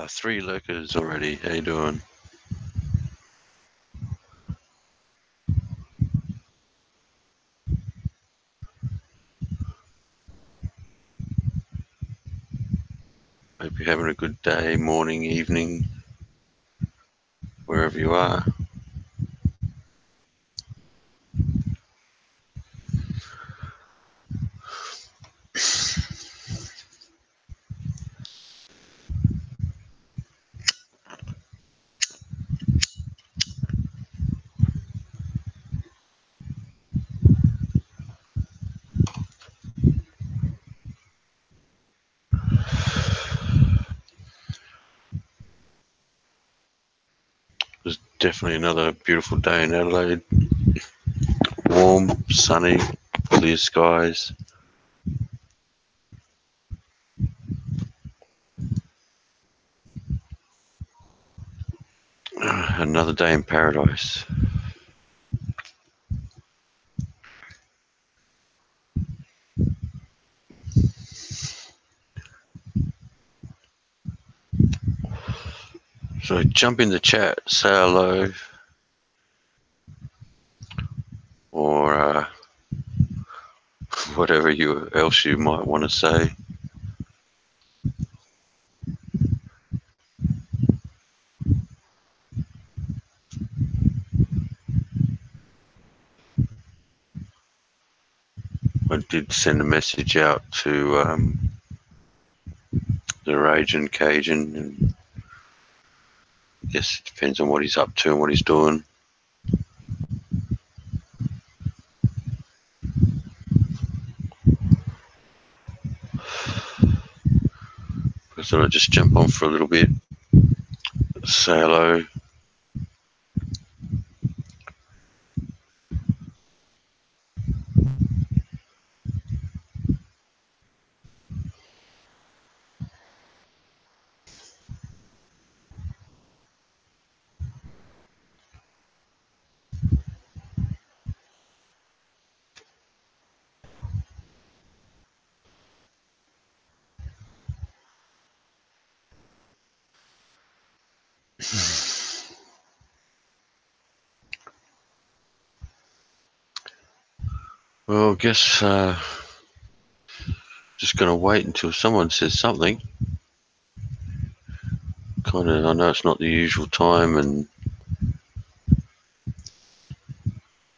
3 lurkers already. How you doing? Hope you're having a good day, morning, evening, wherever you are. It's definitely another beautiful day in Adelaide. Warm, sunny, clear skies. Another day in paradise. So jump in the chat, say hello, or whatever else you might want to say. I did send a message out to the Raging Cajun, and I guess it depends on what he's up to and what he's doing. I thought I'd just jump on for a little bit, say hello. Well, I guess just going to wait until someone says something. I know it's not the usual time, and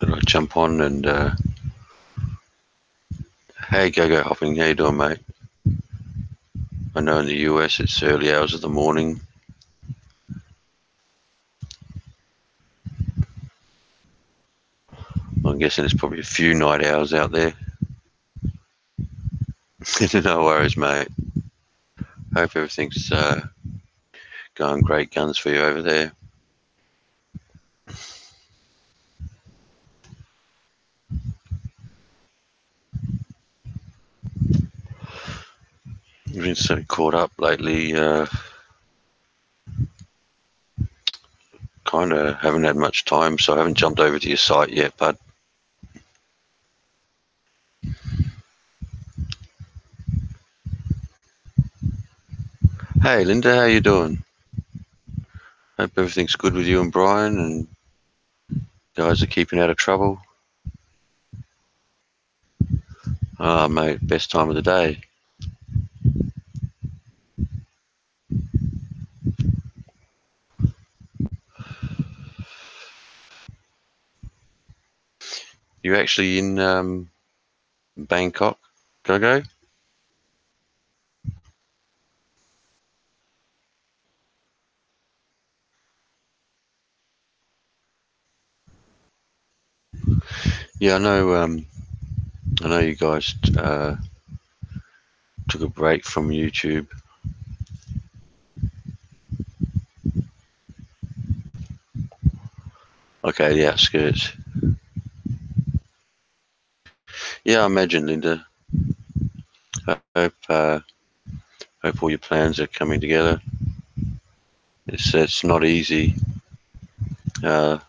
that I jump on and hey, go hopping, how you doing, mate? I know in the US it's early hours of the morning. I'm guessing there's probably a few night hours out there. No worries, mate. Hope everything's going great guns for you over there. I've been so caught up lately, kind of haven't had much time, so I haven't jumped over to your site yet, but hey, Linda, how you doing? Hope everything's good with you and Brian, and guys are keeping out of trouble. Oh, mate, best time of the day. You actually in Bangkok, Gogo? Yeah, I know you guys took a break from YouTube. Okay, the outskirts. Yeah, I imagine, Linda. I hope all your plans are coming together. It's not easy. I'm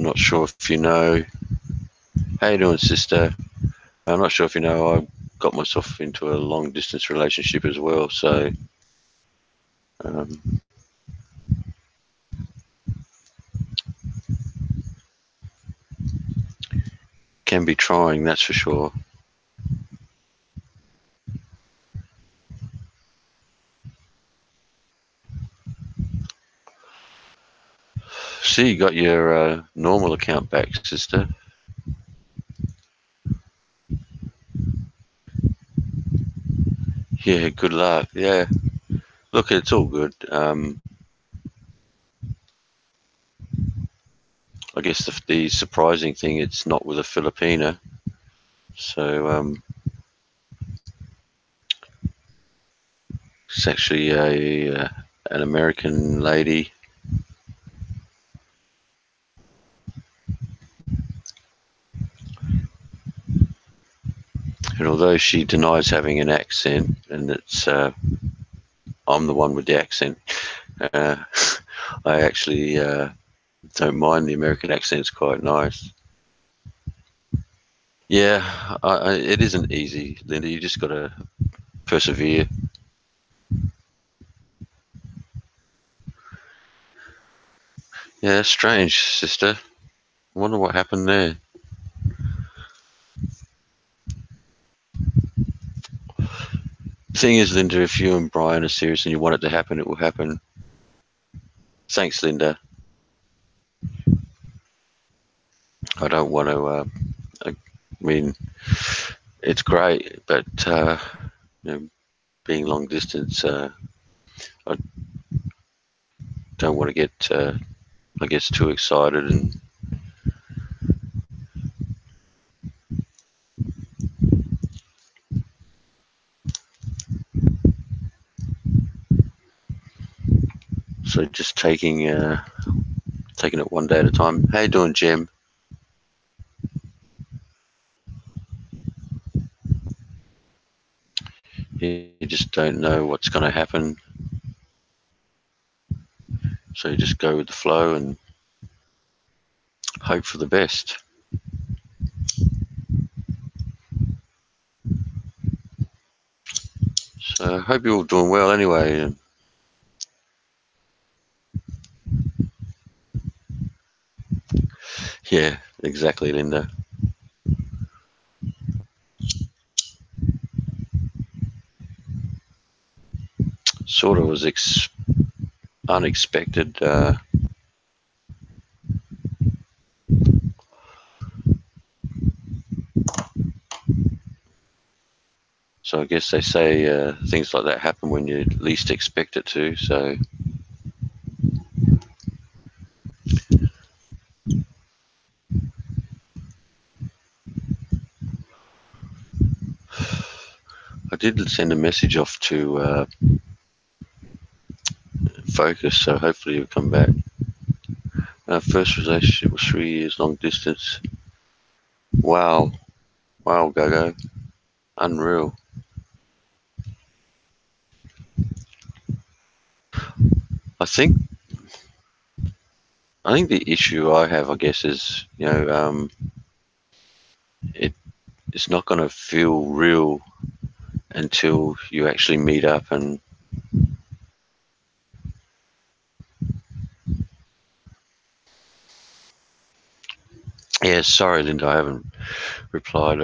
not sure if you know. How you doing, sister? I'm not sure if you know. I got myself into a long distance relationship as well. So can be trying, that's for sure. See, you got your normal account back, sister. Yeah, good luck. Yeah, look, it's all good. I guess the surprising thing, it's not with a Filipina. So it's actually an American lady. And although she denies having an accent, and it's I'm the one with the accent, uh, I actually don't mind the American accent. It's quite nice. Yeah, it isn't easy, Linda. You just got to persevere. Yeah, strange, sister. I wonder what happened there. Thing is, Linda, if you and Brian are serious and you want it to happen, it will happen. Thanks, Linda. I don't want to. I mean, it's great, but you know, being long distance, I don't want to get, I guess, too excited. And so just taking it one day at a time. How you doing, Jem? You just don't know what's going to happen, so you just go with the flow and hope for the best. So I hope you're all doing well anyway. Yeah, exactly, Linda. Sort of was unexpected. So I guess they say things like that happen when you least expect it to. So I did send a message off to Focus, so hopefully you'll come back. Our first relationship was 3 years long distance. Wow, wow, Gogo, unreal. I think I think the issue I have, I guess, is it it's not going to feel real until you actually meet up. And yeah, sorry, Linda, I haven't replied.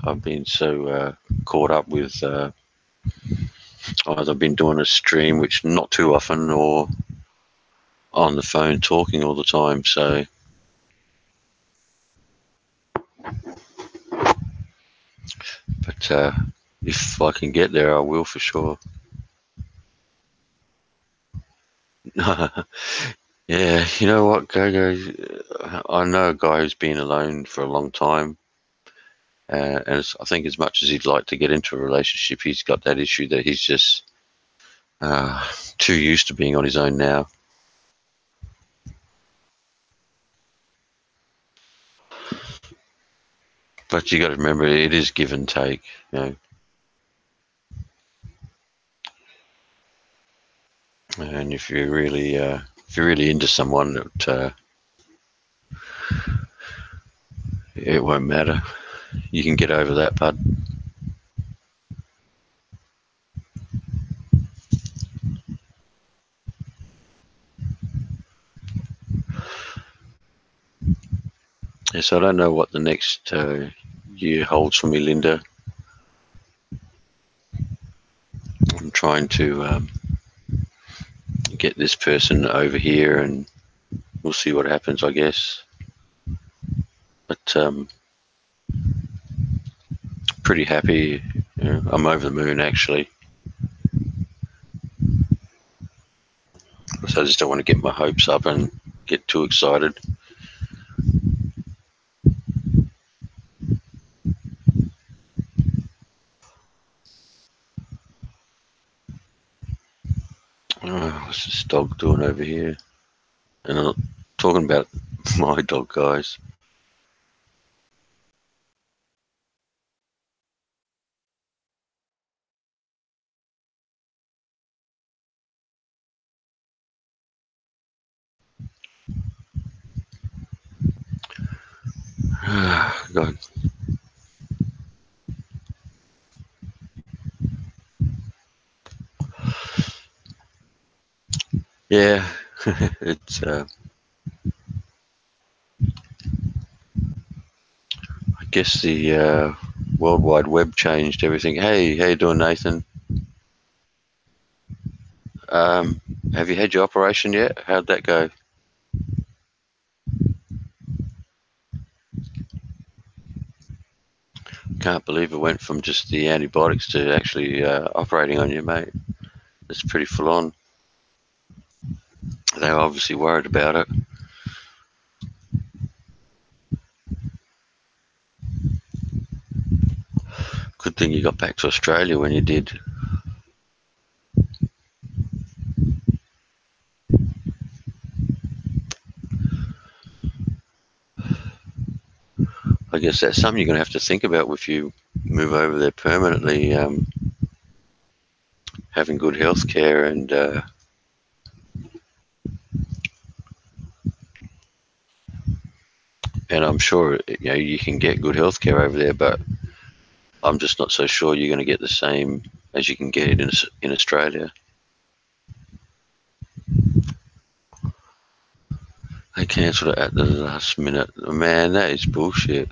I've been so caught up with either been doing a stream, which not too often, or on the phone talking all the time. So, but if I can get there, I will for sure. Yeah, you know what, Gogo? I know a guy who's been alone for a long time, and I think as much as he'd like to get into a relationship, he's got that issue that he's just uh, too used to being on his own now. But you got to remember, it is give and take. You know, and if you're really into someone, it won't matter. you can get over that, bud. Yes, I don't know what the next year holds for me, Linda. I'm trying to get this person over here, and we'll see what happens, I guess. But pretty happy. I'm over the moon, actually. So I just don't want to get my hopes up and get too excited. What's this dog doing over here? And I'm not talking about my dog, guys. God. Yeah, it's. I guess the World Wide Web changed everything. Hey, how you doing, Nathan? Um, have you had your operation yet? How'd that go? Can't believe it went from just the antibiotics to actually operating on you, mate. It's pretty full on. They were obviously worried about it. Good thing you got back to Australia when you did. I guess that's something you're going to have to think about if you move over there permanently. Having good health care and I'm sure you can get good health care over there, but I'm just not so sure you're going to get the same as you can get it in Australia. They cancelled it at the last minute. Man, that is bullshit.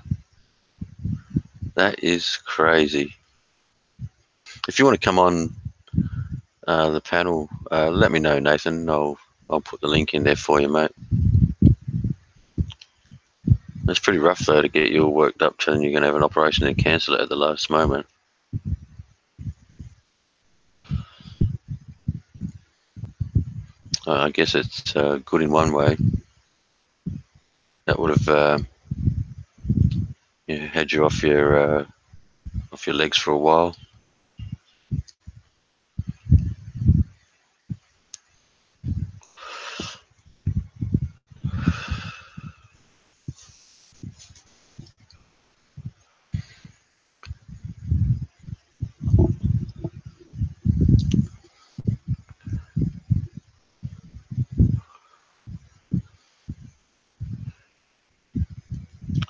That is crazy. If you want to come on the panel, let me know, Nathan. I'll put the link in there for you, mate. It's pretty rough though to get you all worked up telling you're going to have an operation and cancel it at the last moment. I guess it's good in one way. That would have had you off your legs for a while.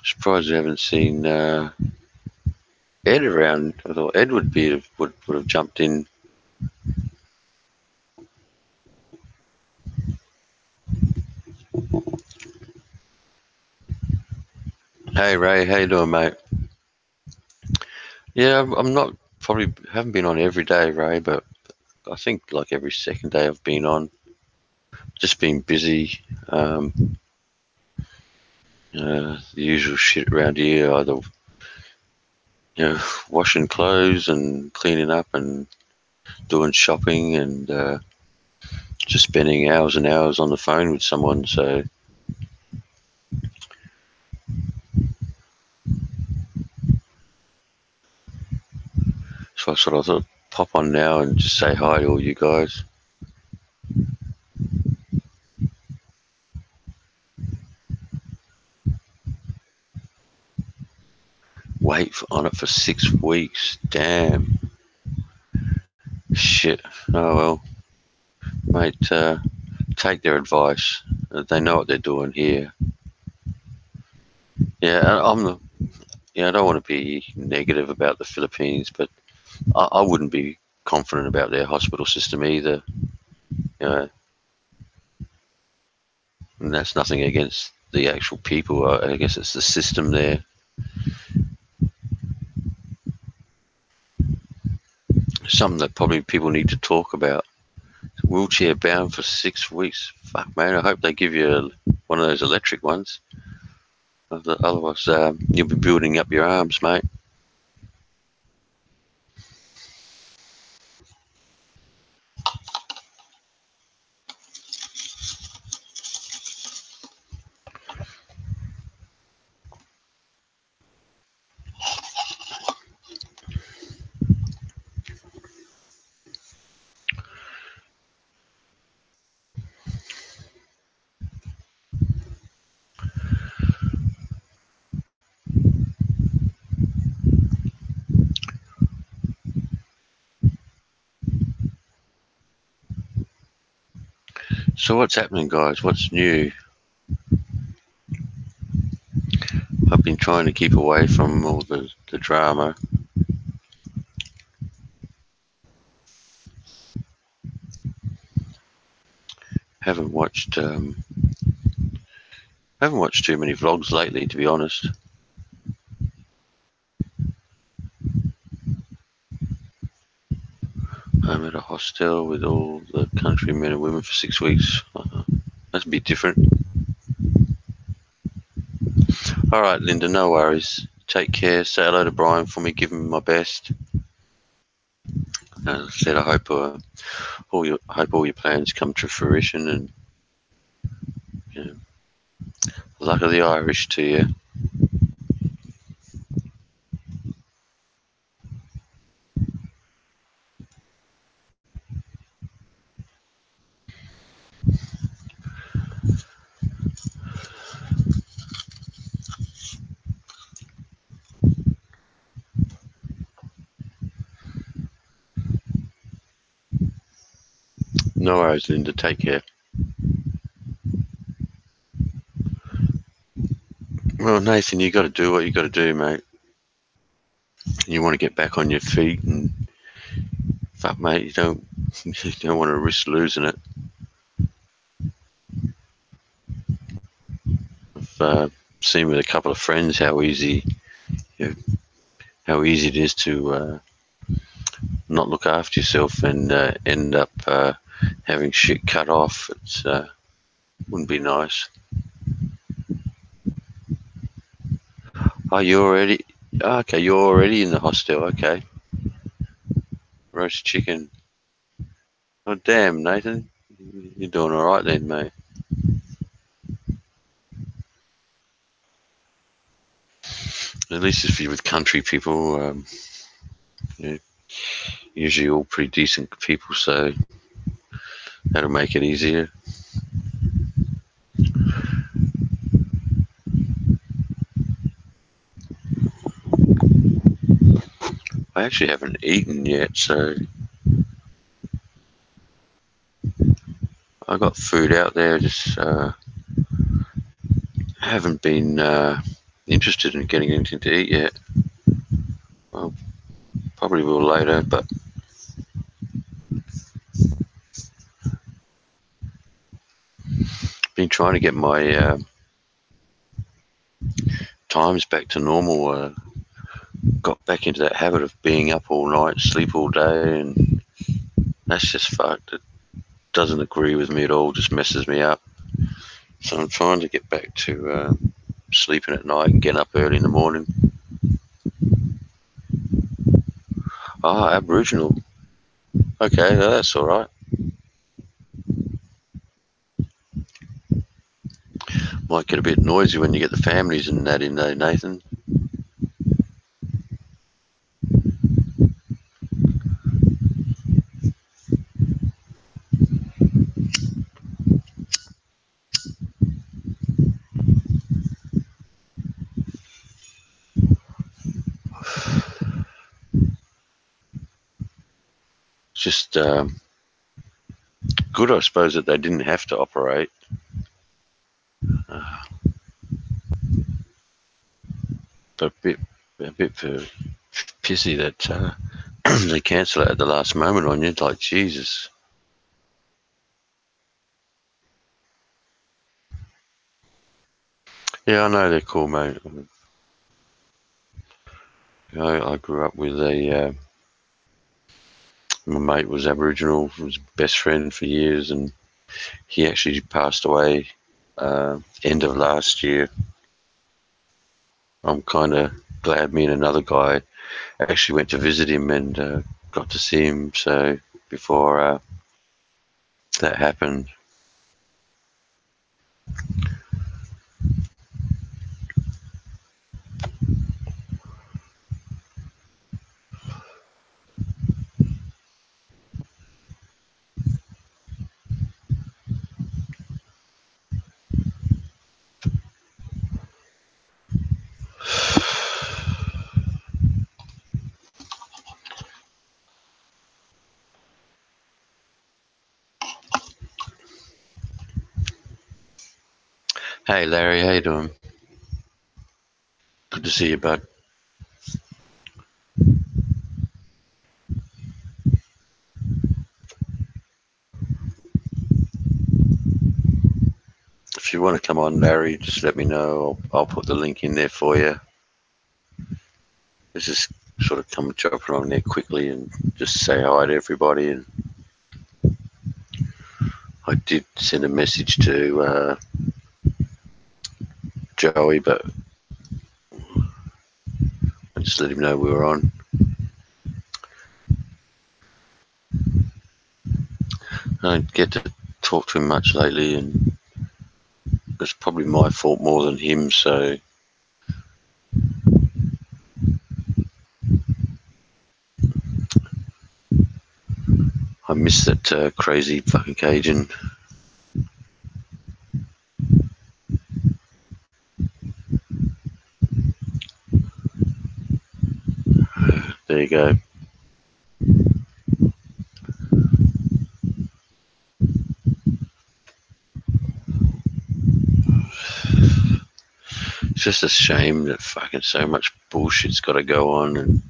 Surprised you haven't seen Ed around. I thought Ed would have jumped in. Hey Ray, how you doing, mate? Yeah, I'm not probably haven't been on every day, Ray, but I think like every second day I've been on. Just been busy. The usual shit around here, either washing clothes and cleaning up and doing shopping and just spending hours and hours on the phone with someone. So I sort of thought pop on now and just say hi to all you guys. Wait on it for 6 weeks. Damn. Shit. Oh well, mate. Take their advice. They know what they're doing here. Yeah, Yeah, I don't want to be negative about the Philippines, but I wouldn't be confident about their hospital system either. You know, and that's nothing against the actual people. I guess it's the system there. Something that probably people need to talk about. Wheelchair bound for 6 weeks. Fuck, man. I hope they give you one of those electric ones. Otherwise, you'll be building up your arms, mate. So what's happening, guys? What's new? I've been trying to keep away from all the drama. Haven't watched haven't watched too many vlogs lately, to be honest. I'm at a hostel with all the country men and women for 6 weeks. That's a bit different. All right, Linda, no worries. Take care. Say hello to Brian for me. Give him my best. As I said, I hope all your plans come to fruition, and you know, luck of the Irish to you. No worries, Linda. Take care. Well, Nathan, you got to do what you got to do, mate. You want to get back on your feet, and fuck, mate, you don't want to risk losing it. I've seen with a couple of friends how easy it is to not look after yourself and end up having shit cut off. It's wouldn't be nice. Oh, you're already okay. You're already in the hostel. Okay, roast chicken. Oh, damn, Nathan, you're doing all right then, mate. At least if you're with country people, you know, usually all pretty decent people, so that'll make it easier. I actually haven't eaten yet, so I got food out there. Just haven't been interested in getting anything to eat yet. Well, probably will later, but been trying to get my times back to normal. Got back into that habit of being up all night, sleep all day, and that's just fucked. It doesn't agree with me at all, just messes me up. So I'm trying to get back to sleeping at night and getting up early in the morning. Ah, Aboriginal. Okay, that's all right. Might get a bit noisy when you get the families and that in there, Nathan. It's just good, I suppose, that they didn't have to operate. Uh, but a bit pissy that they cancel it at the last moment on you. Like, Jesus. Yeah, I know they're cool, mate. I grew up with my mate was Aboriginal, was best friend for years, and he actually passed away end of last year. I'm kind of glad me and another guy actually went to visit him and got to see him. So before that happened. Hey Larry, how you doing? Good to see you, bud. If you want to come on, Larry, just let me know. I'll put the link in there for you. Let's just sort of come dropping on there quickly and just say hi to everybody. And I did send a message to Joey, but I just let him know we were on. I don't get to talk to him much lately, and it's probably my fault more than him, so I miss that crazy fucking Cajun. There you go. It's just a shame that fucking so much bullshit's got to go on. And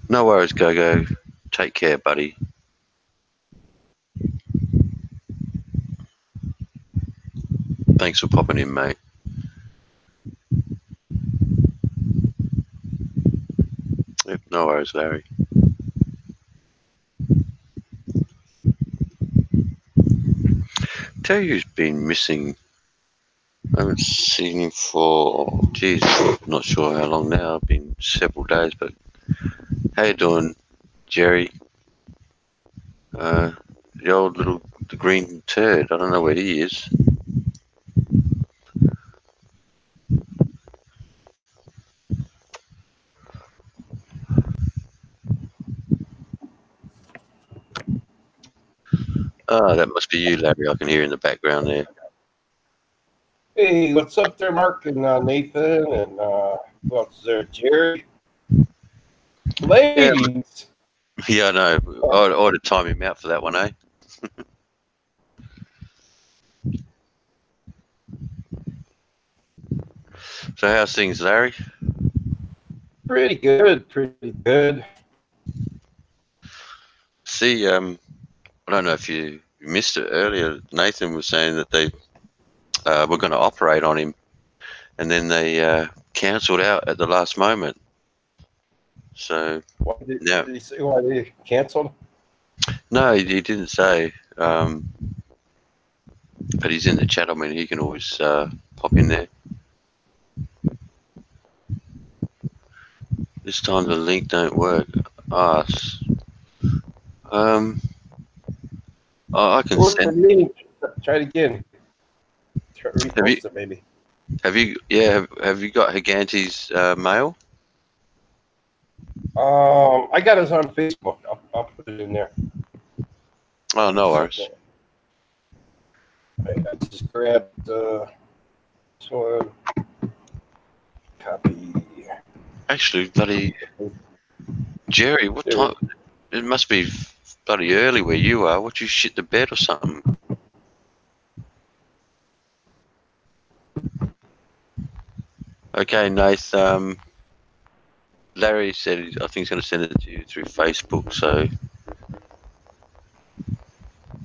no worries, Go-Go. Take care, buddy. Thanks for popping in, mate. Yep, no worries, Larry. Tell you who's been missing. I haven't seen him for, geez, not sure how long now. Been several days, but how you doing, Jerry? The old little, the green turd. I don't know where he is. Oh, that must be you, Larry. I can hear in the background there. Hey, what's up there, Mark and Nathan and who else is there? Jerry. Ladies. Yeah, I know. I ought to time him out for that one, eh? So how's things, Larry? Pretty good, pretty good. See, I don't know if you missed it earlier. Nathan was saying that they were going to operate on him, and then they cancelled out at the last moment. So Did he say why they canceled? No, he didn't say. But he's in the chat. I mean, he can always pop in there. This time the link don't work. I can send. Me. Try it again. Repost it, maybe. Have you got Higanti's mail? I got us on Facebook. I'll put it in there. Oh, no worries. I just grabbed this one. Copy. Actually, bloody Jerry, what time? It must be bloody early where you are. What, you shit the bed or something? Okay, Nath. Larry said I think he's going to send it to you through Facebook. So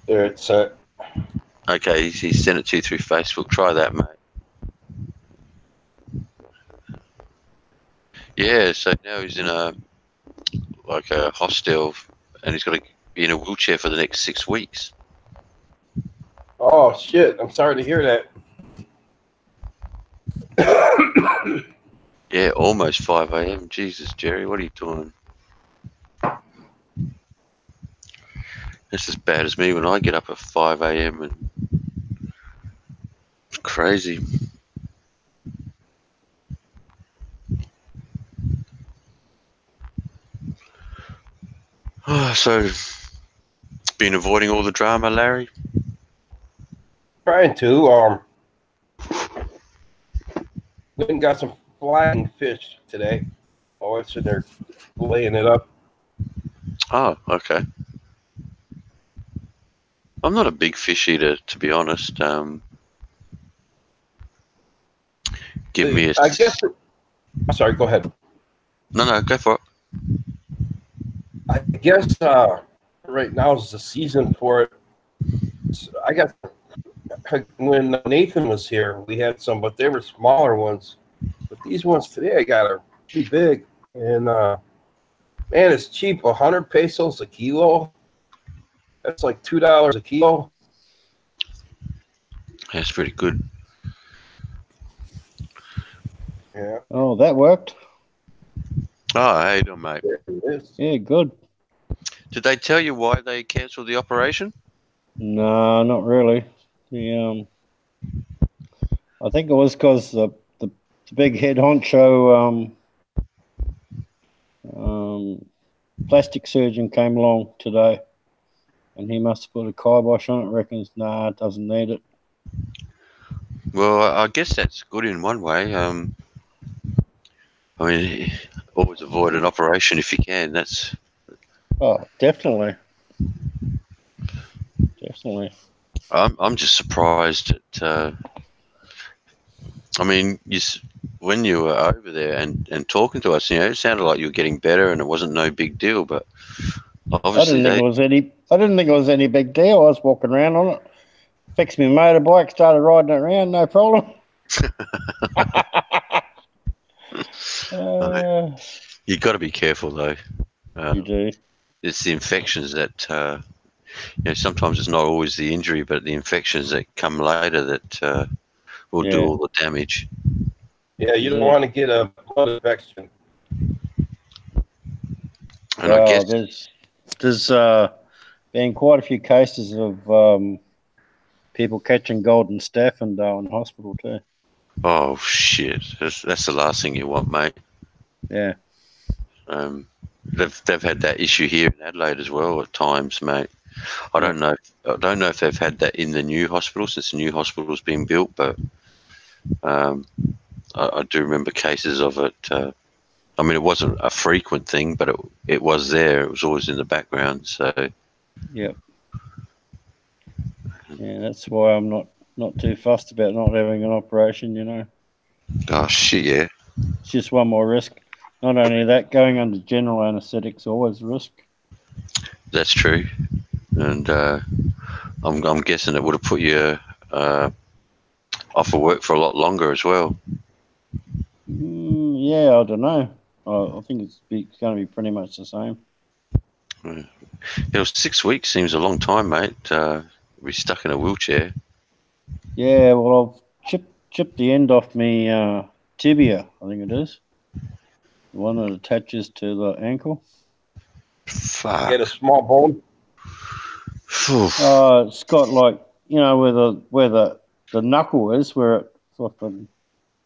There it's okay, he sent it to you through Facebook. Try that, mate. Yeah. So now he's in a hostel, and he's got to be in a wheelchair for the next 6 weeks. oh shit! I'm sorry to hear that. Yeah, almost 5 a.m. Jesus, Jerry, what are you doing? That's as bad as me when I get up at 5 a.m. and it's crazy. So, been avoiding all the drama, Larry? Trying to. Went and got some flying fish today. Oh, it's in there laying it up. Oh, okay. I'm not a big fish eater, to be honest. Give me a... I guess. Sorry, go ahead. No, go for it. I guess right now is the season for it. I got when Nathan was here, we had some, but they were smaller ones. But these ones today I got are pretty big, and man, it's cheap. 100 pesos a kilo. That's like $2 a kilo. That's pretty good. Yeah. Oh, that worked. Oh, how you doing, mate? There it is. Yeah, good. Did they tell you why they cancelled the operation? No, not really. I think it was because the big head honcho plastic surgeon came along today, and he must have put a kibosh on it. Reckons, nah, it doesn't need it. Well, I guess that's good in one way. I mean, always avoid an operation if you can. That's... Oh, definitely. Definitely. I'm just surprised at... I mean, when you were over there and talking to us, it sounded like you were getting better and it wasn't no big deal, but obviously I didn't think it was any big deal. I was walking around on it, fixed my motorbike, started riding it around, no problem. You got to be careful though. You do. It's the infections that sometimes it's not always the injury, but the infections that come later that will do all the damage. Yeah, you don't want to get a blood infection. And I guess there's been quite a few cases of people catching golden staph in Darwin Hospital too. Oh shit! That's the last thing you want, mate. Yeah. They've had that issue here in Adelaide as well at times, mate. I don't know if they've had that in the new hospital since the new hospital's been built, but I do remember cases of it. I mean, it wasn't a frequent thing, but it was there. It was always in the background. So Yep. Yeah, that's why I'm not too fussed about not having an operation. Oh shit, yeah. It's just one more risk. Not only that, going under general anaesthetic's always a risk. That's true, and I'm guessing it would have put you off of work for a lot longer as well. Yeah, I don't know. I think it's going to be pretty much the same. Yeah, 6 weeks seems a long time, mate. We're stuck in a wheelchair. Yeah, well, I've chipped the end off me tibia, I think it is. The one that attaches to the ankle. Fuck. Get a small bone. It's got like, where the knuckle is, where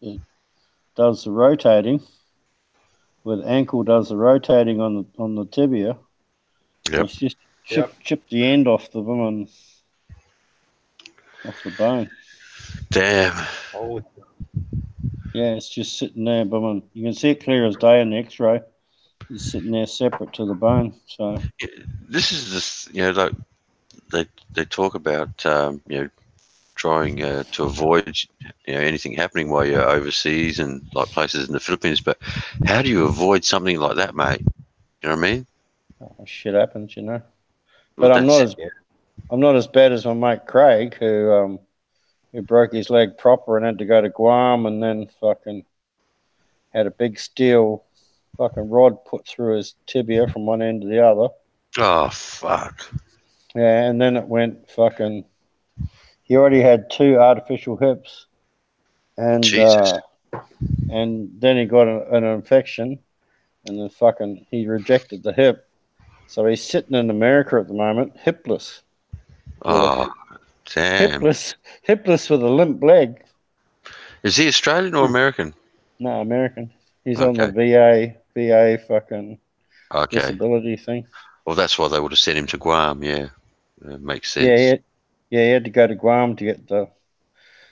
it does the rotating, where the ankle does the rotating on the tibia. Yep. It's just chipped the end off the bone. Off the bone. Damn. Oh. Yeah, it's just sitting there, but you can see it clear as day in the X-ray. It's sitting there separate to the bone. So this is like they talk about trying to avoid anything happening while you're overseas and like places in the Philippines. But how do you avoid something like that, mate? You know what I mean? Oh, shit happens, you know. Well, But I'm that's not as bad as my mate Craig, who broke his leg proper and had to go to Guam, and then fucking had a big steel fucking rod put through his tibia from one end to the other. Oh fuck! Yeah, and then it went fucking. He already had 2 artificial hips, and Jesus. and then he got an infection, and then fucking he rejected the hip, so he's sitting in America at the moment, hipless. Oh damn! Hipless with a limp leg. Is he Australian or American? No, American. He's on the Okay. VA fucking Okay. disability thing. Well, that's why they would have sent him to Guam. Yeah, makes Yeah, sense. he had to go to Guam to get the.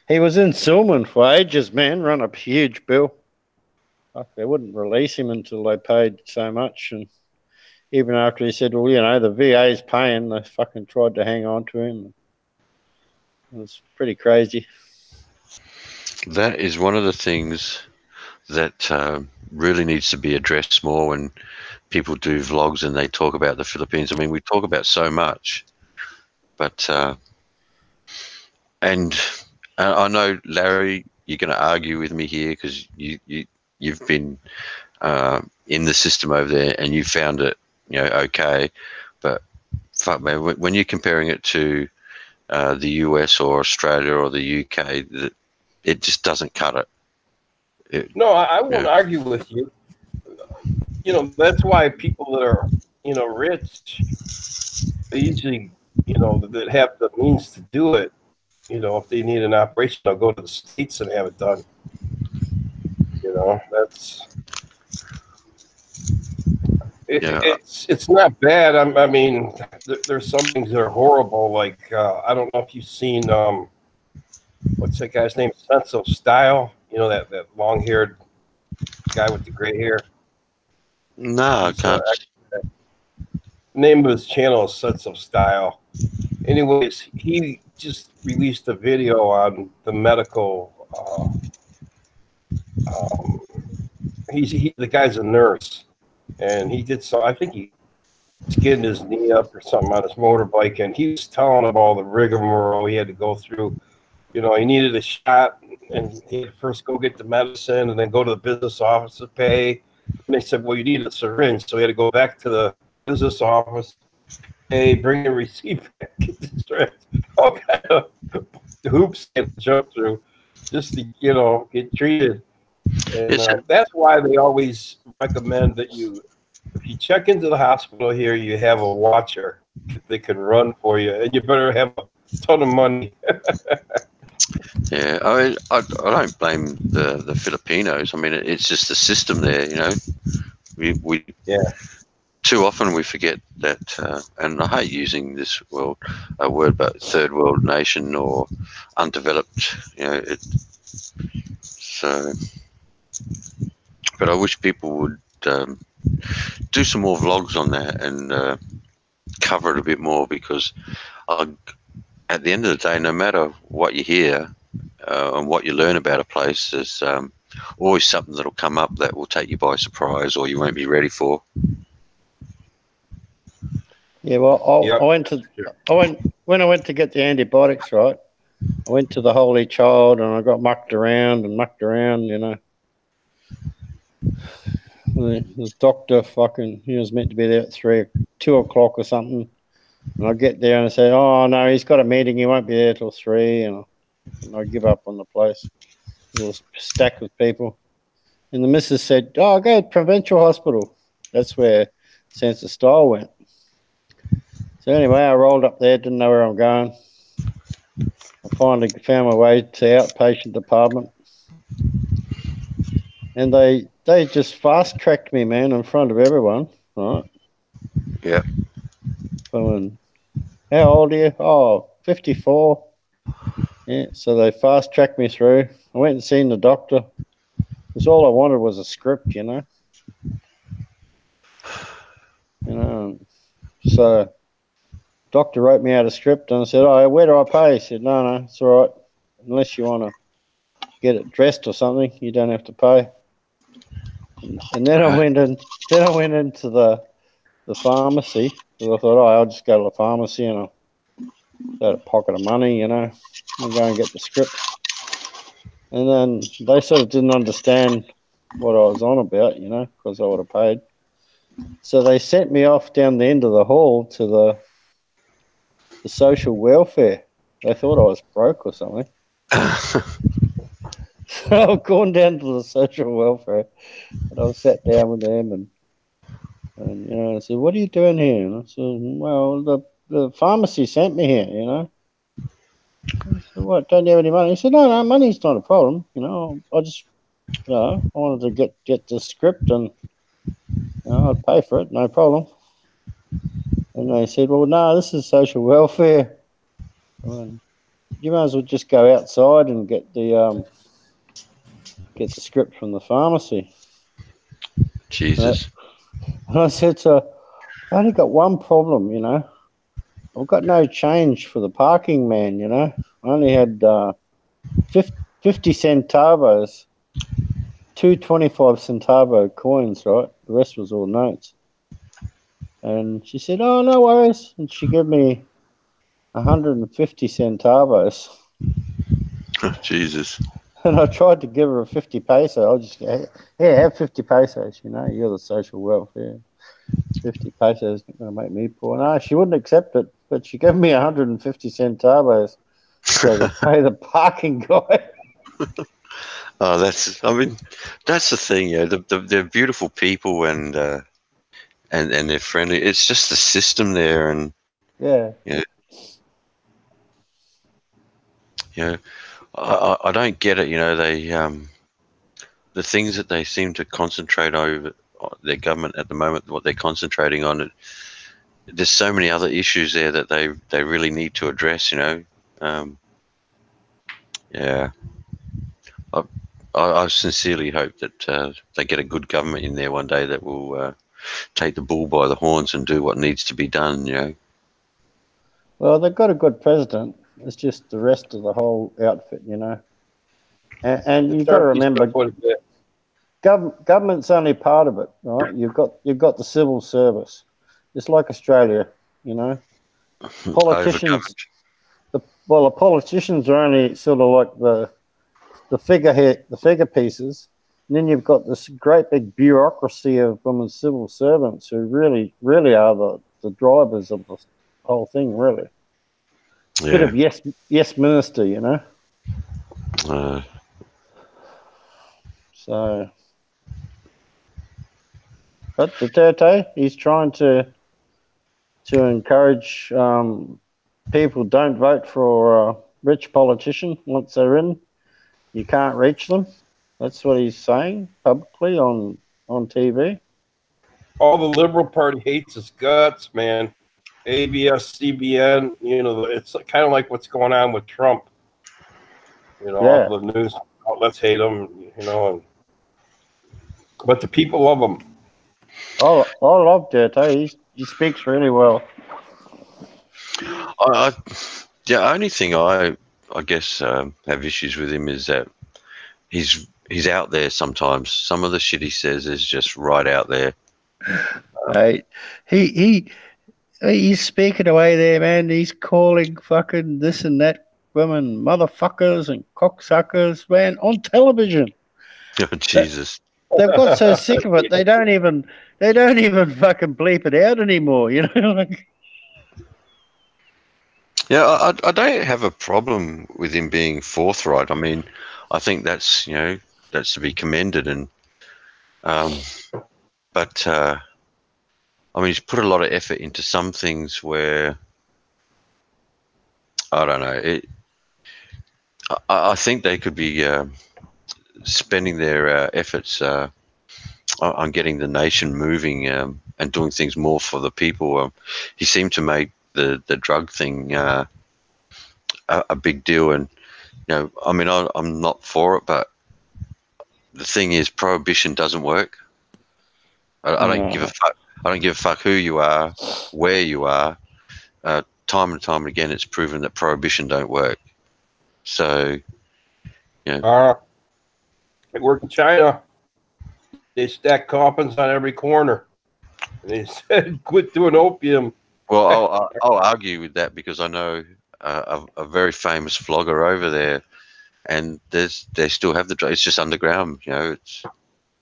He was in Silman for ages, man. Run a huge bill. Fuck, they wouldn't release him until they paid so much, and even after he said, "Well, you know, the VA's paying," they fucking tried to hang on to him. It was pretty crazy. That is one of the things that really needs to be addressed more when people do vlogs and they talk about the Philippines. I mean, we talk about so much, but and I know, Larry, you're going to argue with me here because you've been in the system over there and you found it, okay. But fuck, man, when you're comparing it to the US or Australia or the UK, it just doesn't cut it. No, I won't argue with you. That's why people that are, rich, they usually, that have the means to do it, if they need an operation, they'll go to the States and have it done. It's not bad. I mean, there's some things that are horrible. Like, I don't know if you've seen, what's that guy's name? Sense of Style. That long-haired guy with the gray hair. No, I can't. Name of his channel is Sense of Style. Anyways, he just released a video on the medical. The guy's a nurse, and he did so. I think he skinned his knee up or something on his motorbike, and he was telling him all the rigmarole he had to go through. He needed a shot, and he had to first go get the medicine, and then go to the business office to pay. And they said, "Well, you need a syringe," so he had to go back to the business office. Hey, bring the receipt back. Get the syringe. All kind of hoops to jump through just to get treated. And that's why they always recommend that if you check into the hospital here, you have a watcher that can run for you, and you better have a ton of money. Yeah, I don't blame the Filipinos. I mean, it's just the system there, We too often we forget that, and I hate using this word, but third world nation or undeveloped, So, but I wish people would do some more vlogs on that and cover it a bit more, because at the end of the day, no matter what you hear and what you learn about a place, there's always something that'll come up that will take you by surprise or you won't be ready for. Yeah, well, when I went to get the antibiotics, right, I went to the Holy Child and I got mucked around. The doctor he was meant to be there at 2 o'clock or something. And I get there and I say, "Oh no, he's got a meeting. He won't be there till 3." And I give up on the place. It was stacked with people. And the missus said, "Oh, go to Provincial Hospital." That's where Sense of Style went. So anyway, I rolled up there, didn't know where I'm going. I finally found my way to outpatient department. And they just fast-tracked me, man, in front of everyone, right? Yeah. Going, how old are you? Oh, 54. Yeah, so they fast-tracked me through. I went and seen the doctor. Because all I wanted was a script, So doctor wrote me out a script, and I said, "Oh, where do I pay?" He said, "No, it's all right. Unless you want to get it dressed or something, you don't have to pay." And then I went in. Then I went into the pharmacy. So I thought, "Oh, I'll just go to the pharmacy and I'll get a pocket of money, and go and get the script." And then they sort of didn't understand what I was on about, because I would have paid. So they sent me off down the end of the hall to the social welfare. They thought I was broke or something. So I've gone down to the social welfare, and I sat down with them, and I said, "What are you doing here?" And I said, "Well, the pharmacy sent me here, I said, "What, don't you have any money?" He said, No, money's not a problem. I just, I wanted to get the script, and I'd pay for it, no problem. And they said, "Well, no, this is social welfare. You might as well just go outside and get the script from the pharmacy." Jesus. And I said, "So I only got one problem, I've got no change for the parking man, I only had 50 centavos, two 25-centavo coins, right? The rest was all notes." And she said, "Oh, no worries." And she gave me 150 centavos. Jesus. And I tried to give her a 50 peso. I'll just go, "Yeah, have 50 pesos, you're the social welfare. 50 pesos not going to make me poor." No, she wouldn't accept it, but she gave me 150 centavos so to pay the parking guy. Oh, that's the thing, they're beautiful people, and they're friendly. It's just the system there, and Yeah. I don't get it. They the things that they seem to concentrate over their government at the moment, what they're concentrating on, there's so many other issues there that they really need to address. Yeah. I sincerely hope that they get a good government in there one day that will take the bull by the horns and do what needs to be done. Well, they've got a good president. It's just the rest of the whole outfit, And you've got to remember, government's only part of it, right? You've got the civil service. It's like Australia, Politicians. The politicians are only sort of like the figure pieces, and then you've got this great big bureaucracy of women civil servants who really, really are the drivers of the whole thing, really. Yeah. Bit of yes minister, So, but Duterte, he's trying to encourage people don't vote for a rich politician once they're in. You can't reach them. That's what he's saying publicly on TV. All the Liberal Party hates his guts, man. ABS, CBN, it's kind of like what's going on with Trump. All the news outlets hate him, but the people love him. Oh, I love Duterte. He speaks really well. The only thing I guess have issues with him is that he's out there sometimes. Some of the shit he says is just right out there. He's speaking away there, man. He's calling fucking this and that women motherfuckers and cocksuckers, man, on television. Oh, Jesus. They've got so sick of it, they don't even fucking bleep it out anymore, Yeah, I don't have a problem with him being forthright. I mean, I think that's to be commended, and but he's put a lot of effort into some things where I don't know. I think they could be spending their efforts on getting the nation moving and doing things more for the people. He seemed to make the drug thing a big deal, and I'm not for it, but the thing is, prohibition doesn't work. I don't give a fuck. I don't give a fuck who you are, where you are. time and time again, it's proven that prohibition don't work. So, They work in China. They stack coffins on every corner. And they said, quit doing opium. Well, I'll argue with that because I know a very famous flogger over there, and they still have the drug. It's just underground, it's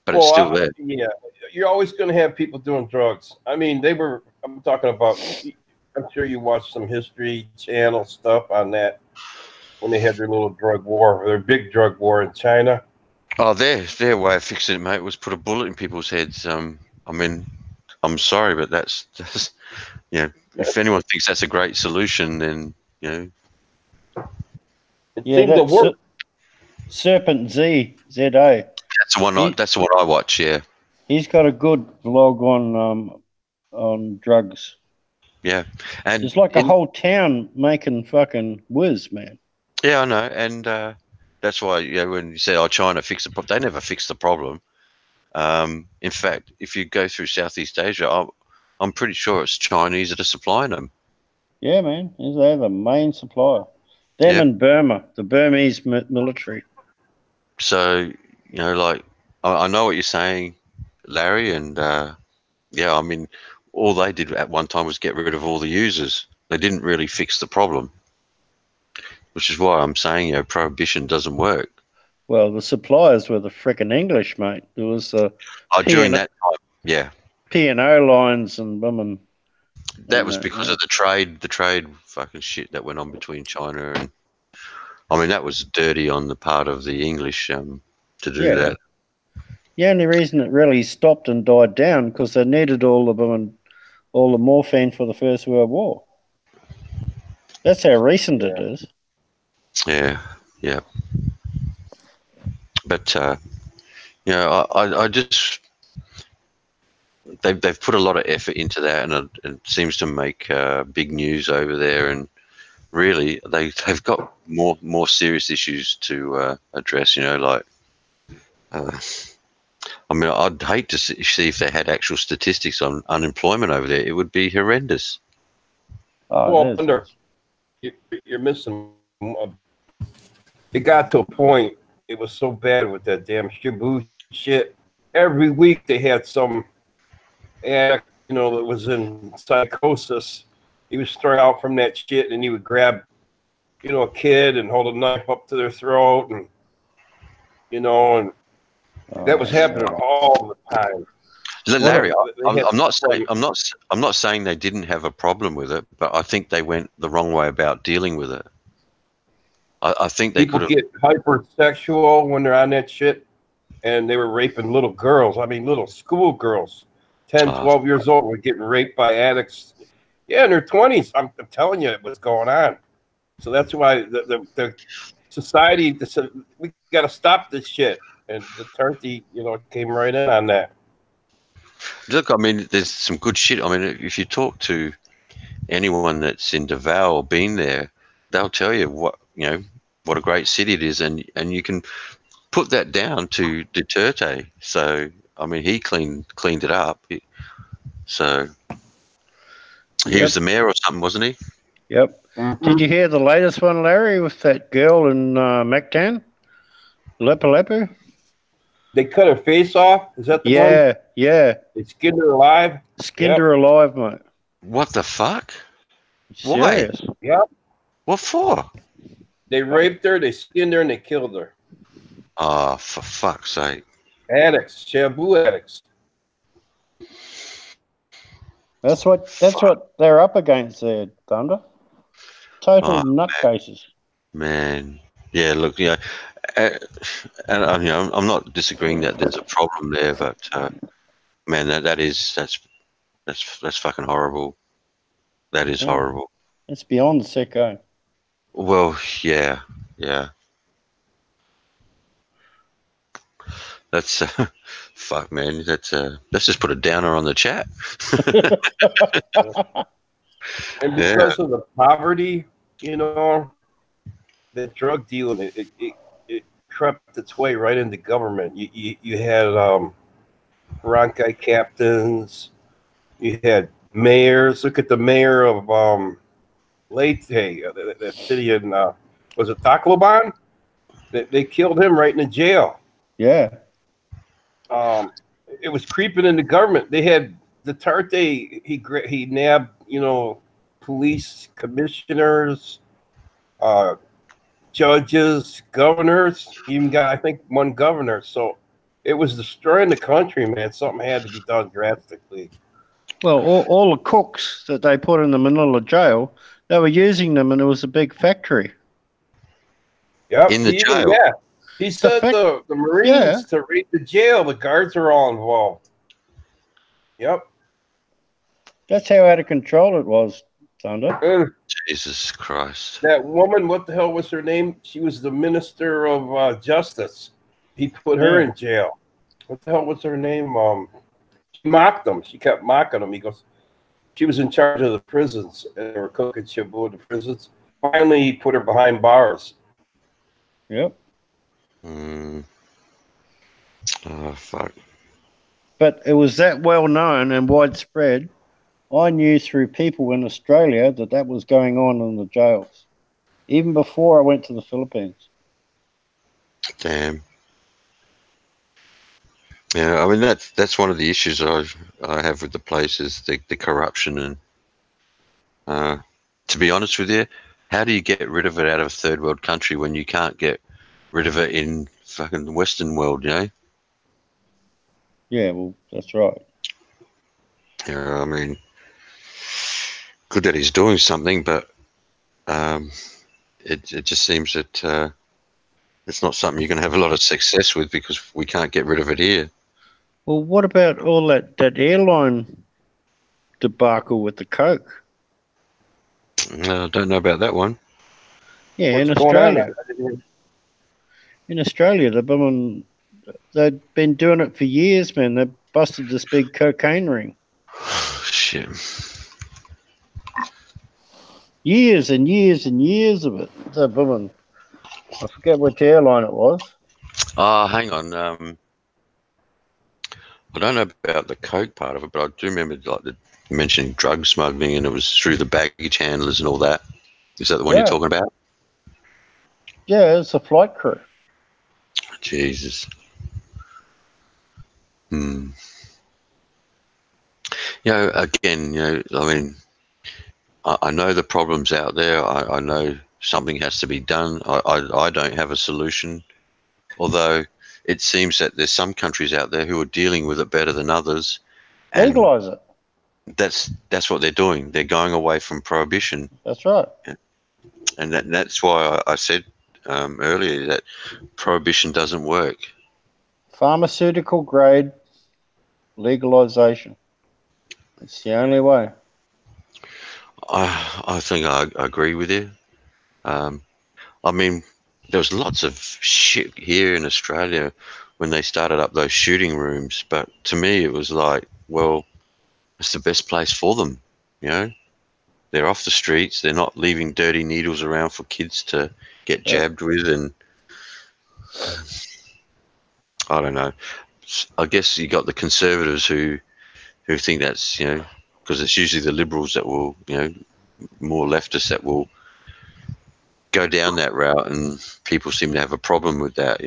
still there. Yeah, you're always going to have people doing drugs. I mean, I'm talking about, I'm sure you watched some History Channel stuff on that when they had their little drug war, their big drug war in China. Oh, their way of fixing it, mate, was put a bullet in people's heads. I mean, I'm sorry, but that's if anyone thinks that's a great solution, then it seemed to work. Serpent ZA. That's the one. That's the one I watch. Yeah, he's got a good vlog on drugs. Yeah, and it's like a whole town making fucking whiz, man. Yeah, I know, and that's why when you say, "Oh, China fixed the problem," they never fixed the problem. In fact, if you go through Southeast Asia, I'm pretty sure it's Chinese that are supplying them. Yeah, man, they're the main supplier. Them and Burma, the Burmese military. So like I know what you're saying, Larry, and I mean, all they did at one time was get rid of all the users. They didn't really fix the problem, which is why I'm saying prohibition doesn't work. Well, the suppliers were the frickin' English, mate. There was during that time, yeah. P&O lines and women. That was because of the trade fucking shit that went on between China and. I mean, that was dirty on the part of the English to do that. The only reason it really stopped and died down because they needed all the morphine for the First World War. That's how recent it is. Yeah. But I just they've put a lot of effort into that, and it seems to make big news over there. And really, they've got more serious issues to address. Like. I mean, I'd hate to see if they had actual statistics on unemployment over there. It would be horrendous. Well, you're missing. It got to a point. It was so bad with that damn Shibu shit. Every week they had some addict, that was in psychosis. He was thrown out from that shit, and he would grab, a kid and hold a knife up to their throat, and that was happening all the time. Larry, I'm not saying they didn't have a problem with it, but I think they went the wrong way about dealing with it. I think they could get hypersexual when they're on that shit, and they were raping little girls. I mean, little school girls, 10, 12 years old, were getting raped by addicts. Yeah, in their 20s. I'm telling you, what's going on. So that's why the society said we got to stop this shit. And the Turkey, came right in on that. Look, I mean, there's some good shit. I mean, if you talk to anyone that's in Davao or been there, they'll tell you what a great city it is, and you can put that down to Duterte. So, I mean, he cleaned it up. So he was the mayor or something, wasn't he? Yep. Mm-hmm. Did you hear the latest one, Larry, with that girl in Mactan? Lepu? They cut her face off? Is that the one? Yeah. They skinned her alive? Skinned her alive, mate. What the fuck? Serious? Why? Yep. What for? They raped her, they skinned her, and they killed her. Oh, for fuck's sake. Addicts, Shabu addicts. That's what they're up against there, Thunder. Total nutcases. Man. Yeah, look, and I'm not disagreeing that there's a problem there, but man, that's fucking horrible. That is horrible. It's beyond sicko. Well, yeah. That's fuck, man. Let's just put a downer on the chat. And because of the poverty, the drug dealing, it crept its way right into government. You had barangay captains, you had mayors. Look at the mayor of Leyte, that city in was it Tacloban? They killed him right in the jail. Yeah. It was creeping in the government. They had Duterte. He nabbed police commissioners, judges, governors. He even got, I think, one governor. So it was destroying the country, man. Something had to be done drastically. Well, all the cooks that they put in the Manila jail, they were using them, and it was a big factory. Yep. In the jail? Yeah. He said the Marines to raid the jail. The guards are all involved. Yep. That's how out of control it was, Thunder. Jesus Christ. That woman, what the hell was her name? She was the Minister of Justice. He put her in jail. What the hell was her name? She mocked him. She kept mocking him. He goes, she was in charge of the prisons, and they were cooking Shabu in the prisons. Finally, he put her behind bars. Yep. Oh, fuck. But it was that well known and widespread. I knew through people in Australia that was going on in the jails, even before I went to the Philippines. Damn. Yeah, I mean that's one of the issues I have with the place is the corruption, and to be honest with you, how do you get rid of it out of a third world country when you can't get rid of it in fucking the Western world, you know? Yeah, well, that's right. Yeah, I mean, good that he's doing something, but it just seems that it's not something you're going to have a lot of success with because we can't get rid of it here. Well, what about all that airline debacle with the Coke? I don't know about that one. Yeah, What's in going on? Australia. In Australia, they've been doing it for years, man. They busted this big cocaine ring. Shit. Years and years and years of it. I forget which airline it was. Hang on. I don't know about the Coke part of it, but I do remember like mentioning drug smuggling, and it was through the baggage handlers and all that. Is that the one you're talking about? Yeah, it's a flight crew. Jesus. Again, I mean, I know the problem's out there. I know something has to be done. I don't have a solution, although it seems that there's some countries out there who are dealing with it better than others. Legalise it. That's what they're doing. They're going away from prohibition. That's right. And that's why I said earlier that prohibition doesn't work. Pharmaceutical grade legalisation. It's the only way. I think I agree with you. I mean, there was lots of shit here in Australia when they started up those shooting rooms, but to me it was like, well, it's the best place for them, you know? They're off the streets, they're not leaving dirty needles around for kids to get jabbed with, and I don't know. I guess you got the conservatives who think that's, because it's usually the liberals that will, more leftists that will go down that route, and people seem to have a problem with that,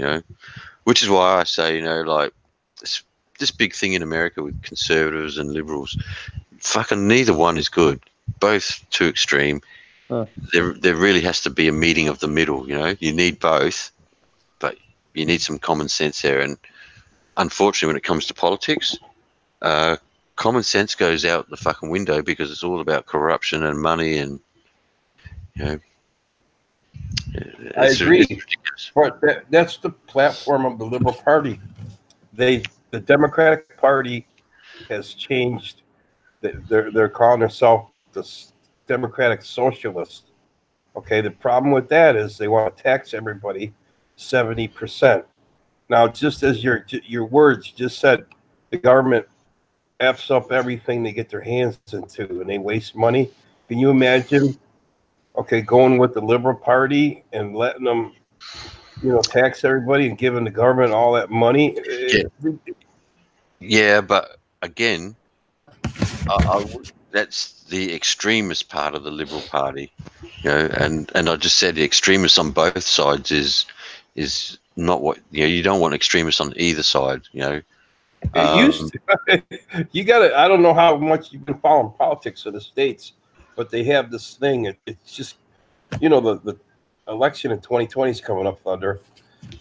which is why I say, like this big thing in America with conservatives and liberals, fucking neither one is good. Both too extreme. There really has to be a meeting of the middle, you need both, but you need some common sense there. And unfortunately, when it comes to politics, common sense goes out the fucking window because it's all about corruption and money, and I agree. But that's the platform of the Liberal Party. The Democratic Party has changed. They're calling themselves the Democratic Socialist. Okay, the problem with that is they want to tax everybody 70%. Now, just as your words just said, the government F's up everything they get their hands into, and they waste money. Can you imagine, going with the Liberal Party and letting them, tax everybody and giving the government all that money? Yeah, but again, that's the extremist part of the Liberal Party, you know, and I just said the extremists on both sides is not what, you know, you don't want extremists on either side, you know. It used to. You got to. I don't know how much you've been following politics of the states, but they have this thing. It's just, you know, the election in 2020 is coming up, Thunder,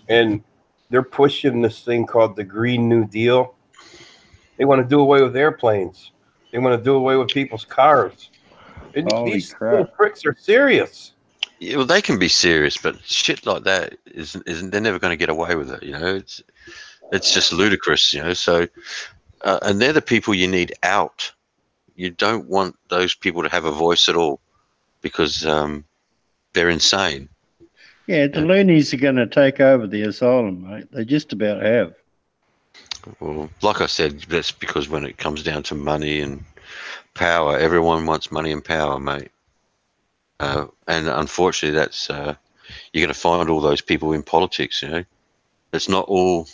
and they're pushing this thing called the Green New Deal. They want to do away with airplanes. They want to do away with people's cars. And Holy these crap. little pricks are serious. Yeah, well, they can be serious, but shit like that isn't they're never going to get away with it, you know. It's just ludicrous, you know. So, and they're the people you need out. You don't want those people to have a voice at all because they're insane. Yeah, the loonies are going to take over the asylum, mate. They just about have. Well, like I said, that's because when it comes down to money and power, everyone wants money and power, mate. And unfortunately, that's you're going to find all those people in politics. You know, it's not all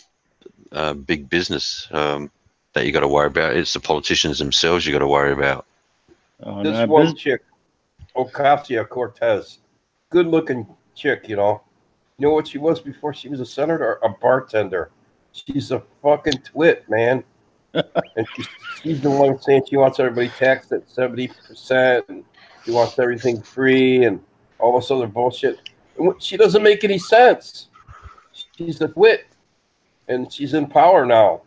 big business that you got to worry about. It's the politicians themselves you got to worry about. Oh, This no, one chick, Ocasio-Cortez, good-looking chick, you know. You know what she was before she was a senator? A bartender. She's a fucking twit, man. And she's the one saying she wants everybody taxed at 70%, and she wants everything free, and all this other bullshit. And she doesn't make any sense. She's a twit, and she's in power now.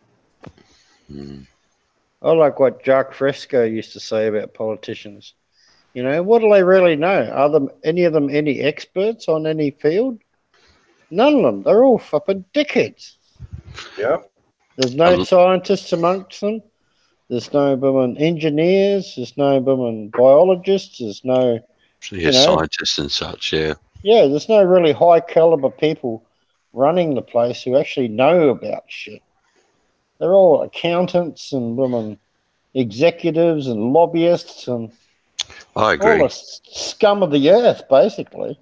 I like what Jacques Fresco used to say about politicians. You know, what do they really know? Are any of them any experts on any field? None of them. They're all fucking dickheads. Yeah. There's no scientists amongst them. There's no women engineers. There's no women biologists. There's no scientists and such. Yeah. Yeah, there's no really high caliber people running the place who actually know about shit. They're all accountants and women executives and lobbyists and I agree. all the scum of the earth, basically.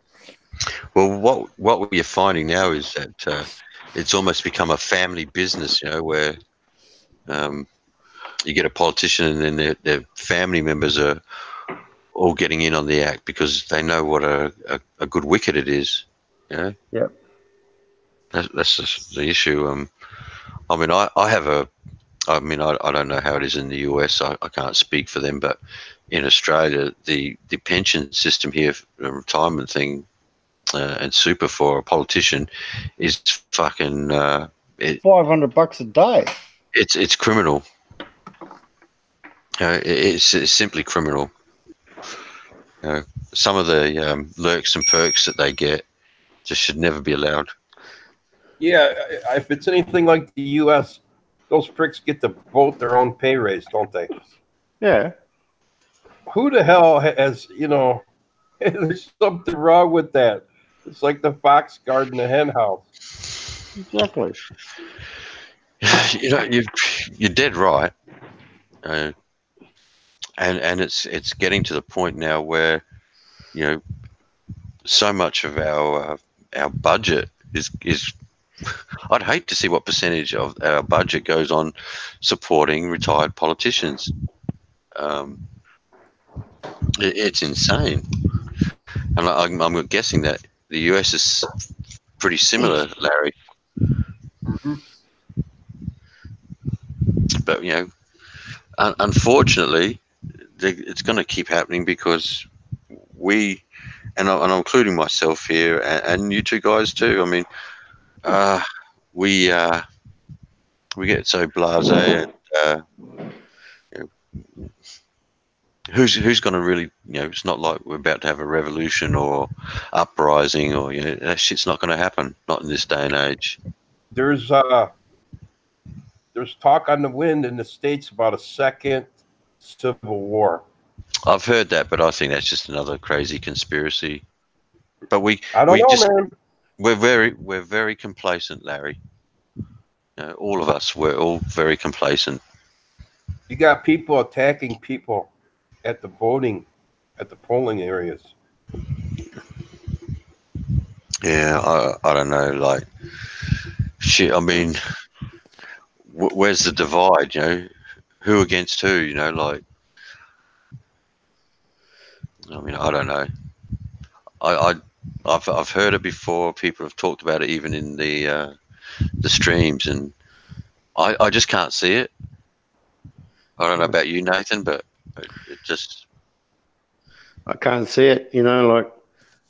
Well, what we're finding now is that it's almost become a family business, you know, where you get a politician and then their family members are all getting in on the act because they know what a good wicket it is, you know. Yep. That's just the issue. I mean, I don't know how it is in the US. I can't speak for them, but in Australia, the pension system here, the retirement thing, and super for a politician is fucking $500 a day. It's criminal. It's simply criminal. Some of the lurks and perks that they get just should never be allowed. Yeah, if it's anything like the U.S., those pricks get to vote their own pay raise, don't they? Yeah. Who the hell has, you know, there's something wrong with that. It's like the fox guarding the hen house. Exactly. You know, you're dead right. And it's getting to the point now where, you know, so much of our budget is I'd hate to see what percentage of our budget goes on supporting retired politicians. It's insane, and I'm guessing that the US is pretty similar, Larry. Mm-hmm. But you know, unfortunately, it's going to keep happening because we, and I'm including myself here, and you two guys too. I mean, we get so blasé, and you know, who's going to really, you know, it's not like we're about to have a revolution or uprising, or, you know, that shit's not going to happen, not in this day and age. There's talk on the wind in the States about a second civil war. I've heard that, but I think that's just another crazy conspiracy. But I don't know, man. We're very complacent, Larry. You know, all of us, we're all very complacent. You got people attacking people at the polling areas. Yeah, I don't know, like, shit. I mean, where's the divide? You know, who against who? You know, like, I mean, I don't know. I've heard it before. People have talked about it even in the streams, and I just can't see it. I don't know about you, Nathan, but it just I can't see it, you know, like,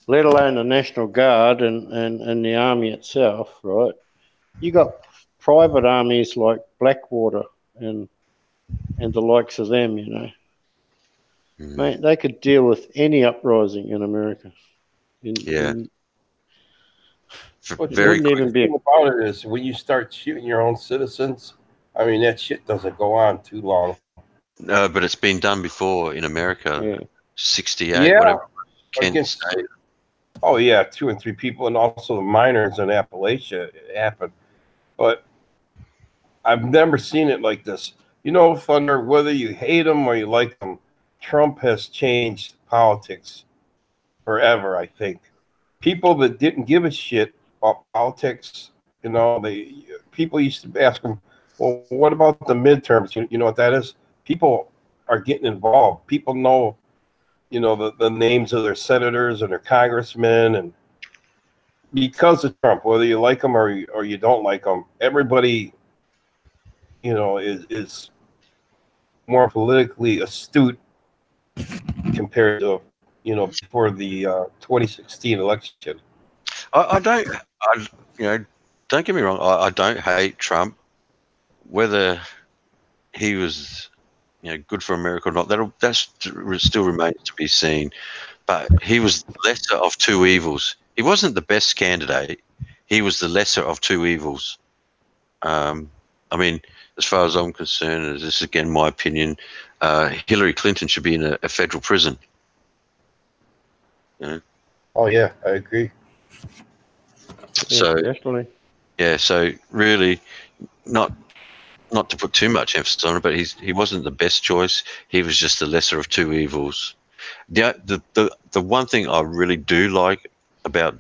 let alone the National Guard and the army itself, right? You got private armies like Blackwater and the likes of them, you know. Mate, they could deal with any uprising in America. yeah. But the Very wouldn't even be thing about it is when you start shooting your own citizens, I mean, that shit doesn't go on too long. but it's been done before in America. Yeah. 68, Yeah, whatever. Kent against, State. oh yeah, 2 and 3 people, and also the miners in Appalachia. It happened, but I've never seen it like this. You know, Thunder, whether you hate him or you like him, Trump has changed politics forever, I think. People that didn't give a shit about politics, you know, people used to ask him, well, what about the midterms? You know what that is? People are getting involved. People know, you know, the names of their senators and their congressmen, and because of Trump, whether you like him or you don't like him, everybody, you know, is more politically astute compared to, you know, before the 2016 election. I don't, you know, don't get me wrong. I don't hate Trump. Whether he was, you know, good for America or not, that still remains to be seen. But he was the lesser of two evils. He wasn't the best candidate. He was the lesser of two evils. I mean, as far as I'm concerned, and this is again my opinion, Hillary Clinton should be in a federal prison. You know? Oh yeah, I agree. So definitely. yeah, so really, not to put too much emphasis on it, but he wasn't the best choice. He was just the lesser of two evils. The one thing I really do like about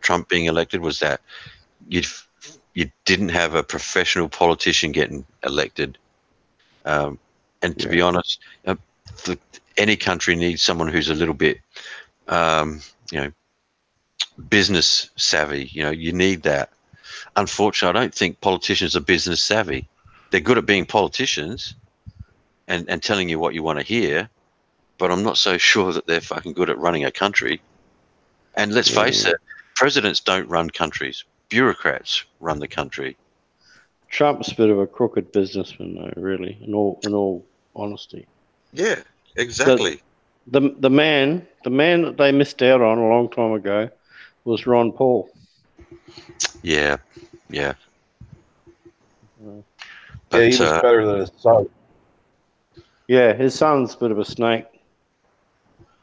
Trump being elected was that you didn't have a professional politician getting elected. And to be honest, any country needs someone who's a little bit, you know, business savvy. You know, you need that. Unfortunately, I don't think politicians are business savvy. They're good at being politicians and telling you what you want to hear, but I'm not so sure that they're fucking good at running a country. And let's face it, presidents don't run countries. Bureaucrats run the country. Trump's a bit of a crooked businessman, though, really, in all honesty. Yeah, exactly. The man that they missed out on a long time ago was Ron Paul. Yeah. But, yeah, he was better than his son. Yeah, his son's a bit of a snake.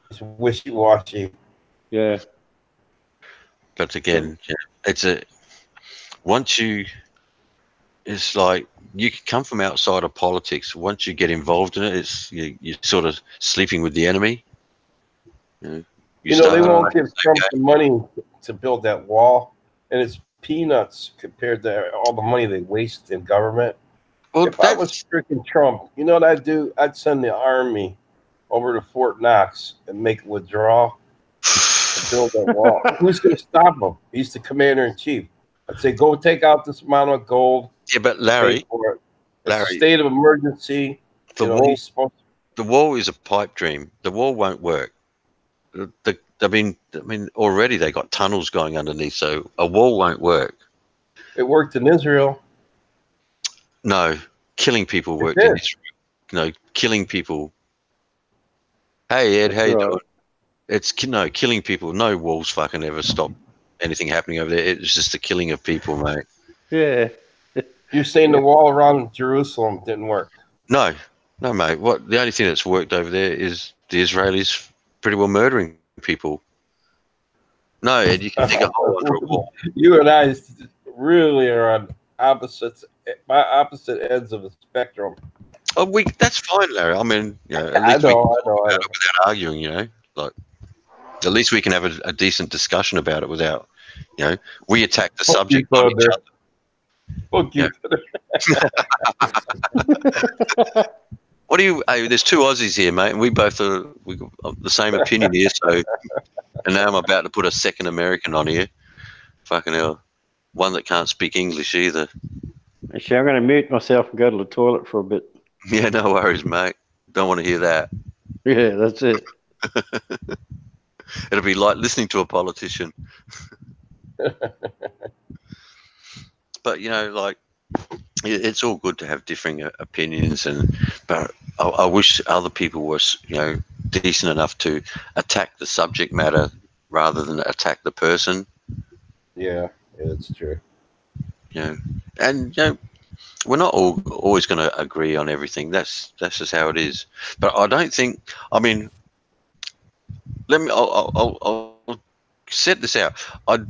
He's wishy-washy. Yeah. But again, it's like you can come from outside of politics. Once you get involved in it, you're sort of sleeping with the enemy. You know, they won't give Trump the money to build that wall, and it's peanuts compared to all the money they waste in government. Well, if I was freaking Trump, you know what I'd do? I'd send the army over to Fort Knox and make a withdrawal to build that wall. Who's going to stop him? He's the commander-in-chief. I'd say, go take out this amount of gold. Yeah, but Larry, it's a state of emergency. The wall is a pipe dream. The wall won't work. I mean, already they got tunnels going underneath, so a wall won't work. It worked in Israel. No, killing people worked in Israel. No, killing people. Hey Ed, how you doing? It's killing people. No walls fucking ever stop anything happening over there. It's just the killing of people, mate. Yeah. You're saying the wall around Jerusalem didn't work? No, mate. The only thing that's worked over there is the Israelis pretty well murdering people. No, Ed, you can dig a hole under a wall. You and I really are on opposite ends of the spectrum. Oh, that's fine, Larry. I mean, at least I know. Without arguing, like at least we can have a decent discussion about it without, we attack the subject, not each other. Fuck you. What do you? Hey, there's two Aussies here, mate, and we got the same opinion here. So, and now I'm about to put a second American on here. Fucking hell, one that can't speak English either. Actually, I'm going to mute myself and go to the toilet for a bit. Yeah, no worries, mate. Don't want to hear that. Yeah, that's it. It'll be like listening to a politician. But like it's all good to have differing opinions, but I wish other people were decent enough to attack the subject matter rather than attack the person. Yeah, that's true. And we're not always going to agree on everything. That's just how it is. But I don't think. I mean, I'll set this out. I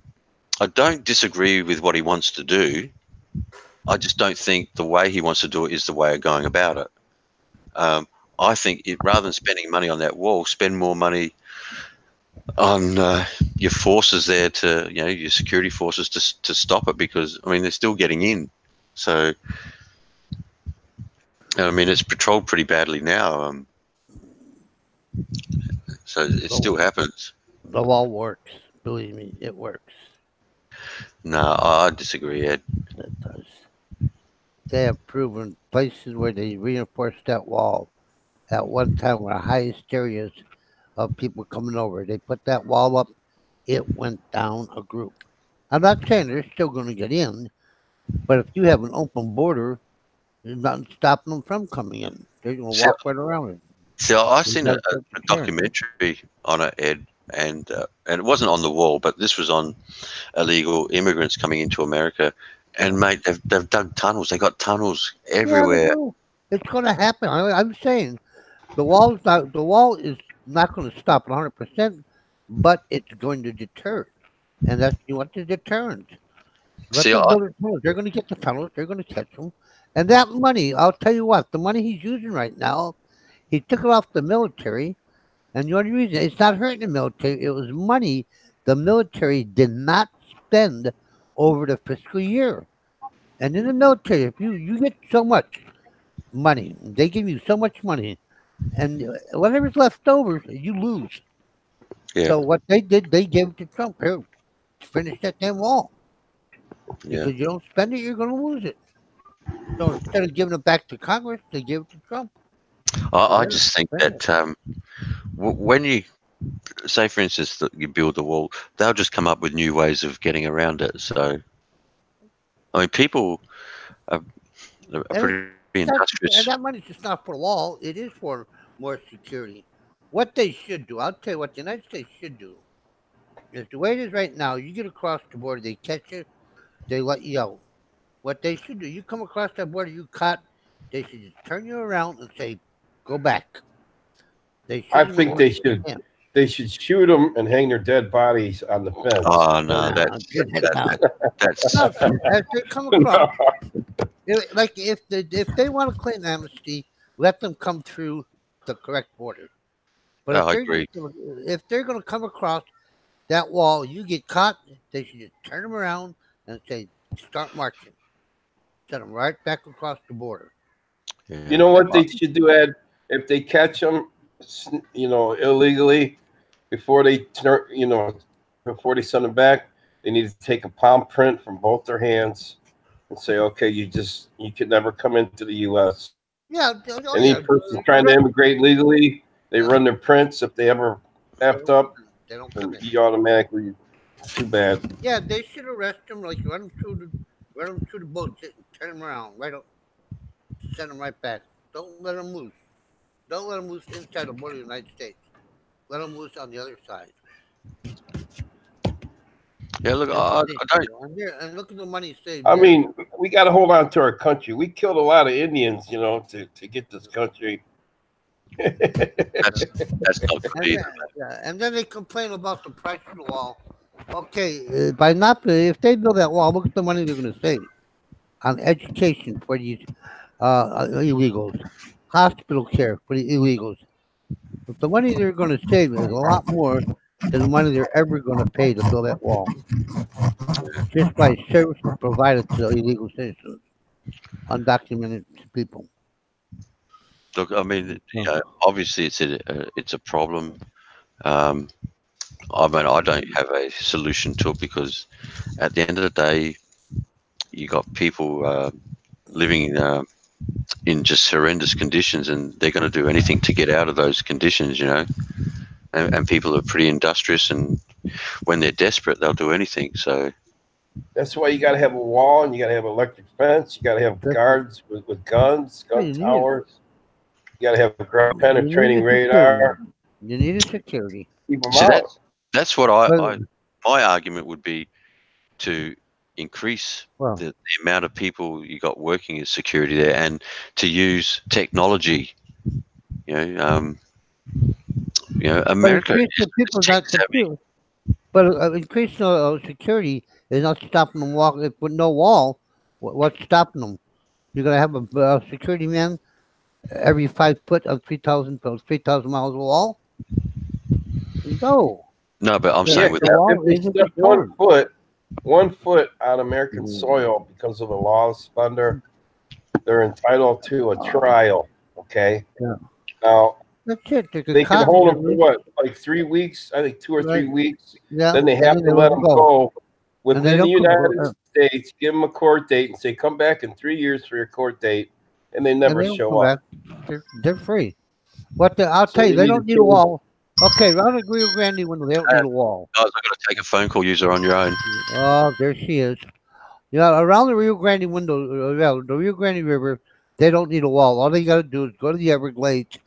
don't disagree with what he wants to do. I just don't think the way he wants to do it is the way of going about it. I think rather than spending money on that wall, spend more money on your forces there your security forces to stop it, because I mean they're still getting in. So I mean it's patrolled pretty badly now. So it still happens. The wall works. Believe me, it works. No, I disagree, Ed. It does. They have proven places where they reinforced that wall at one time were the highest areas of people coming over. They put that wall up, it went down a group. I'm not saying they're still going to get in, but if you have an open border, there's nothing stopping them from coming in. They're going to walk right around it. See, I've seen a documentary on it, Ed, and it wasn't on the wall, but this was on illegal immigrants coming into America. And mate, they've dug tunnels. They got tunnels everywhere. Yeah, it's going to happen. I'm saying the wall is not going to stop 100%, but it's going to deter, and that's what the deterrent. They're going to get the tunnels. They're going to catch them, and that money. I'll tell you what. The money he's using right now, he took it off the military, and the only reason it's not hurting the military, it was money the military did not spend over the fiscal year. And in the military, if you get so much money, they give you so much money, and whatever's left over, you lose. Yeah. So what they did, they gave it to Trump. Here, finish that damn wall. Yeah. Because you don't spend it, you're going to lose it. So instead of giving it back to Congress, they give it to Trump. I just think that when you say, for instance, that you build the wall, they'll just come up with new ways of getting around it. So, I mean, people are pretty industrious. And that money's just not for the wall. It is for more security. What they should do, I'll tell you what the United States should do, is the way it is right now, you get across the border, they catch you, they let you out. What they should do, you come across that border, you caught, they should just turn you around and say, go back. I think they should. They should shoot them and hang their dead bodies on the fence. Oh no, that's as they come across. Like if they want to claim amnesty, let them come through the correct border. But if they're going to come across that wall, you get caught. They should just turn them around and say, "Start marching." Send them right back across the border. Yeah. You know what they should do, Ed? If they catch them, illegally, before they before they send them back, they need to take a palm print from both their hands and say, "Okay, you can never come into the U.S." Yeah. Any person trying to immigrate legally, they run their prints. If they ever effed up, they don't come in. You automatically too bad. Yeah, they should arrest them. Like run them through the boat, turn them around, right up, send them right back. Don't let them loose. Don't let them loose inside the border of the United States. Let them loose on the other side. Yeah, look, I don't. And look at the money saved. I mean, we got to hold on to our country. We killed a lot of Indians, to get this country. That's not good either. And then they complain about the price of the wall. Okay, if they build that wall, look at the money they're going to save on education for these illegals, hospital care for the illegals. But the money they're going to save is a lot more than the money they're ever going to pay to build that wall. Just by services provided to illegal citizens, undocumented people. Look, I mean, obviously it's a problem. Um, I mean, I don't have a solution to it because at the end of the day, you got people living in just horrendous conditions, and they're going to do anything to get out of those conditions, you know. And people are pretty industrious, and when they're desperate, they'll do anything. So That's why you got to have a wall, and you got to have electric fence. You got to have guards with guns, Yeah, gun you need it. towers. You got to have a ground You penetrating need a security. radar. You need a security. Keep them see, out. that's what But, my argument would be to increase well, the amount of people you got working as security there, and to use technology. You know, but America increase the people that tech savvy. secure. But increasing security is not stopping them walking with no wall. What's stopping them? You're gonna have a security man every 5 foot of 3,000 miles of wall? No. No, but I'm Yeah, saying Yeah, with the if wall they isn't step deterrent. 1 foot on American Mm. soil because of the law of splendor, they're entitled to a trial. Okay. Yeah. Now That's it. They they can cotton hold them for release, what, like 3 weeks? I think 2 or 3 right? weeks. Yeah, Then they and have then to they let let them them go, go and they within the don't come. United States. Give them a court date and say, "Come back in 3 years for your court date," and they And never they don't show come up. back. They're free. I'll So tell you, they they need to don't need a change. wall. Okay, around the Rio Grande window, they don't need a wall. guys, I've got to take a phone call. User on your own. Oh, there she is. Yeah, around the Rio Grande window, the Rio Grande River, they don't need a wall. All they got to do is go to the Everglades,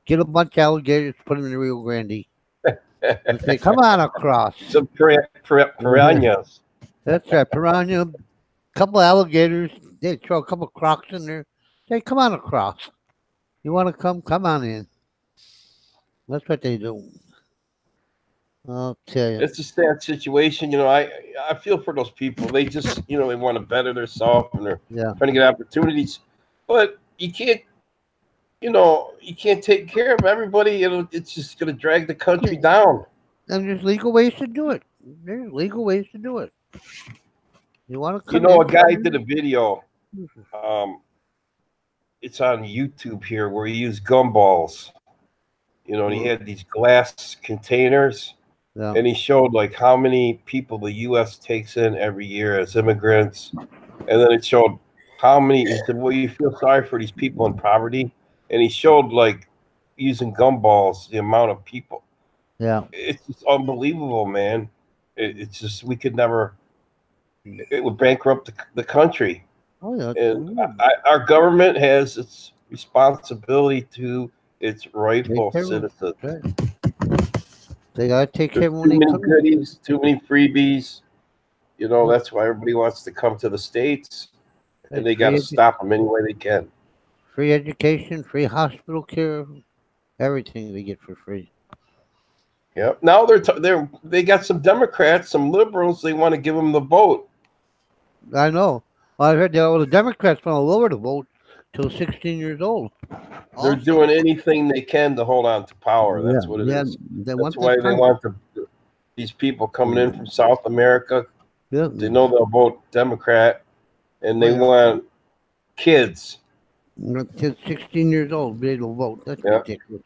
get a bunch of alligators, put them in the Rio Grande, and say, "Come on across." Some piranhas. That's right, piranha, couple alligators. They throw a couple crocs in there. Say, "Come on across. You want to come? Come on in." That's what they do. I'll tell you. It's a sad situation. I feel for those people. They just they want to better themselves and they're Yeah, trying to get opportunities, but you can't take care of everybody. It's just going to drag the country down. and there's legal ways to do it. There's legal ways to do it. You want to You come know, in? a guy Come did a in. video. It's on YouTube here where he used gumballs. And he had these glass containers, Yeah. and he showed like how many people the U.S. takes in every year as immigrants, and then it showed how many. He said, "Well, you feel sorry for these people in poverty," and he showed like using gumballs the amount of people. Yeah. It's just unbelievable, man. It's just we could never. It would bankrupt the country. Oh yeah. And our government has its responsibility to its Take rightful care of them. citizens. Right. They gotta take care There's of them too when they many come in. goodies, too many freebies. That's why everybody wants to come to the States, and they got to stop them any way they can. Free education, free hospital care, everything they get for free. Yep. Now they got some Democrats, some liberals. They want to give them the vote. I know. I heard the Democrats want to lower the vote till 16 years old. They're doing anything they can to hold on to power. Yeah, That's what it is. they That's want why that they time. want these people coming in from South America. Yeah. They know they'll vote Democrat, and they Yeah. want kids. Kids 16 years old be able to vote. That's Yeah. ridiculous.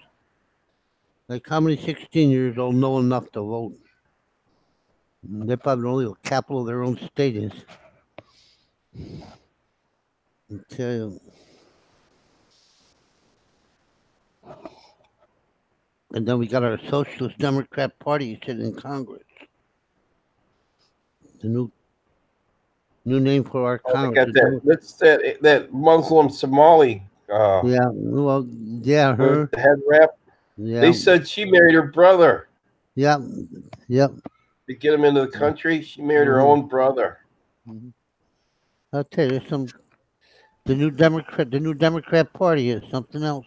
Like how many 16 years old know enough to vote? They probably don't know the capital of their own state is. I tell you. And then we got our Socialist Democrat Party sitting in Congress. The new name for our Oh, they Congress. got is that. That's that Muslim Somali. Yeah, well, yeah, her. With the head wrap. Yeah, They said she married her brother yeah, yeah. to get him into the country. She married her own brother. I'll tell you, the new Democrat Party is something else.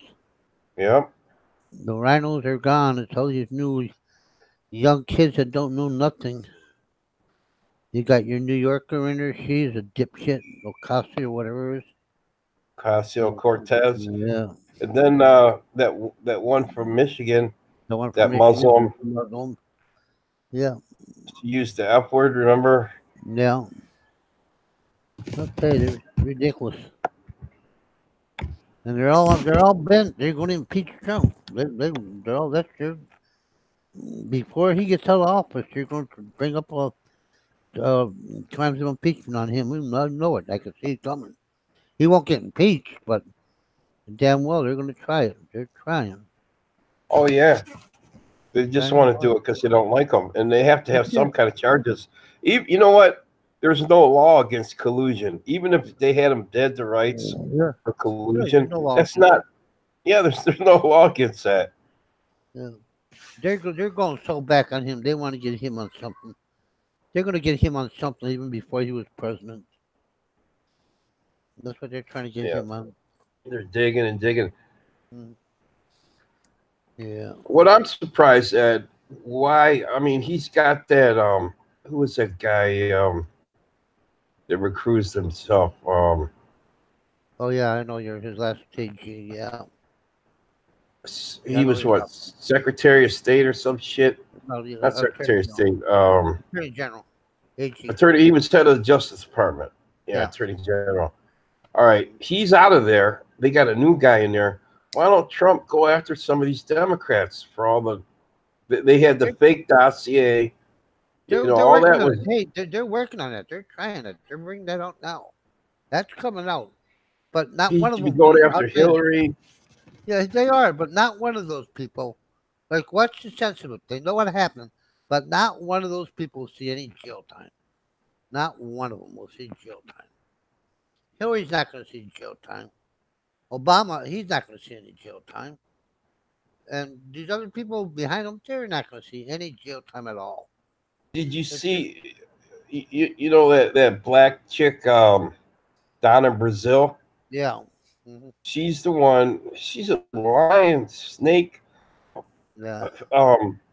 Yep. The rhinos are gone. It's all these new young kids that don't know nothing. You got your New Yorker in there. She's a dipshit, Ocasio or whatever it is. Ocasio-Cortez. Yeah, And then that one from Michigan, the one that from Muslim, Muslim. Yeah, she used the F word, remember? yeah. I'll tell you, they're ridiculous. and they're all bent. They're going to impeach Trump. They're all that's their before he gets out of office. They're going to bring up uh, crimes of impeachment on him. We know it. I can see it coming. He won't get impeached, but damn well they're going to try it. They're trying. Oh yeah, they just Trying want to do hard. it because they don't like them, and they have to have That's some it. kind of charges. You know what? There's no law against collusion. Even if they had him dead to rights Yeah, for yeah. collusion, There's no law that's against not. it. Yeah, there's no law against that. Yeah. They're going so back on him. They want to get him on something. They're going to get him on something even before he was president. That's what they're trying to get Yeah, him on. they're digging and digging. Mm. Yeah. What I'm surprised at, why? I mean, he's got that. Who was that guy? That recruits himself. Oh yeah, I know you're his last TG. Yeah. Yeah, I He know was you're what, Secretary of State or some shit? no, the Not attorney Secretary of general. State. Attorney general. AG. Attorney. He was head of the Justice Department. Yeah, Yeah. Attorney General. All right, he's out of there. They got a new guy in there. Why don't Trump go after some of these Democrats for all the? They had the They're, fake dossier. You know, they're all working that on was. it. Hey, they're working on it. They're trying it. They're bringing that out now. That's coming out. But not He one of should be them. going I'll after tell you. Hillary. Yeah, they are, but not one of those people. Like, watch the sensitive. They know what happened, but not one of those people will see any jail time. Not one of them will see jail time. Hillary's not going to see jail time. Obama, he's not going to see any jail time. And these other people behind him, they're not going to see any jail time at all. Did you It's just, see? You know that black chick, Donna Brazil. yeah. Hmm. She's the one. She's a lion snake. Yeah.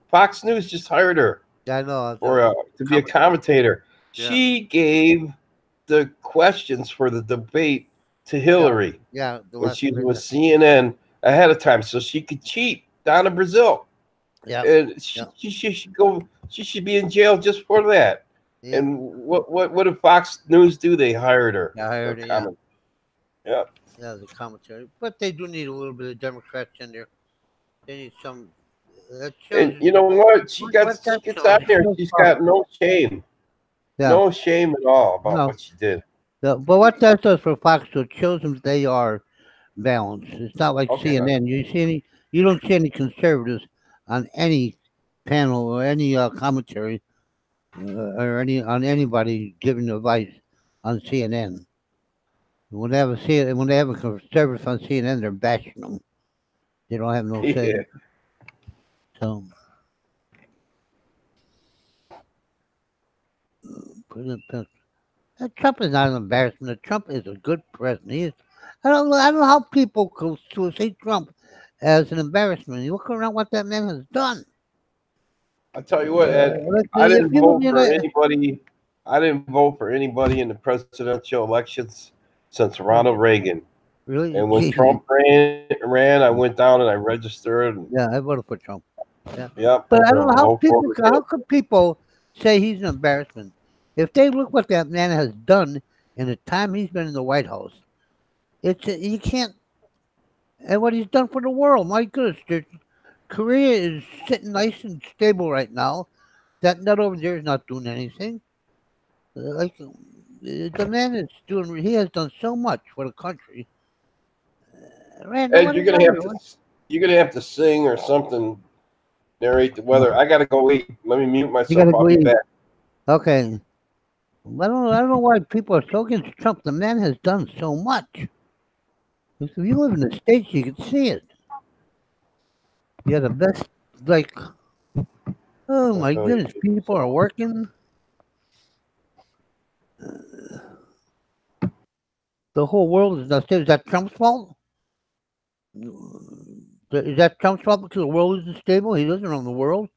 Fox News just hired her Yeah, I know. for to be a commentator. Yeah. She gave the questions for the debate to Yeah. Hillary Yeah. The when last she was debate. with CNN ahead of time, so she could cheat. Donna Brazil, Yeah. and Yeah. she should go. She should be in jail just for that. Yeah. And what did Fox News do? They hired her. Yeah, I heard for it. Yeah. comment. Yeah. Yeah, the commentary. But they do need a little bit of Democrats in there. They need some. That shows And you know what? She what gets that shows. out It there. shows She's progress. got no shame. Yeah. No shame at all about No. what she did. But what that does for Fox, so it shows them they are balanced. It's not like Okay. CNN. You don't see any conservatives on any panel or any commentary or on anybody giving advice on CNN. When they have a conservative on CNN, they're bashing them. They don't have no say. Yeah. So, President Pence. Trump is not an embarrassment. Trump is a good president. He is. I don't know how people could see Trump as an embarrassment. You look around what that man has done. I tell you what, Ed, I If didn't you vote look for at anybody. I didn't vote for anybody in the presidential elections since Ronald Reagan. really, And when gee, Trump ran, I went down and I registered. And, yeah, I voted for Trump. Yeah, yep. but I don't know how vote for him. how could people say he's an embarrassment if they look what that man has done in the time he's been in the White House. You can't, and what he's done for the world. My goodness, Korea is sitting nice and stable right now. That nut over there is not doing anything. Like the man is doing, he has done so much for the country. Man, Ed, nobody you're gonna have to sing or something. Narrate the weather. I gotta go eat. Let me mute You myself. gotta I'll go be eat. back. Okay. I don't know why people are so against Trump. The man has done so much. If you live in the States, you can see it. You're the best, like, oh my goodness, people are working. The whole world is not stable. Is that Trump's fault? Is that Trump's fault because the world isn't stable? He doesn't run the world.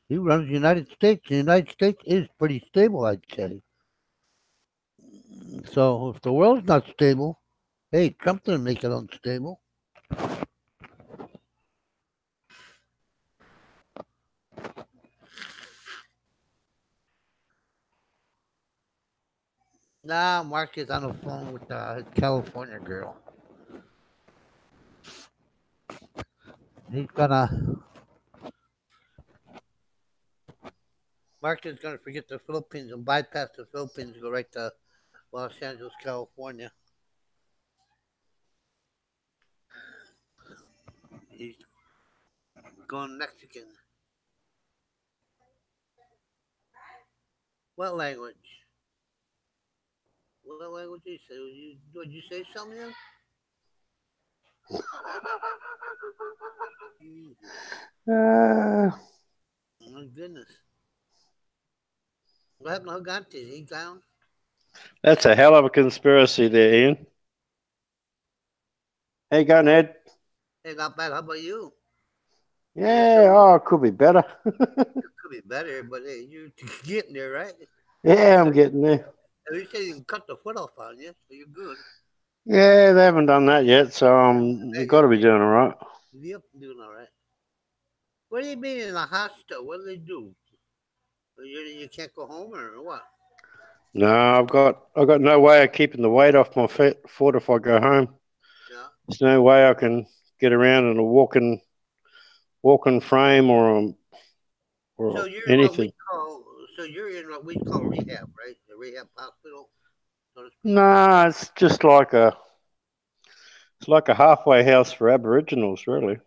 He runs the United States. The United States is pretty stable, I'd say. So if the world's not stable, hey, Trump didn't make it unstable. Nah, Mark is on the phone with his California girl. He's gonna. Mark is gonna forget the Philippines and bypass the Philippines and go right to Los Angeles, California. He's going Mexican. What language? What language did you say? Would you say something? Uh, My goodness. What happened to Hagante? Is he down? that's a hell of a conspiracy there, Ian. How you going, Ed? Hey, not bad. How about you? Yeah, oh, it could be better. It could be better, but hey, you're getting there, right? Yeah, I'm getting there. At least they didn't cut the foot off on you, so you're good. Yeah, they haven't done that yet, so Hey, we've got to be doing all right. Yep, doing all right. What do you mean in a hospital? What do they do? You can't go home or what? No, I've got no way of keeping the weight off my foot if I go home. Yeah. There's no way I can get around in a walking frame or So you're in what we anything. call rehab, right? The rehab hospital, so to speak. No, it's just like a halfway house for Aboriginals, really.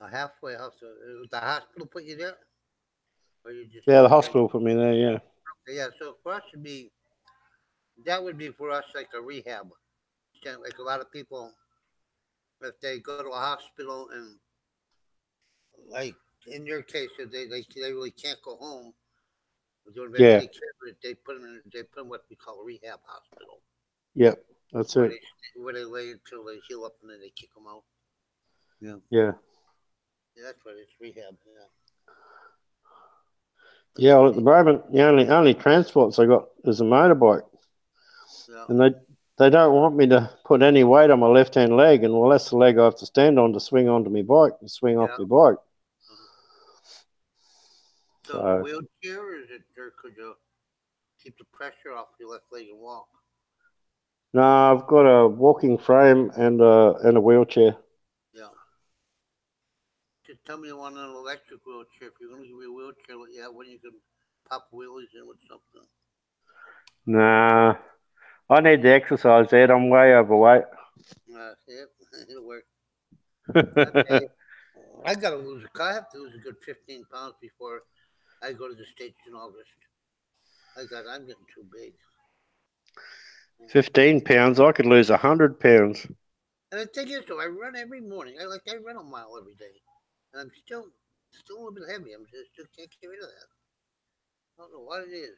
A halfway hospital. The hospital put you there, or you just Yeah, the went there? hospital put me there. Yeah. Yeah. So for us to be, that would be for us like a rehab. Like a lot of people, if they go to a hospital and like in your case, if they really can't go home, they Yeah. take care of it. They put them what we call a rehab hospital, Yep. That's where it. they lay until they heal up and then they kick them out. Yeah. Yeah. Yeah, that's what it's rehab. Yeah. Yeah. Well, at the moment, the only transports I got is a motorbike, Yeah. and they don't want me to put any weight on my left hand leg, and well, that's the leg I have to stand on to swing onto my bike and swing off Yeah. my bike. Uh-huh. So So wheelchair, or is it, or could you keep the pressure off your left leg and walk? no, I've got a walking frame and a wheelchair. Yeah. Just tell me you want an electric wheelchair. If you're going to give me a wheelchair, yeah, when you can pop wheelies in with something. Nah, I need the exercise, Ed. I'm way overweight. Yep, it'll work. Okay. I gotta lose. I have to lose a good 15 pounds before I go to the States in August. I'm getting too big. 15 pounds. I could lose 100 pounds. And the thing is, though, I run every morning. I run a mile every day, and I'm still a little bit heavy. I'm just still can't get rid of that. I don't know what it is.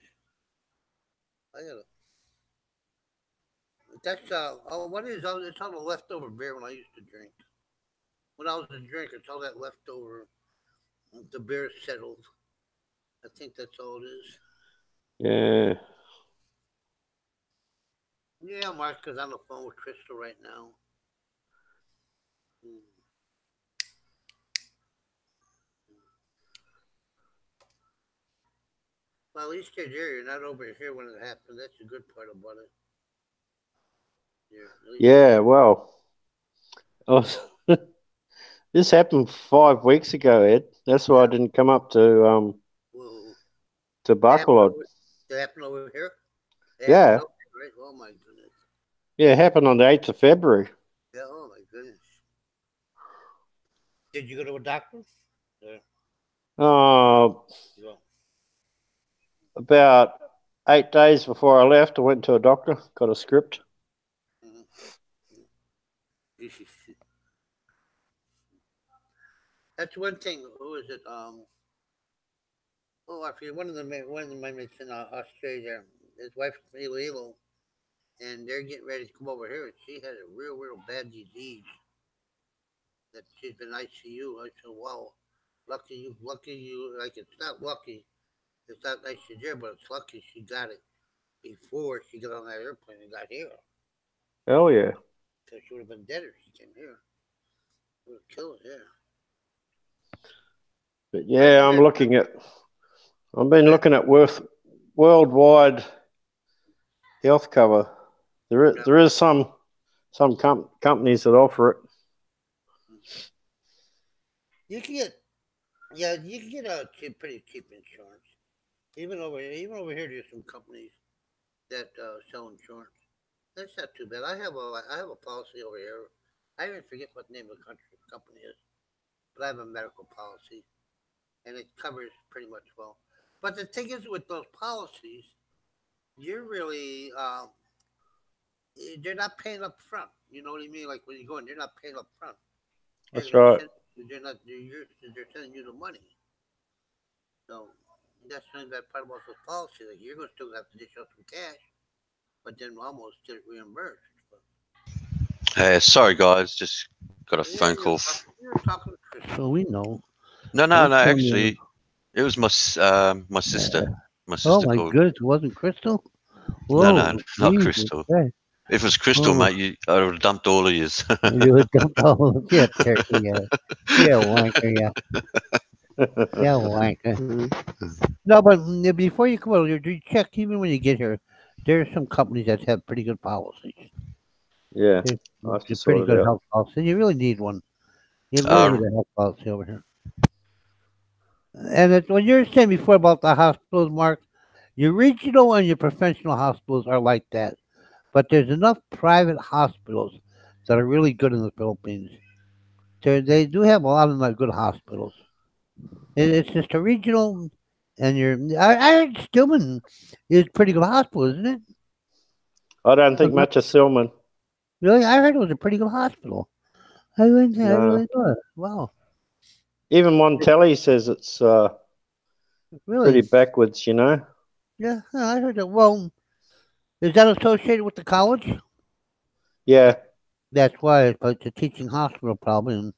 I gotta. That's what is? It's all the leftover beer when I used to drink. When I was a drinker, it's all that leftover. The beer settled. I think that's all it is. Yeah. Yeah, Mark, because I'm on the phone with Crystal right now. Well, at least you're there. You're not over here when it happened. That's the good part about it. Yeah. Well, I was, this happened 5 weeks ago, Ed. That's why I didn't come up to Buckalod. It happened over here? Yeah. Right? Oh, my goodness. Yeah, it happened on the 8th of February. Yeah, oh, my goodness. Did you go to a doctor? Yeah. About 8 days before I left, I went to a doctor, got a script. Mm-hmm. That's one thing. Who is it? I forget one of my mates in Australia. His wife's illegal, and they're getting ready to come over here. And she had a real bad disease that she's been ICU. I said, "Wow, lucky you. Like it's not lucky. It's not nice she's there, but it's lucky she got it before she got on that airplane and got here. Hell yeah! Because she would have been dead if she came here. Would have killed her. Yeah. But yeah, I've been looking at worldwide health cover. There is some some companies that offer it. You can get, yeah, you can get a pretty cheap insurance. Even over here, there's some companies that sell insurance. That's not too bad. I have a policy over here. I even forget what the name of the company is, but I have a medical policy, and it covers pretty much well. But the thing is, with those policies, you're really they're not paying up front. You know what I mean? Like when you go in, they're not paying up front. That's right. They're sending you the money. So that's the only bad part about those policies. Like you're gonna still have to dish out some cash, but then almost get it reimbursed. Sorry, guys, just got a phone call. You're talking to Chris. So we know. No. Actually, it was my sister. My sister Oh my called. goodness, it wasn't Crystal? Whoa, No, not Jesus Crystal. Christ. If it was Crystal, mate, I would have dumped all of yous. You would dump all yeah, turkey, yeah. Yeah, wanker, yeah. Yeah, wanker. No, but before you come over, you check even when you get here. There are some companies that have pretty good policies. Yeah, It's pretty good health policy. You really need one. You really need a health policy over here. And when you're saying before about the hospitals, Mark, your regional and your professional hospitals are like that. But there's enough private hospitals that are really good in the Philippines. They do have a lot of good hospitals. It's just a regional, and I heard Stillman is a pretty good hospital, isn't it? I don't think much of Stillman. Really? I heard it was a pretty good hospital. I really thought. Wow. Even Montelli says it's pretty backwards, you know? Yeah, I heard that. Well, is that associated with the college? Yeah. That's why it's a teaching hospital, probably.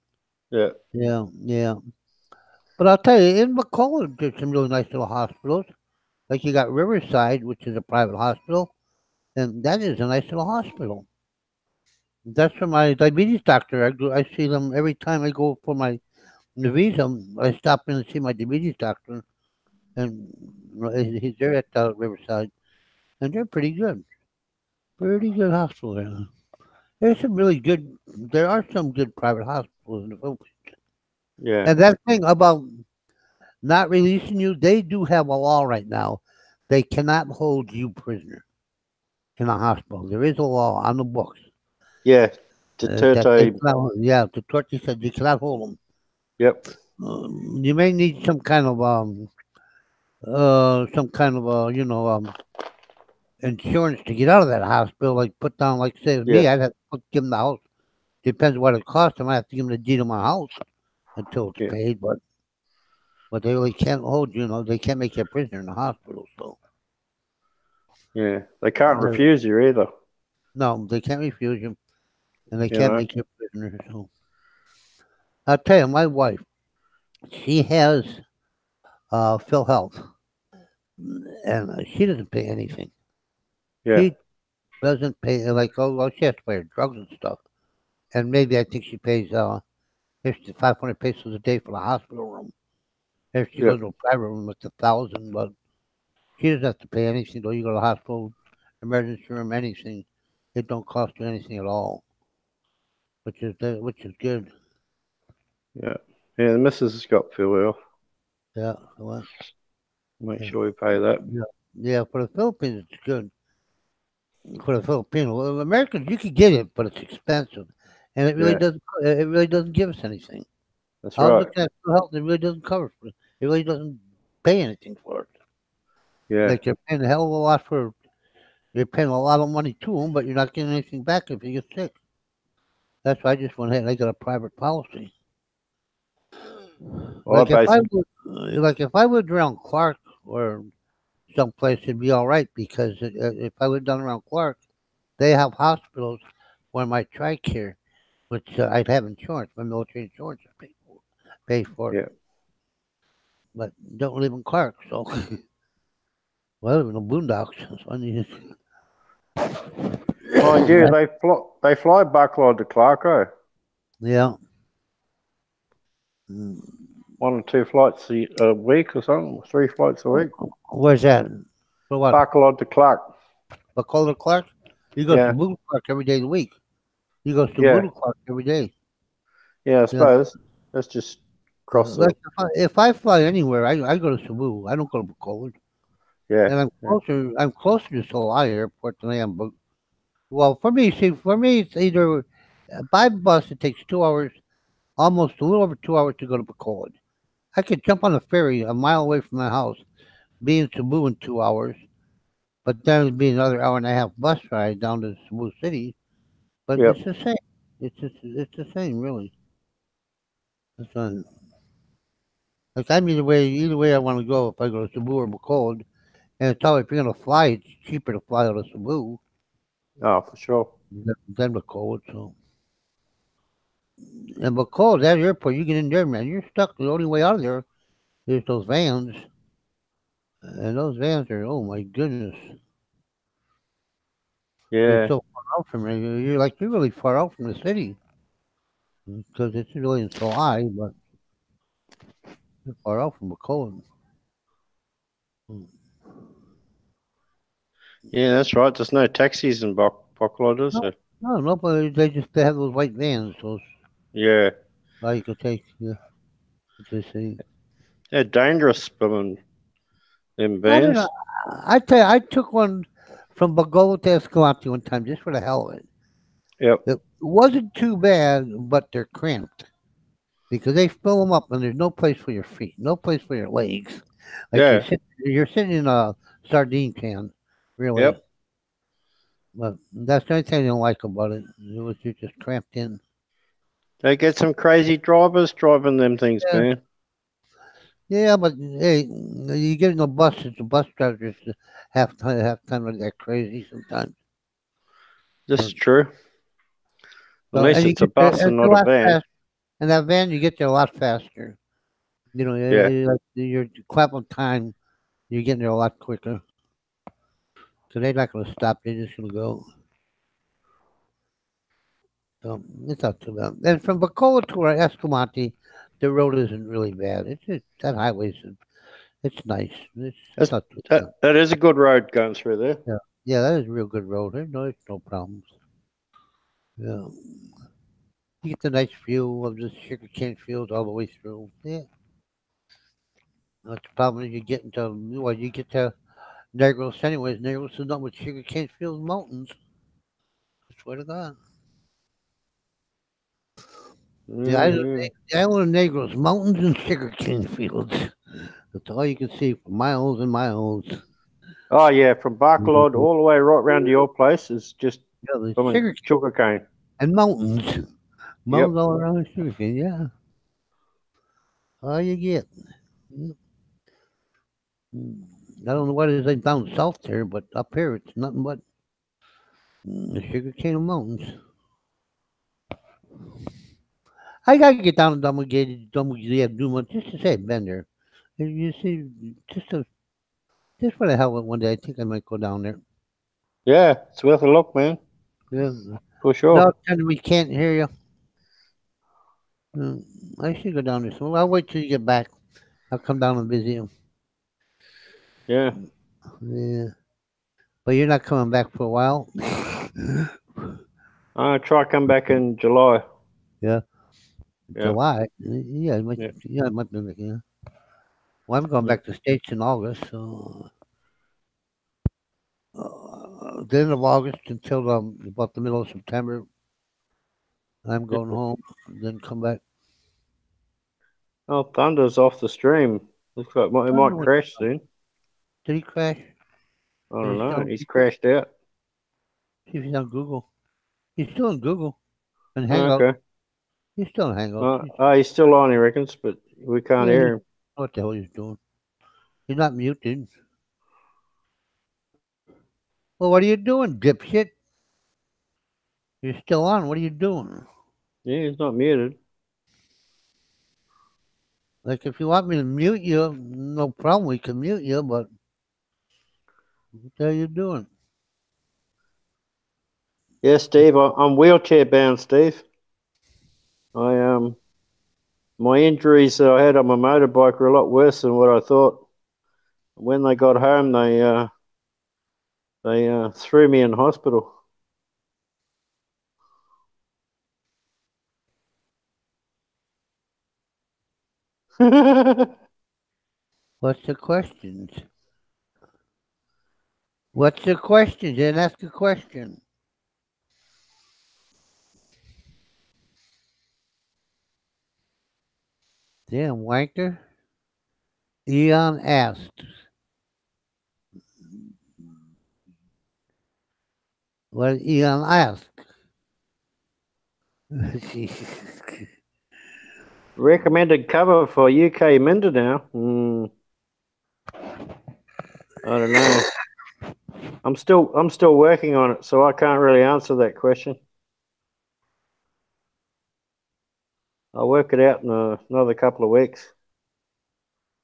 Yeah. Yeah. But I'll tell you, in McCullough, there's some really nice little hospitals. Like you got Riverside, which is a private hospital, and that is a nice little hospital. That's for my diabetes doctor. I see them every time I go for my visa. I stop in and see my diabetes doctor, and he's there at Riverside, and they're pretty good. Pretty good hospital there. There are some good private hospitals in the Philippines. Yeah. And that thing about not releasing you, they do have a law right now. They cannot hold you prisoner in a hospital. There is a law on the books. Yeah. Duterte said you cannot hold them. Yep. You may need some kind of insurance to get out of that hospital. Like put down, like say me, I'd have to give them the house. Depends what it costs them. I have to give them the deed of my house until it's paid. But they really can't hold you. They can't make you a prisoner in the hospital. So yeah, they can't refuse you either. No, they can't refuse you, and they can't make you a prisoner. So I'll tell you, my wife, she has PhilHealth, and she doesn't pay anything. Yeah. She doesn't pay she has to pay her drugs and stuff, and maybe I think she pays 500 pesos a day for the hospital room. If she goes to a private room, it's 1,000, but she doesn't have to pay anything. Though you go to the hospital, emergency room, anything, it don't cost you anything at all, which is good. Yeah, the missus has got PhilHealth. Yeah, what? Make sure we pay that. Yeah. For the Philippines, it's good. For the Filipino, Americans, you can get it, but it's expensive, and it really doesn't. It really doesn't give us anything. That's right. I was looking at PhilHealth, it really doesn't cover it. It really doesn't pay anything for it. Yeah. Like you're paying a hell of a lot for. You're paying a lot of money to them, but you're not getting anything back if you get sick. That's why I just went ahead and I got a private policy. Well, if I lived around Clark or someplace, it'd be all right because if I lived down around Clark, they have hospitals where my TRICARE, which I'd have insurance, my military insurance, pay for it. Yeah. But don't live in Clark, so well, I live in the boondocks. That's funny. Mind you, they fly Buckland to Clarko. Yeah. 1 or 2 flights a week or something, 3 flights a week. Where's that? For what? Buckland to Clark. Buckland to Clark? You go to Boone Clark every day of the week. You go to Yeah. Boodle Clark every day. Yeah, I suppose. That's just cross the. Like if I fly anywhere, I go to Cebu. I don't go to Bacolod. Yeah. And Yeah. I'm closer to Solai Airport than I am. But well, for me, see, for me, it's either by bus. It takes 2 hours, almost a little over 2 hours to go to Bacolod. I could jump on a ferry a mile away from my house, be in Cebu in 2 hours, but then it'd be another hour and a half bus ride down to Cebu City. But Yep. it's the same. It's the same, really. It's like I'm either way I want to go. If I go to Cebu or Bacolod, and it's always if you're gonna fly, it's cheaper to fly out of Cebu Oh, for sure. than Bacolod. So and Bacolod, that airport, you get in there, man, you're stuck. The only way out of there is those vans, and those vans are oh my goodness, you're Yeah. so far out from it. You're really far out from the city because it's really so high, but you're far out from Bacolod. Yeah, that's right. There's no taxis in Bacolod, is there? No, but they have those white vans, those Yeah. you could take to the city. They're dangerous, them No, they're vans. not. I tell you, I took one from Bagola to Escalante one time just for the hell of it. Yep. It wasn't too bad, but they're cramped because they fill them up and there's no place for your feet, no place for your legs. Like Yeah. you're sitting in a sardine can, really. Yep. But that's the only thing I don't like about it. It was you're just cramped in. They get some crazy drivers driving them things, Yeah, man. yeah, but hey, you get in a bus. It's a bus driver just half time like that crazy sometimes. This But, is true. At so least and you it's a get there, bus it's and a not a lot van. fast. And that van, you get there a lot faster. You know, Yeah. like your clap time, you're getting there a lot quicker. So they're not going to stop. They're just going to go. So it's not too bad. And from Bacola to Escalante, the road isn't really bad. That highway's it's nice. It's That's, not too bad. that is a good road going through there. Yeah, that is a real good road. There's no problems. Yeah, you get the nice view of the sugarcane fields all the way through. Yeah, that's the problem. Is you get into you get to Negros anyways. Negros is not with sugarcane fields mountains. I swear to God. Mm-hmm. The island of Negros, mountains and sugarcane fields. That's all you can see for miles and miles. Oh yeah, from Bacolod Yeah, all the way right round to your place is just the sugar cane. and mountains. Yep. Mountains all around the sugarcane, yeah. All you get. Yeah. I don't know what it is like down south there, but up here it's nothing but the sugarcane and mountains. I gotta get down to Duma just to say I've been there. And you see, just for the hell of it one day, I think I might go down there. Yeah, it's worth a look, man. Yeah. For sure. No, Ken, we can't hear you. I should go down there. So I'll wait till you get back. I'll come down and visit you. Yeah. Yeah. But you're not coming back for a while. I'll try come back in July. Yeah. Yeah. July. Yeah, it might, Yeah. it might be. Yeah. Well, I'm going back to the States in August, so the end of August until about the middle of September. I'm going home, then come back. Oh, Thunder's off the stream. Looks like it might crash soon. Did he crash? I don't know. He's crashed out. See if he's on Google. He's still in Google and Hangout. Okay. He's still in Hangout. He's still on, he reckons, but we can't hear him. What the hell he's doing? He's not muted. Well, what are you doing, dipshit? You're still on. What are you doing? Yeah, he's not muted. Like, if you want me to mute you, no problem. We can mute you, but what the hell are you doing? Yeah, Steve, I'm wheelchair bound, Steve. My injuries that I had on my motorbike were a lot worse than what I thought. When they got home, they threw me in hospital. What's the questions? What's the question? Didn't ask a question. Damn wanker. Eon asked. What did Eon ask? Recommended cover for UK Mindanao. I don't know. I'm still working on it, so I can't really answer that question. I'll work it out in another couple of weeks.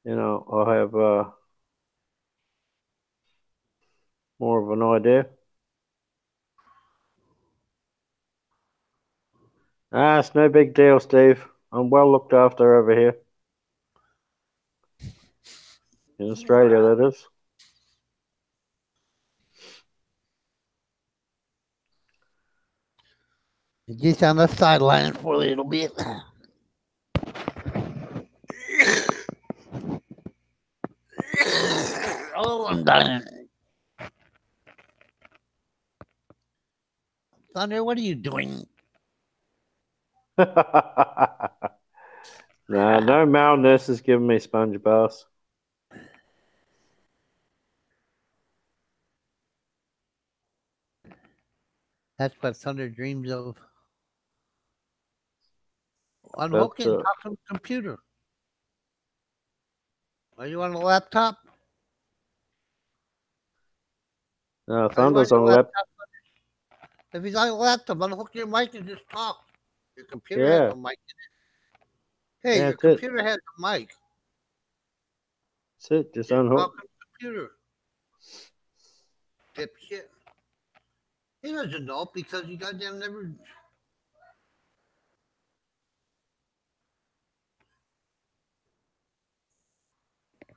I'll have more of an idea. It's no big deal, Steve. I'm well looked after over here. In Australia, that is. Just on the sideline for a little bit. Oh, I'm dying. Thunder, what are you doing? No male nurse is giving me sponge baths. That's what Thunder dreams of. Unhook it and talk to the computer. Are you on a laptop? No, Thunder's on a laptop. If he's on a laptop, unhook your mic and just talk. Your computer has a mic in it. Hey, your computer has a mic. That's it. Just unhook. Talk to the computer. Dipshit. He doesn't know because you goddamn never.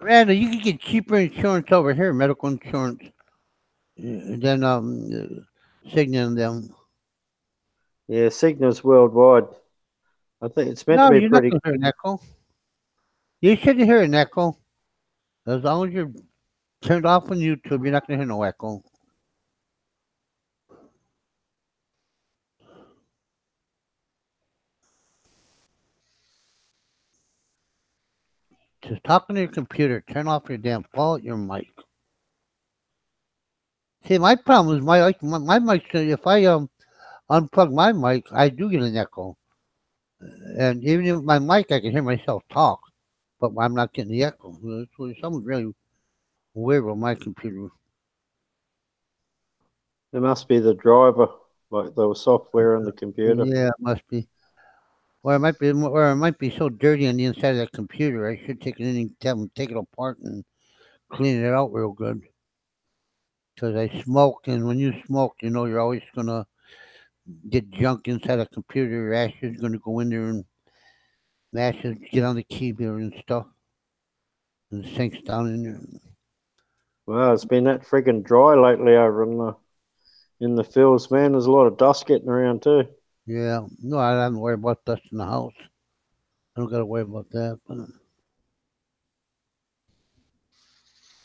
Randall, you can get cheaper insurance over here, medical insurance, than Cigna and them. Yeah, Cigna's worldwide. I think it's meant to be you're pretty. Not gonna hear an echo. You shouldn't hear an echo. As long as you're turned off on YouTube, you're not gonna hear no echo. Just talking to your computer. Turn off your damn phone, your mic. See, my problem is my mic. If I unplug my mic, I do get an echo. And even if my mic, I can hear myself talk, but I'm not getting the echo. Something really weird with my computer. It must be the driver, like the software on the computer. Yeah, it must be. Or it might be so dirty on the inside of that computer. I should take it apart and clean it out real good. Because I smoke, and when you smoke, you're always gonna get junk inside a computer. Your ashes gonna go in there, and the ashes get on the keyboard and stuff, and it sinks down in there. Well, it's been that freaking dry lately over in the fields, man. There's a lot of dust getting around too. Yeah, no, I don't worry about dust in the house. I don't got to worry about that. But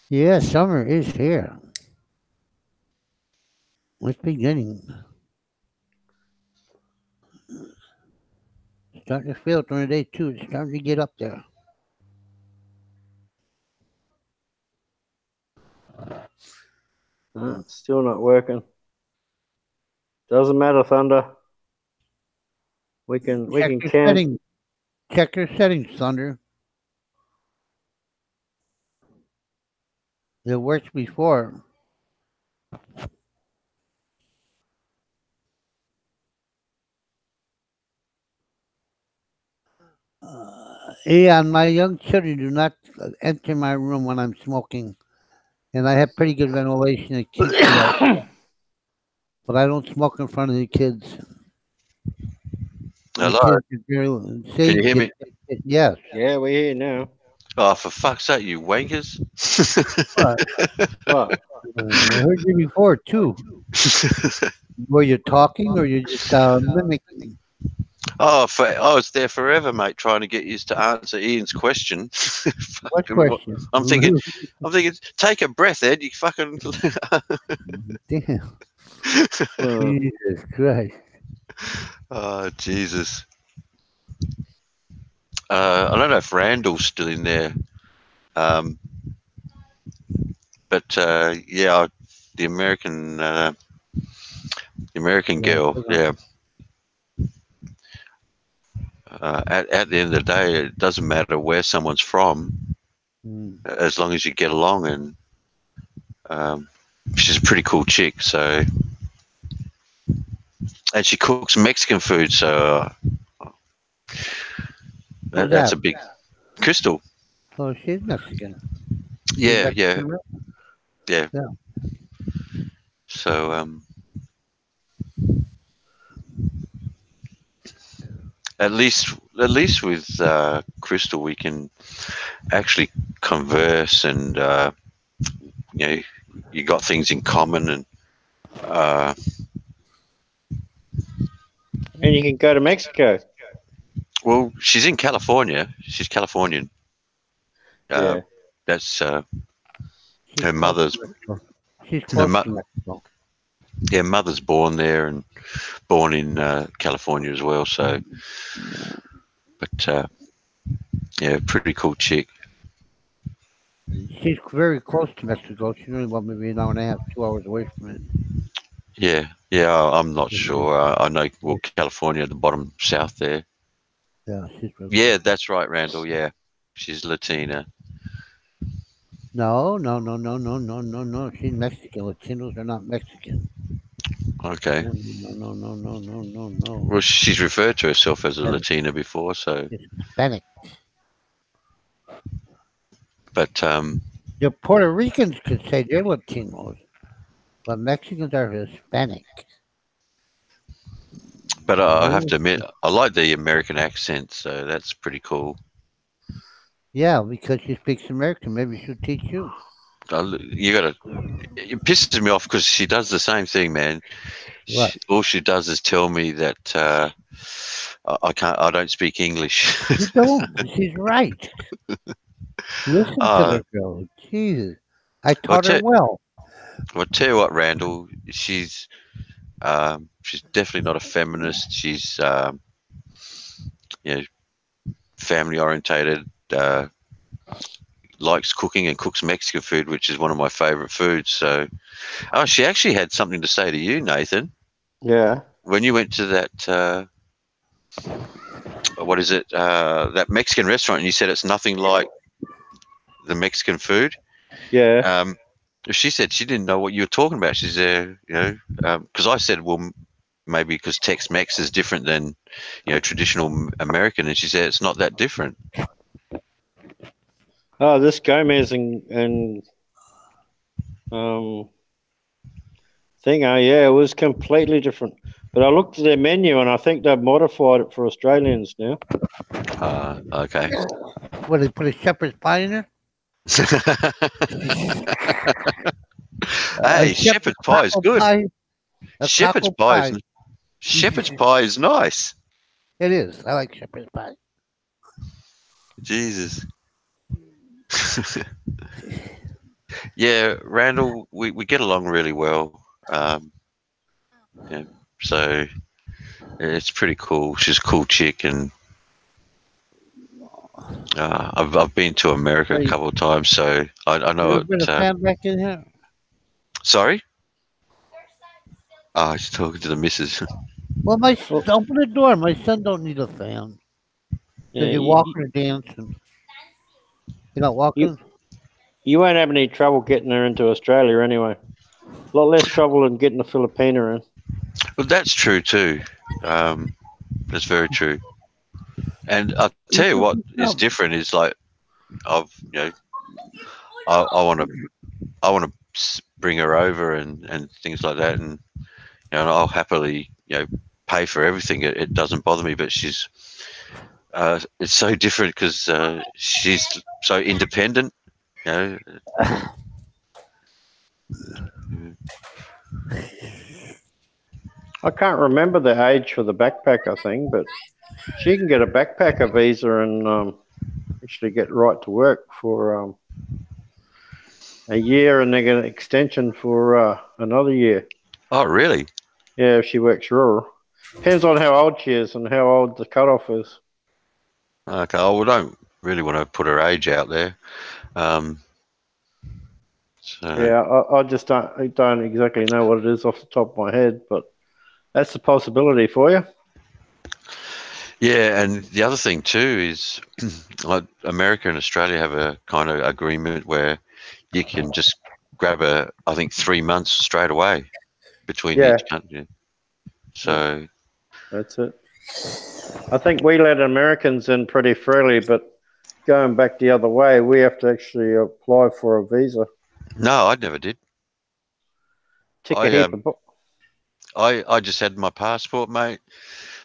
yeah, summer is here. It's beginning. Starting to feel it during the day too. It's starting to get up there. It's still not working. Doesn't matter, Thunder. We can cancel. Check your settings, Thunder. It worked before. And my young children do not enter my room when I'm smoking, and I have pretty good ventilation to keep me out. But I don't smoke in front of the kids. Hello. Can you hear me? Yes. Yeah, we're here now. Oh, for fuck's sake, you wankers! What? I heard you before too. Were you talking or you just mimicking? Oh, I was there forever, mate, trying to get you to answer Ian's question. What Fucking question? I'm thinking, take a breath, Ed. You fucking. Damn. Uh, Jesus Christ. Oh, Jesus. I don't know if Randall's still in there. But yeah, the American Yeah, girl, hold on. yeah. At the end of the day, it doesn't matter where someone's from, Mm. as long as you get along. And she's a pretty cool chick. So, and she cooks Mexican food. So Who's that's that? a big Crystal. Oh, she's Mexican. She's Yeah, yeah, Mexican, right? yeah. Yeah. So at least with Crystal, we can actually converse, and you know, you got things in common, and and you can go to Mexico. well, she's in California. She's Californian. Yeah. That's She's her close mother's. to Mexico. She's Her close to Mexico. yeah, mother's born there and born in California as well. So, but yeah, pretty cool chick. She's very close to Mexico. She's only about maybe an hour and a half, 2 hours away from it. Yeah, yeah. I'm not sure. I know. Well, California, the bottom south there. Yeah, she's very Yeah, close. that's right, Randall. Yeah, she's Latina. No. She's Mexican. Latinos are not Mexican. Okay. No. Well, she's referred to herself as a Yeah. Latina before. So, She's Hispanic. but The Puerto Ricans could say they're Latinos, but Mexicans are Hispanic. I have to admit, I like the American accent. So that's pretty cool. Yeah, because she speaks American. Maybe she'll teach you. You gotta. It pisses me off because she does the same thing, man. What? All she does is tell me that I can't. I don't speak English. You don't. She's right. Listen to the girl. Jesus. I taught her well. Well, tell you what, Randall. She's definitely not a feminist. She's you know, family orientated. Likes cooking and cooks Mexican food, which is one of my favorite foods. So, she actually had something to say to you, Nathan. Yeah. When you went to that, what is it? That Mexican restaurant, and you said it's nothing like the Mexican food. Yeah. She said she didn't know what you were talking about. She's there, because I said, well, maybe because Tex-Mex is different than, traditional American, and she said it's not that different. Oh, this Gomez and thing, yeah, it was completely different. But I looked at their menu and I think they've modified it for Australians now. Okay. What, they put a shepherd's pie in there? Hey, shepherd's pie is good. Shepherd's pie is nice. It is. I like shepherd's pie. Jesus. Yeah, Randall, we get along really well. Yeah, so it's pretty cool. She's a cool chick, and I've been to America a couple of times, so I know it. Been a fan back in here? Sorry? Oh, I was talking to the missus. Well, open the door. My son don't need a fan. Yeah, He's walking or dancing. You're not walking? You won't have any trouble getting her into Australia anyway. A lot less trouble than getting a Filipina in. Well, that's true too. That's very true. And I'll tell you what is different is like I want to bring her over and things like that, and I'll happily pay for everything. It doesn't bother me, but she's it's so different because she's so independent. I can't remember the age for the backpacker thing, but She can get a backpacker visa and actually get right to work for a year, and they get an extension for another year. Oh, really? Yeah, if she works rural. Depends on how old she is and how old the cutoff is. Okay. Oh, we don't really want to put her age out there. So Yeah, I just don't exactly know what it is off the top of my head, but that's a possibility for you. yeah, and the other thing too is, like America and Australia have a kind of agreement where you can just grab I think 3 months straight away between Yeah. each country. So That's it. I think we let Americans in pretty freely, but going back the other way, we have to actually apply for a visa. no, I never did. Tick a I heap of I just had my passport, mate,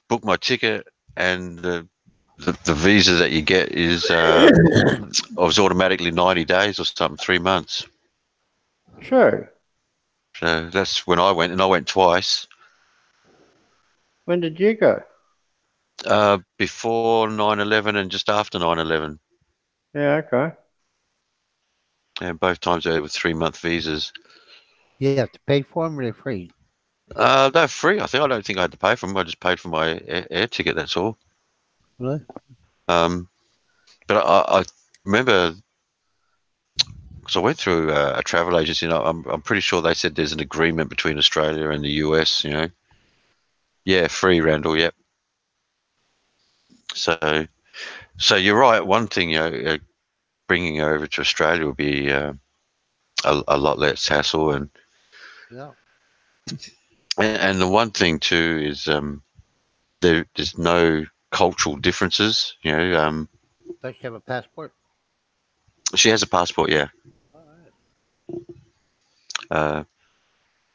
booked my ticket, and the visa that you get is I was automatically 90 days or something, 3 months. Sure. So that's when I went, and I went twice. When did you go? Before 9/11 and just after 9/11. Yeah, okay. And both times they were 3-month visas. You have to pay for them or they're free. They're free. I don't think I had to pay for them. I just paid for my air ticket. That's all. Really? But I remember, because I went through a travel agency, and I'm pretty sure they said there's an agreement between Australia and the US. Yeah, free, Randall. Yep. So you're right. One thing, bringing her over to Australia would be a lot less hassle, Yeah. and the one thing too is there's no cultural differences. Does she have a passport? She has a passport. Yeah. All right.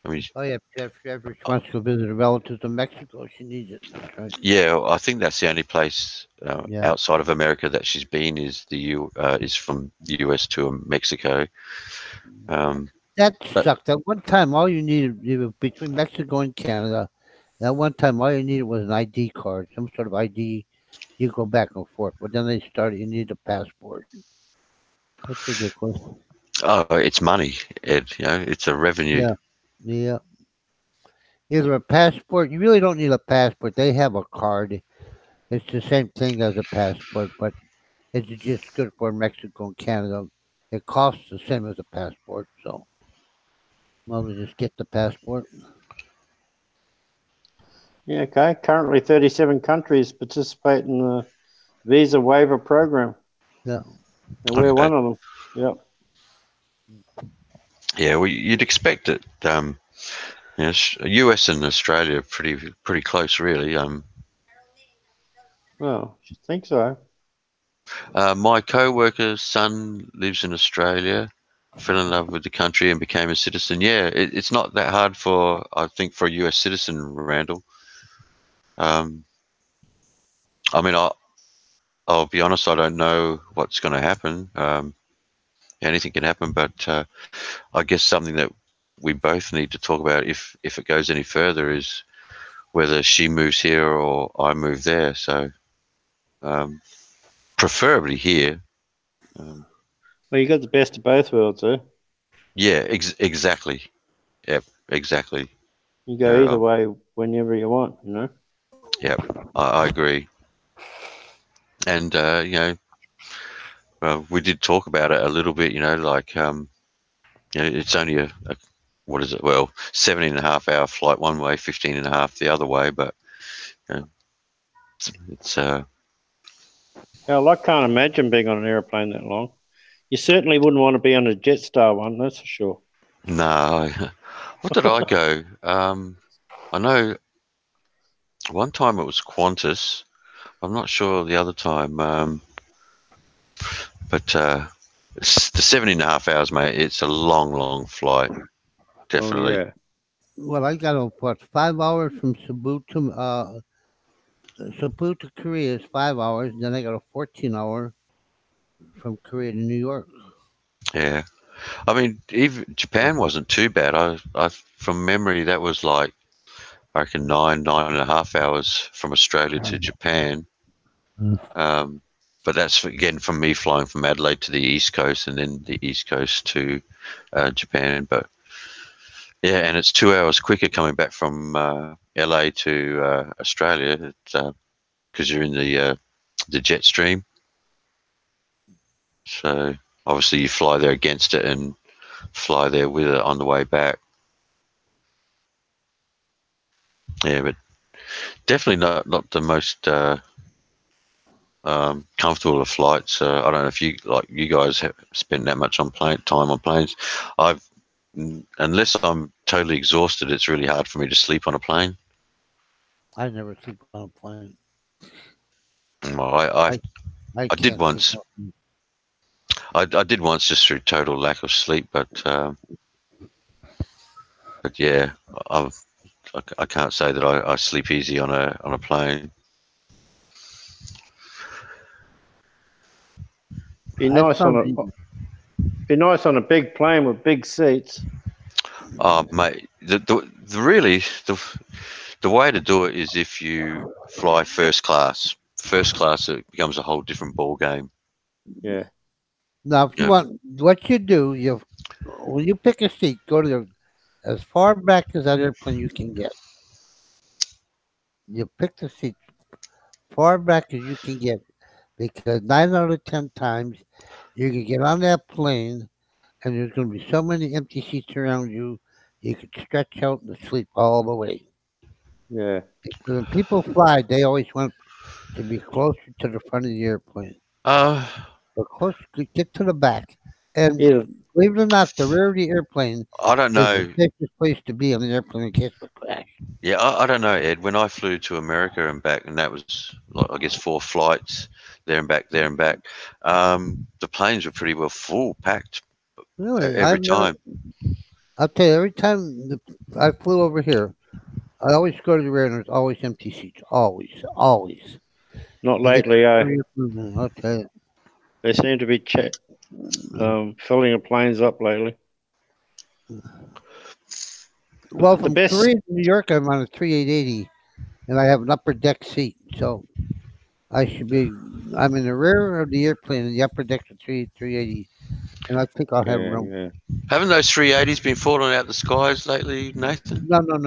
I mean, Oh, yeah. If she ever wants to go visit her relatives in Mexico, she needs it. That's right. yeah. I think that's the only place Yeah. outside of America that she's been is is from the US to Mexico. That But sucked. At one time, all you needed between Mexico and Canada, at one time, all you needed was an ID card, some sort of ID. You go back and forth. But then they started, you need a passport. That's ridiculous. oh, it's money, Ed. It's a revenue. Yeah. Yeah. Either a passport, you really don't need a passport. They have a card. It's the same thing as a passport, but it's just good for Mexico and Canada. It costs the same as a passport, so well, we just get the passport. Yeah, okay. Currently, 37 countries participate in the visa waiver program. Yeah. And we're Okay. one of them. Yep. Yeah, well, you'd expect it. US and Australia are pretty close, really. Well, I think so. My co-worker's son lives in Australia, fell in love with the country and became a citizen. Yeah, it's not that hard I think, for a US citizen, Randall. I mean, I'll be honest, I don't know what's going to happen. Anything can happen, but I guess something that we both need to talk about, if it goes any further, is whether she moves here or I move there. So preferably here. Well, you got the best of both worlds, eh? Yeah, exactly. Yep, exactly. You go Yeah. either way whenever you want, you know? Yep, I agree. And well, we did talk about it a little bit. Like it's only a what is it? Well, 17.5 hour flight one way, 15.5 the other way. But it's Hell, I can't imagine being on an airplane that long. You certainly wouldn't want to be on a Jetstar one, that's for sure. no. What did I go? I know one time it was Qantas. I'm not sure the other time. But it's the 17.5 hours, mate. It's a long flight. Definitely. Oh, yeah. Well, I got what 5 hours from Cebu to Korea is 5 hours. Then I got a 14-hour from Korea to New York. Yeah. I mean, even Japan wasn't too bad. I from memory, that was like I reckon 9.5 hours from Australia to Japan. But that's again from me flying from Adelaide to the East Coast and then the East Coast to Japan. But yeah, and it's 2 hours quicker coming back from LA to Australia because you're in the jet stream. So obviously you fly there against it and fly there with it on the way back. Yeah, but definitely not the most comfortable of flights. I don't know if you guys have spent that much on time on planes. Unless I'm totally exhausted, it's really hard for me to sleep on a plane. I never sleep on a plane. Well, I did can't once. sleep on- I did once just through total lack of sleep, but yeah, I can't say that I sleep easy on a plane. Be I nice on found a big plane with big seats. Mate, the way to do it is if you fly first class. First class, it becomes a whole different ball game. Yeah. Now, if you Yeah. want, what you do, when you pick a seat, go to as far back as that airplane you can get. You pick the seat far back as you can get, because 9 out of 10 times you can get on that plane and there's going to be so many empty seats around you, you could stretch out and sleep all the way. Yeah. When people fly, they always want to be closer to the front of the airplane. Uh, But close, get to the back. And Yeah. believe it or not, the rear of the airplane I don't is know. the safest place to be on the airplane in case of a crash. Yeah, I don't know, Ed. When I flew to America and back, and that was, like, I guess, 4 flights there and back, there and back. The planes were pretty well full, packed Really, every time. I'll tell you, every time I flew over here, I always go to the rear and there's always empty seats. Always, always. Not You get lately, to the front of your- I'll tell you. They seem to be filling the planes up lately. Well, The from best- Korea to New York, I'm on a 3880, and I have an upper deck seat, so I'm in the rear of the airplane, and the upper deck's a 380, and I think I'll have room. Yeah. Haven't those 380s been falling out the skies lately, Nathan? No. No.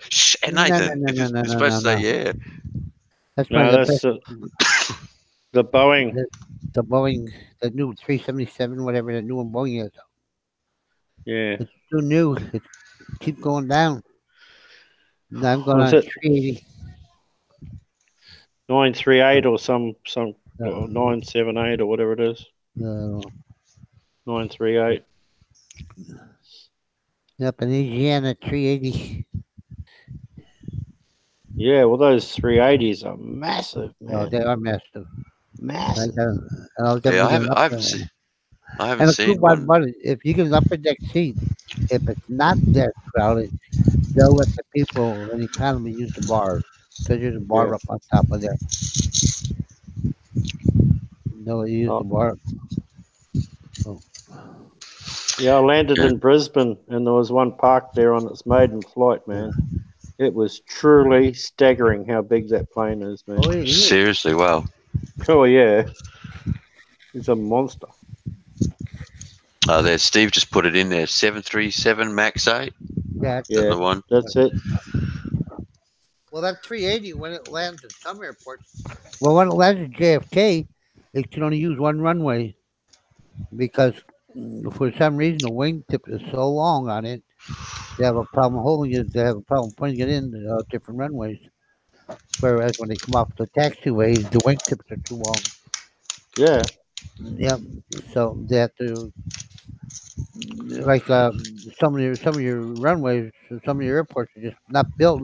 Shh, No, Nathan. no, You're supposed to say yeah. That's No, the that's best. the Boeing. The Boeing, the new 377, whatever the new one Boeing is. Yeah. It's too new. It keep going down. Now I'm going Was on it 380. 938 or some No. 978 or whatever it is. 938. Up in Louisiana, 380. Yeah, well, those 380s are massive, Oh, man. they are massive. Massive. I'll Yeah, definitely get I an haven't upper. seen. I And haven't the cool seen part one. about it, if you get an upper deck seat, if it's not that crowded, they'll let the people in economy use the bars, because there's a bar Yeah. up on top of there. They'll use Oh. the bar. Oh. Yeah, I landed Yeah. in Brisbane and there was one parked there on its maiden flight, man. It was truly staggering how big that plane is, man. Oh, yeah. Seriously, wow. Oh, yeah. It's a monster. There, Steve just put it in there. 737 Max 8. Yeah. Is that Yeah, the one? that's it. Well, that 380, when it lands at some airports, well, when it lands at JFK, it can only use one runway because for some reason the wingtip is so long on it, they have a problem holding it. They have a problem putting it in different runways. Whereas when they come off the taxiways, the wingtips are too long. Yeah. Yep. So they have to, like some of your runways, some of your airports are just not built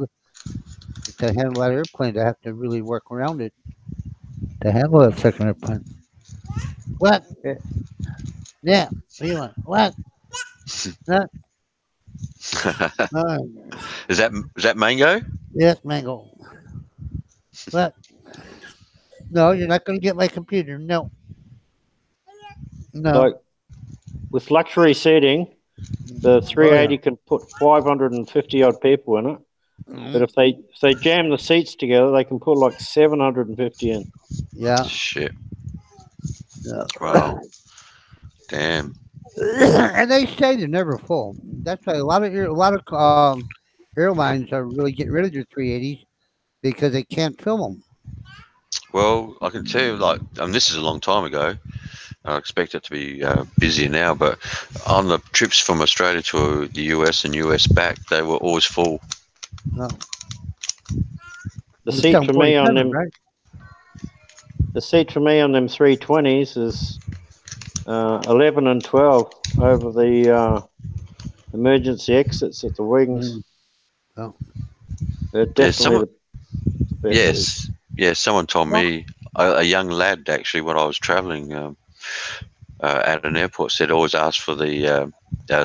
to handle that airplane. They have to really work around it to handle that second airplane. What? Yeah. Yeah. What do you want? What? Huh? Is that Mango? Yes, Mango. What? No, you're not going to get my computer. No. No. Like with luxury seating, The 380 can put 550 odd people in it. But if they jam the seats together, they can put like 750 in. Yeah. Shit. Yeah. Wow. Damn. And they say they're never full. That's why a lot of airlines are really getting rid of their 380s because they can't fill them. Well, I can tell you, like, this is a long time ago. I expect it to be busier now, but on the trips from Australia to the US and US back, they were always full. No. The It's seat for me on 747, them, right? the seat for me on them 320s is 11 and 12 over the emergency exits at the wings. Oh. They're Yeah, definitely the best seats. yes, someone told me, a young lad actually, when I was traveling at an airport, said always ask for the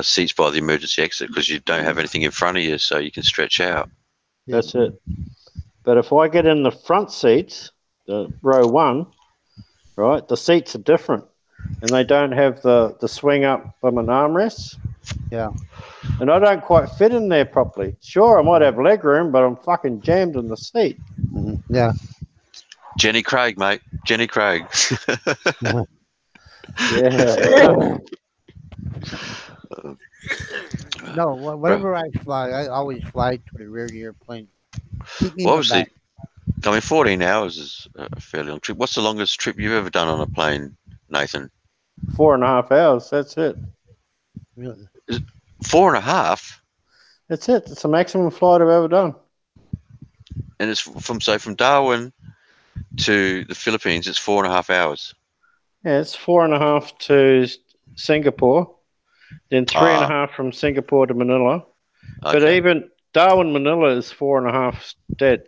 seats by the emergency exit because you don't have anything in front of you, so you can stretch out. That's it. But if I get in the front seats, the row 1, right, the seats are different. And they don't have the swing up from an armrest. Yeah. And I don't quite fit in there properly. Sure, I might have leg room, but I'm fucking jammed in the seat. Yeah. Jenny Craig, mate. Jenny Craig. Yeah. No, whenever I fly, I always fly to the rear of the airplane. Keep me in Well, the obviously, back. 14 hours is a fairly long trip. What's the longest trip you've ever done on a plane, Nathan? 4.5 hours. That's it. Really? 4.5? That's it. It's the maximum flight I've ever done. And it's from Darwin to the Philippines, it's 4.5 hours. Yeah, it's 4.5 to Singapore, then 3.5 from Singapore to Manila. Okay. But even Darwin, Manila is 4.5 dead.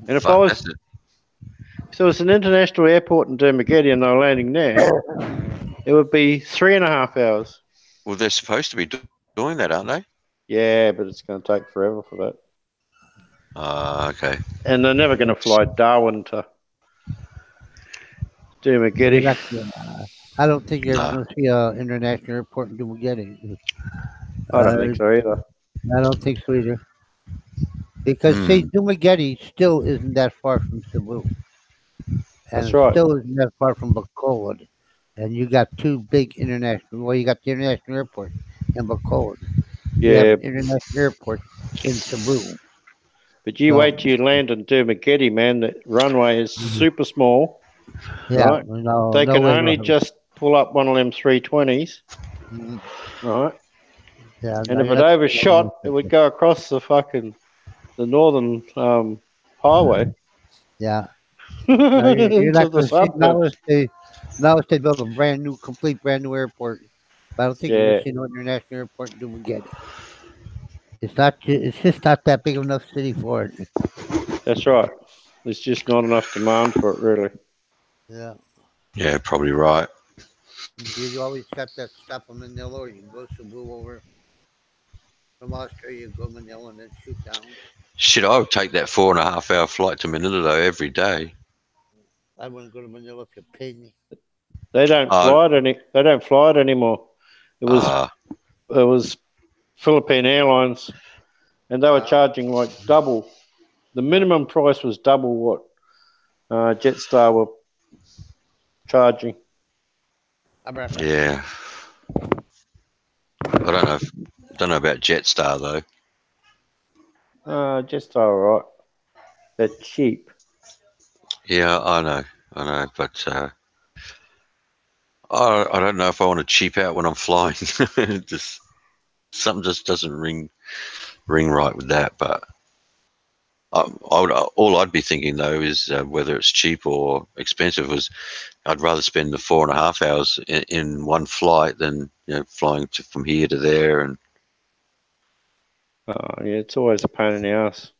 And if it was an international airport in Dermageddon and they were landing there, it would be 3.5 hours. Well, they're supposed to be doing that, aren't they? Yeah, but it's going to take forever for that. Okay. And they're never going to fly Darwin to Dermageddon. I don't think you're going to see an international airport in Dumageddon. I don't think so either. I don't think so either. Because, see, Dumageddon still isn't that far from Cebu. And That's right. Still isn't that far from Bacolod. And you got two big international, well, you got the international airport in Bacolod. Yeah. You have international airport in Cebu. But you wait till you land in Dermageddon, man. The runway is super small. Yeah. Right? They can only just pull up one of them 320s. Right? Yeah. And if it overshot, it would go across the northern highway. Yeah. No, you're not To the going to see, suburbs. now if they build a complete brand new airport. But I don't think you're going Yeah. to see no international airport in Dumageddon. It's just not that big of enough city for it. That's right. There's just not enough demand for it, really. Yeah. Yeah, probably right. You always got that stop in Manila, or you can go Cebu over from Australia, go Manila, and then shoot down. Shit, I would take that 4.5 hour flight to Manila though every day. I wouldn't go to Manila if you paid me. They don't fly it They don't fly it anymore. It was Philippine Airlines, and they were charging like double. The minimum price was double what Jetstar were charging. Yeah. I don't know about Jetstar though. Jetstar, all right. They're cheap. Yeah, I know, but I don't know if I want to cheap out when I'm flying. Something just doesn't ring right with that. But all I'd be thinking though is whether it's cheap or expensive. I'd rather spend the 4.5 hours in one flight than flying from here to there. And yeah, it's always a pain in the ass.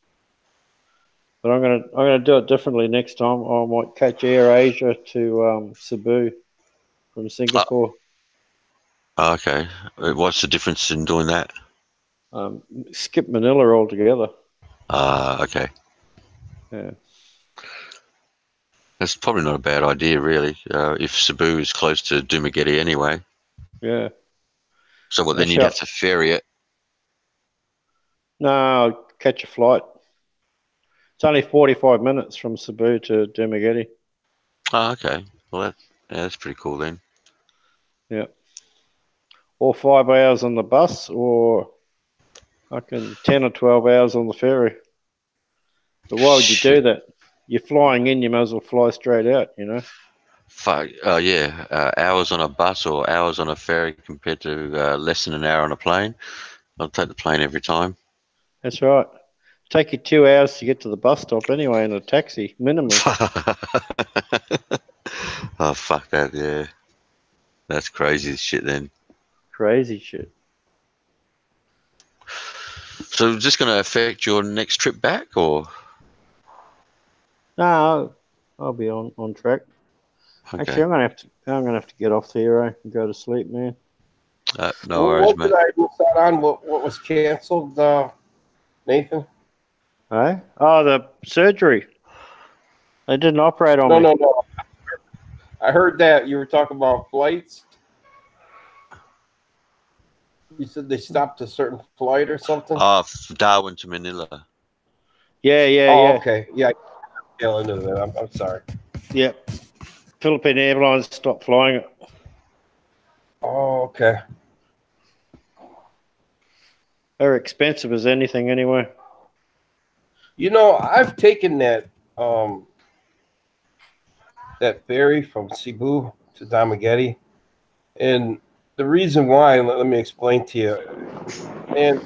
But I'm gonna do it differently next time. I might catch Air Asia to Cebu from Singapore. Okay, what's the difference in doing that? Skip Manila altogether. Okay. Yeah. That's probably not a bad idea, really. If Cebu is close to Dumageddon anyway. Yeah. So what? Then That's you'd right. have to ferry it. No, catch a flight. It's only 45 minutes from Cebu to Dumaguete. Oh, okay. Well, that's pretty cool then. Yeah. Or 5 hours on the bus, or fucking 10 or 12 hours on the ferry. But why would you do Shit. that? You're flying in, you might as well fly straight out, you know? Fuck. Oh yeah. Hours on a bus or hours on a ferry compared to less than an hour on a plane. I'll take the plane every time. That's right. Take you 2 hours to get to the bus stop anyway in a taxi, minimum. Oh fuck that. Yeah. That's crazy as shit then. Crazy shit. So is this going to affect your next trip back or? No, I'll be on track. Okay. Actually, I'm gonna have to get off the hero and go to sleep, man. No worries, What mate. did I miss out on? What was canceled, Nathan? Hey? Oh, the surgery. They didn't operate on me. No. I heard that you were talking about flights. You said they stopped a certain flight or something. Darwin to Manila. Yeah. Okay. Yeah, I fell into that. I'm sorry. Yep. Philippine Airlines stopped flying it. Oh, okay. They're expensive as anything anyway. You know, I've taken that ferry from Cebu to Dumaguete, and the reason why, let me explain to you. And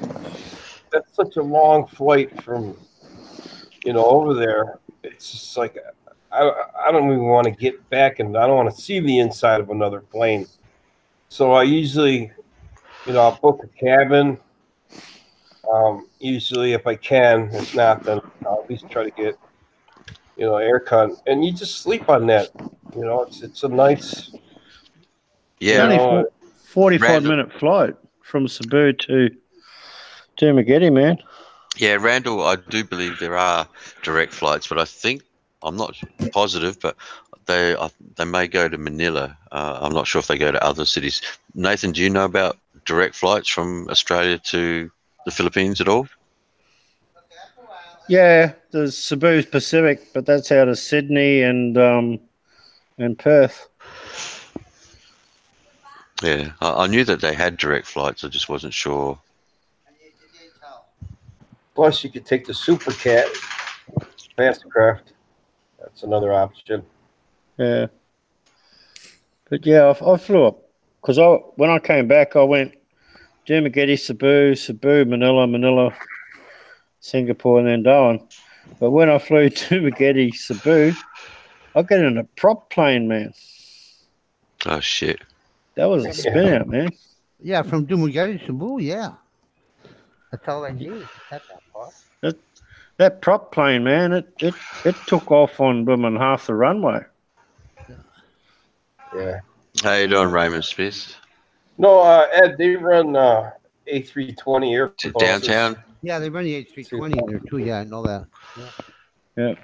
that's such a long flight from, over there. It's just like I don't even want to get back, and I don't want to see the inside of another plane. So I usually, I'll book a cabin. Usually, if I can, if not, then I'll at least try to get, aircon, and you just sleep on that. It's a nice. Yeah. Only 45-minute flight from Cebu to Dumaguete, man. Yeah, Randall, I do believe there are direct flights, but I think I'm not positive, but they may go to Manila. I'm not sure if they go to other cities. Nathan, do you know about direct flights from Australia to the Philippines at all? Yeah, there's Cebu Pacific, but that's out of Sydney and Perth. Yeah, I knew that they had direct flights. I just wasn't sure. Plus, you could take the Super Cat, Fastcraft. That's another option. Yeah. But yeah, I flew up because when I came back, I went Dumaguete, Cebu, Manila, Singapore, and then Darwin. But when I flew Dumaguete, Cebu, I got in a prop plane, man. Oh shit! That was a spin out, man. Yeah, from Dumaguete to Cebu, yeah. That's all I need. It's not that far. That prop plane, man, it took off on women half the runway. Yeah. How you doing, Raymond Smith? No, Ed, they run A320 air To buses. downtown? Yeah, they run the H320 in there too. Yeah, I know that. Yeah.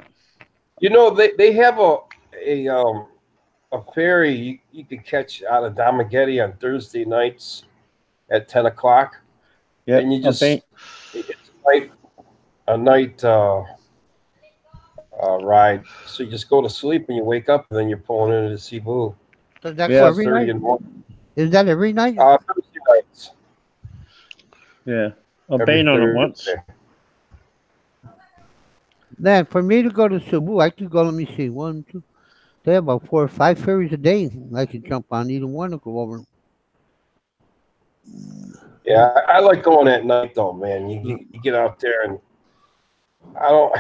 They have a ferry you can catch out of Dumaguete on Thursday nights at 10 o'clock. Yeah. And you just it's a night ride. So you just go to sleep and you wake up and then you're pulling into Cebu. So that's Yeah. every night? Is that every night? Thursday nights. Yeah. I've Every been on it Thursday. once. Then for me to go to Cebu, I could go. Let me see, 1, 2. They have about 4 or 5 ferries a day. I could jump on either one to go over. Yeah, I like going at night though, man. You get out there and I don't.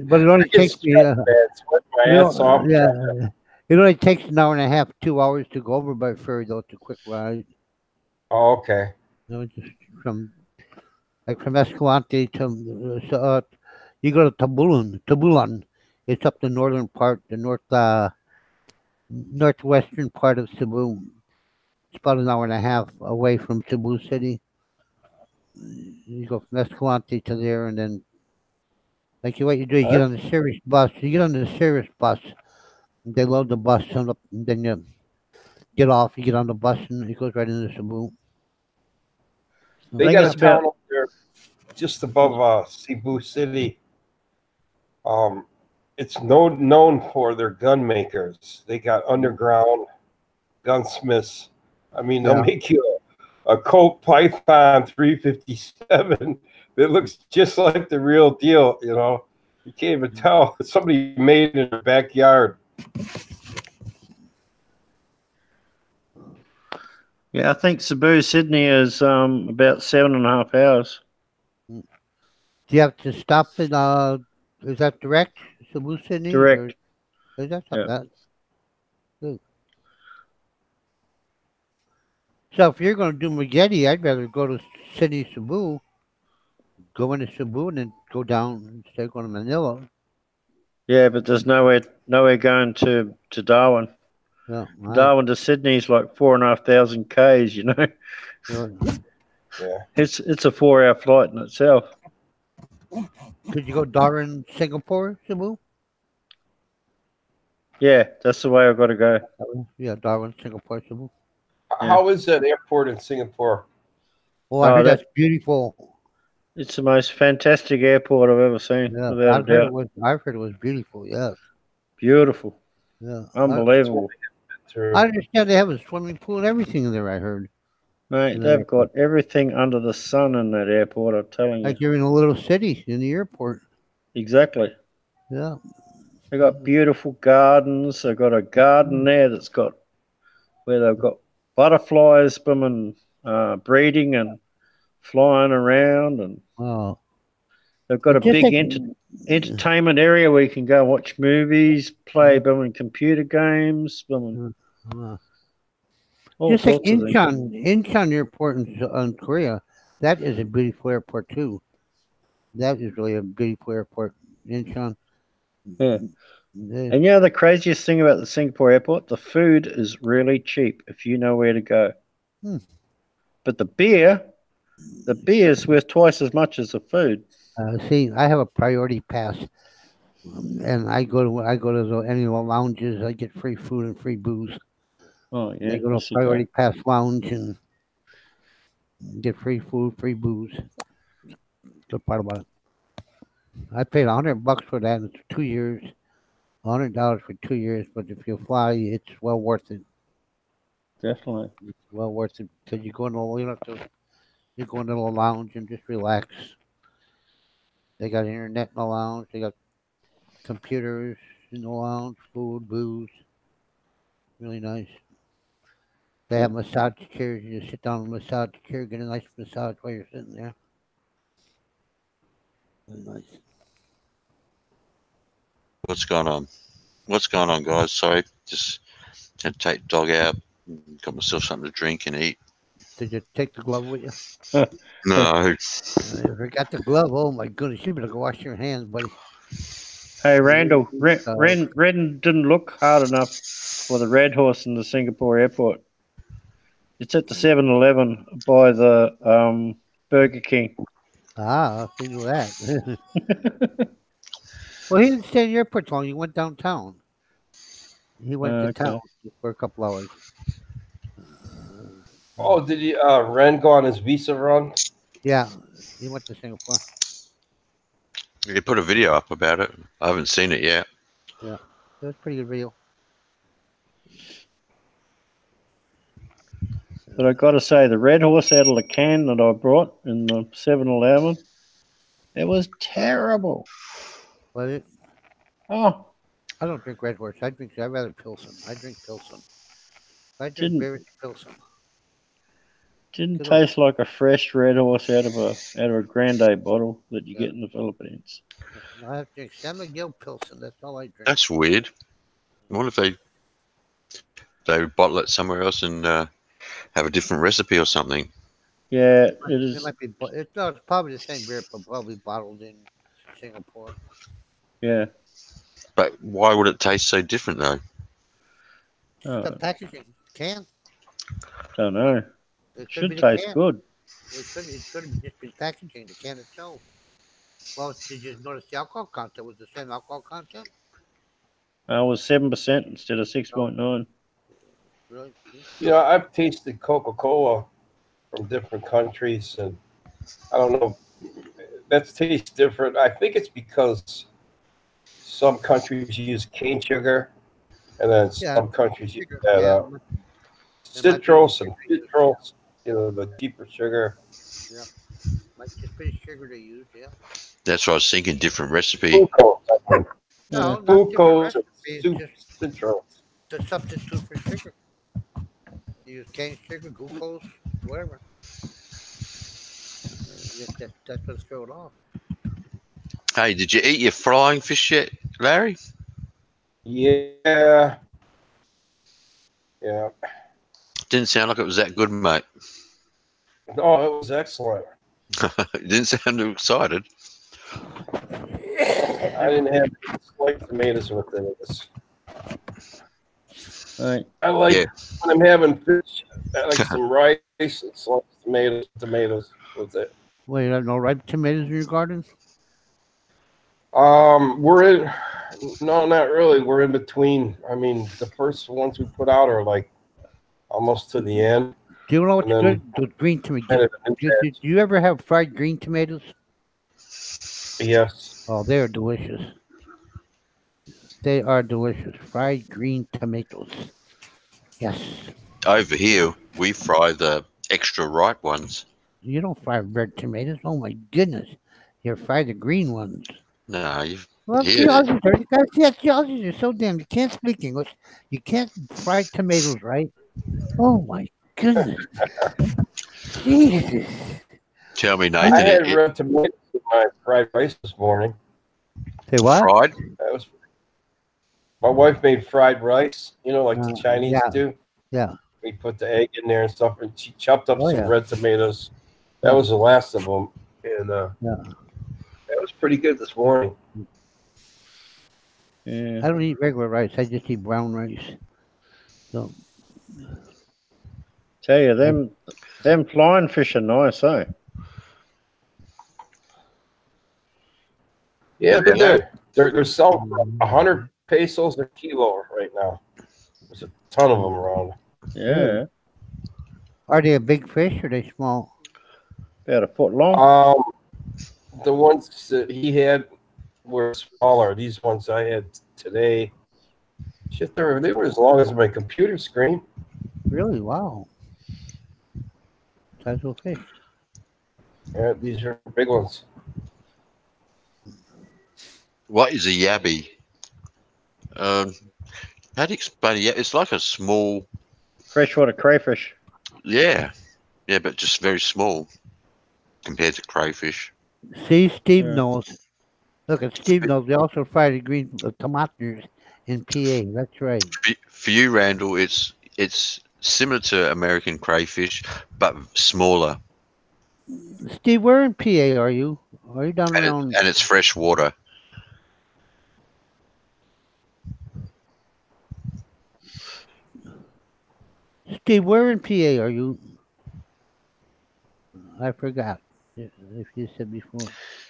But it only takes me. Sweat my ass off. Yeah, it only takes an hour and a half, 2 hours to go over by ferry though. It's a quick ride. Oh, okay. Just from Escalante to you go to Tabulan. It's up the northern part, the northwestern part of Cebu. It's about an hour and a half away from Cebu City. You go from Escalante to there, and then what you do, you get on the Cirrus bus. You get on the Cirrus bus. They load the bus up, and then you get off. You get on the bus, and it goes right into Cebu. They think got a it's about- town up there just above Cebu City. It's known for their gun makers. They got underground gunsmiths. I mean, they'll Yeah. make you a Colt Python 357 that looks just like the real deal. You know, you can't even tell somebody made it in their backyard. Yeah, I think Cebu, Sydney is about 7.5 hours. Do you have to stop in? Is that direct, Cebu, Sydney? Direct. Or is that not Yeah. bad? Good. So if you're going to do Magetti, I'd rather go to Sydney, Cebu. Go into Cebu and then go down instead of going to Manila. Yeah, but there's nowhere going to Darwin. Yeah. Wow. Darwin to Sydney is like 4,500 k's. You know, Really. Yeah. it's a 4-hour flight in itself. Could you go Darwin, Singapore, Cebu? Yeah, that's the way I've got to go. Yeah, Darwin, Singapore, Cebu. Yeah. How is that airport in Singapore? Oh, I Oh, heard that- that's beautiful. It's the most fantastic airport I've ever seen, Yeah, without a I've heard doubt. it was. I've heard it was beautiful. Yes. Beautiful, Yeah. unbelievable, I understand they have a swimming pool and everything there. I heard. mate. Yeah. They've got everything under the sun in that airport. I'm telling you, Like you're in a little city in the airport. exactly. Yeah. They've got beautiful gardens. They've got a garden there that's got where they've got butterflies swimming, breeding and flying around, and Oh. they've got a Just big like- entertainment area where you can go watch movies, play computer games, Uh, all just like sorts of things. Incheon Airport in Korea, that is a beautiful airport too. That is really a beautiful airport, Incheon. Yeah. Yeah. And you know the craziest thing about the Singapore airport? The food is really cheap if you know where to go. Hmm. But the beer is worth twice as much as the food. See, I have a priority pass, and I go to any of the lounges. I get free food and free booze. Oh yeah, I go to this is priority pass lounge and get free food, free booze. Good part about it. I paid $100 for that. It's 2 years, $100 for 2 years. But if you fly, it's well worth it. definitely. It's well worth it because you go into you go into the lounge and just relax. They got internet in the lounge. They got computers in the lounge, food, booze. Really nice. They have massage chairs. You just sit down in a massage chair, get a nice massage while you're sitting there. Really nice. What's going on? What's going on, guys? Sorry, just had to take the dog out. Got myself something to drink and eat. Did you take the glove with you? No, I forgot the glove. Oh my goodness! You better go wash your hands, buddy. Hey Randall, Ren didn't look hard enough for the Red Horse in the Singapore airport. It's at the 7-Eleven by the Burger King. Ah, I see that. Well, he didn't stay in the airport long. He went downtown. He went to Okay. town for a couple hours. Oh, did he Ren go on his visa run? Yeah, he went to Singapore. you put a video up about it. I haven't seen it yet. It was pretty good video. But I got to say, the Red Horse out of the can that I brought in the 7-Eleven, it was terrible. But Oh, I don't drink Red Horse. I'd rather Pilsen. I drink Pilsen. I drink Didn't- beer, it's Pilsen. didn't Good taste like a fresh Red Horse out of a Grande bottle that you get in the Philippines. I have to drink San Miguel Pilsen. That's all I drink. That's weird. I wonder if they bottle it somewhere else and have a different recipe or something. Yeah, it It is. might be. It's probably the same beer, but probably bottled in Singapore. Yeah. But why would it taste so different though? Oh, The packaging can. don't know. It could Should be the taste can. good. It could have just been packaging. The can itself. Well, did you notice the alcohol content was the same alcohol content? It was 7% instead of 6.9. Really? You know, I've tasted Coca-Cola from different countries, and I don't know. That tastes different. I think it's because some countries use cane sugar, and then Yeah, some countries use sugar. that Yeah, it might be the citrus and sugar they use. citrus. The cheaper sugar. Yeah, might just be the sugar they use. Yeah. That's what I was thinking. Different recipe. Glucose, I think. Yeah. No, not different Glucose and recipes. Just citrus. the substitute for sugar. You use cane sugar, glucose, whatever. That's what's thrown off. Hey, did you eat your flying fish yet, Larry? Yeah, yeah. Didn't sound like it was that good, mate. No, it was excellent. You didn't sound too excited. I didn't have sliced tomatoes with it. It was, Right. I like Yeah. when I'm having fish. I like some rice and sliced tomatoes with it. Well, you have no ripe tomatoes in your garden? We're in. No, not really. We're in between. I mean, the first ones we put out are like almost to the end. Do you know what's And then good? Those green tomatoes. kind of an Do you ever have fried green tomatoes? yes. Oh, they are delicious. They are delicious. Fried green tomatoes. Yes. Over here, we fry the extra ripe ones. You don't fry red tomatoes. Oh my goodness. You fry the green ones. No, you've Well, Yeah. the Aussies are, guys, yes, the Aussies are so damn. You can't speak English. You can't fry tomatoes, right? Oh my goodness. Jesus. tell me, I Nathan. had red tomatoes in my fried rice this morning. Say what? fried? That was my wife made fried rice. Like the Chinese yeah. do. Yeah. We put the egg in there and stuff, and she chopped up Oh, some yeah. red tomatoes. That was the last of them, and Yeah. that was pretty good this morning. Yeah. I don't eat regular rice. I just eat brown rice. So Tell you, them flying fish are nice, eh? Yeah, Yeah. they're selling 100 pesos a kilo right now. There's a ton of them around. Yeah. are they a big fish or are they small? About a foot long. The ones that he had were smaller. These ones I had today, shit, they were as long as my computer screen. Really? Wow. Sizable fish. Yeah, these are big ones. What is a yabby? How do you explain it? Yeah, it's like a small, Freshwater crayfish. yeah, but just very small compared to crayfish. See, Steve Yeah. knows. Look at Steve knows. They also fry the green tomatoes in PA. That's right. For you, Randall, it's similar to American crayfish, but smaller, Steve, where in PA are you? Are you down around? and it's fresh water. Steve, where in PA are you? I forgot if you said before.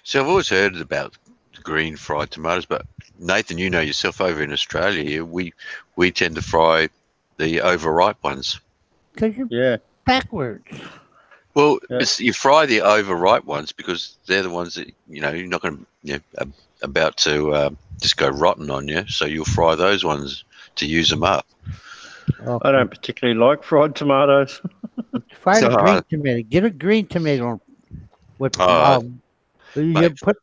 So I've always heard about green fried tomatoes, but Nathan, you know yourself, over in Australia here, we tend to fry the overripe ones. Because you're Yeah. backwards. Well, Yeah. you fry the overripe ones because they're the ones that you're not going to about to just go rotten on you. So you'll fry those ones to use them up. I don't particularly like fried tomatoes. Fry the So, green tomato. Get a green tomato with you mate. put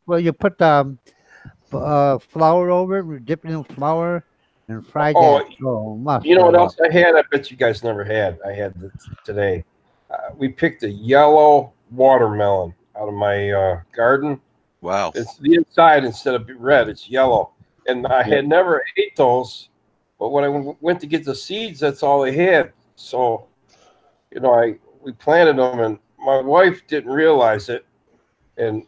flour over it, dip it in flour, and fry Oh, that. So must. You know what else I had? I bet you guys never had. I had it today. We picked a yellow watermelon out of my garden. Wow. It's the inside instead of red, it's yellow. And I had never ate those, but when I went to get the seeds, that's all they had. So, we planted them, and my wife didn't realize it. And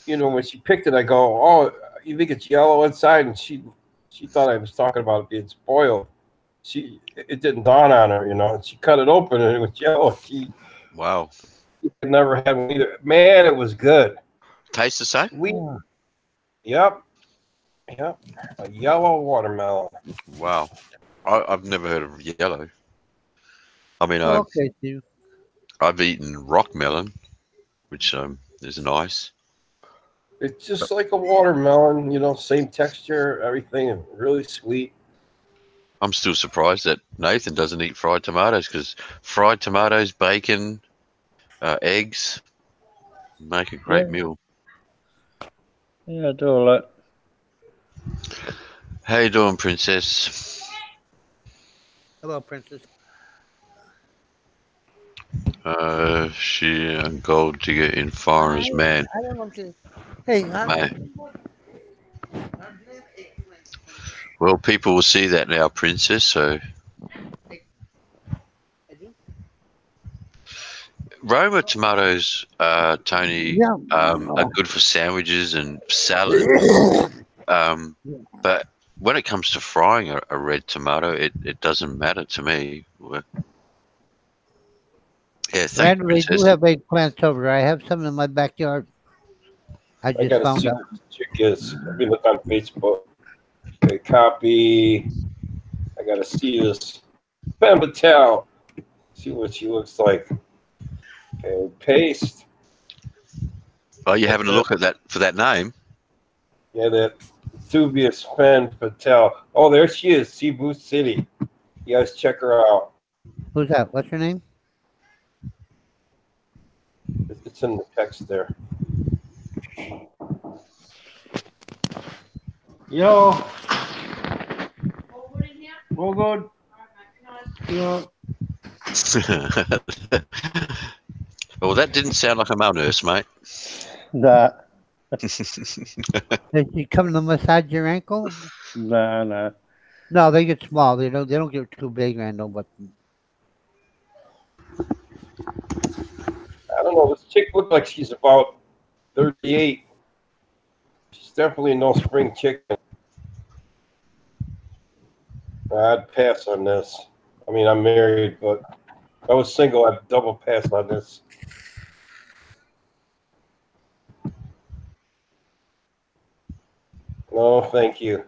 when she picked it, I go, "Oh, you think it's yellow inside?" And she thought I was talking about it being spoiled. It didn't dawn on her, and she cut it open and it was yellow. She Wow. never had one either. Man, it was good. Tastes the same? Sweet. Yep. A yellow watermelon. Wow. I've never heard of yellow. I mean, Okay, Steve. I've eaten rock melon, which is nice. It's just like a watermelon, same texture, everything, and really sweet. I'm still surprised that Nathan doesn't eat fried tomatoes because fried tomatoes, bacon, eggs make a great meal. Yeah, I do all that. How you doing, Princess? Hello, Princess. She a gold digger in Foreigners Man. I don't want to. Hey, Mate. Well, people will see that now, Princess. So Roma tomatoes, Tony, Yeah. are good for sandwiches and salad. But when it comes to frying a red tomato, it doesn't matter to me. Yeah, thank you, Randall, they do Princess. have eggplants over there. I have some in my backyard. I I just gotta found see out. what this chick is. Let me look on Facebook. Okay, copy. I gotta see this. Pam Patel. See what she looks like. Okay, paste. Oh, you're having a look at that for that name? Yeah, that dubious Pam Patel. Oh, there she is, Cebu City. You guys check her out. Who's that? What's her name? It's in the text there. Yo. All good. Yeah. Well, that didn't sound like a male nurse, mate. Nah. Does she come to massage your ankle? Nah. No, they get small. They don't get too big, Randall. But I don't know. This chick looks like she's about 38. She's definitely no spring chicken. I'd pass on this. I mean, I'm married, but if I was single, I'd double pass on this. No, thank you.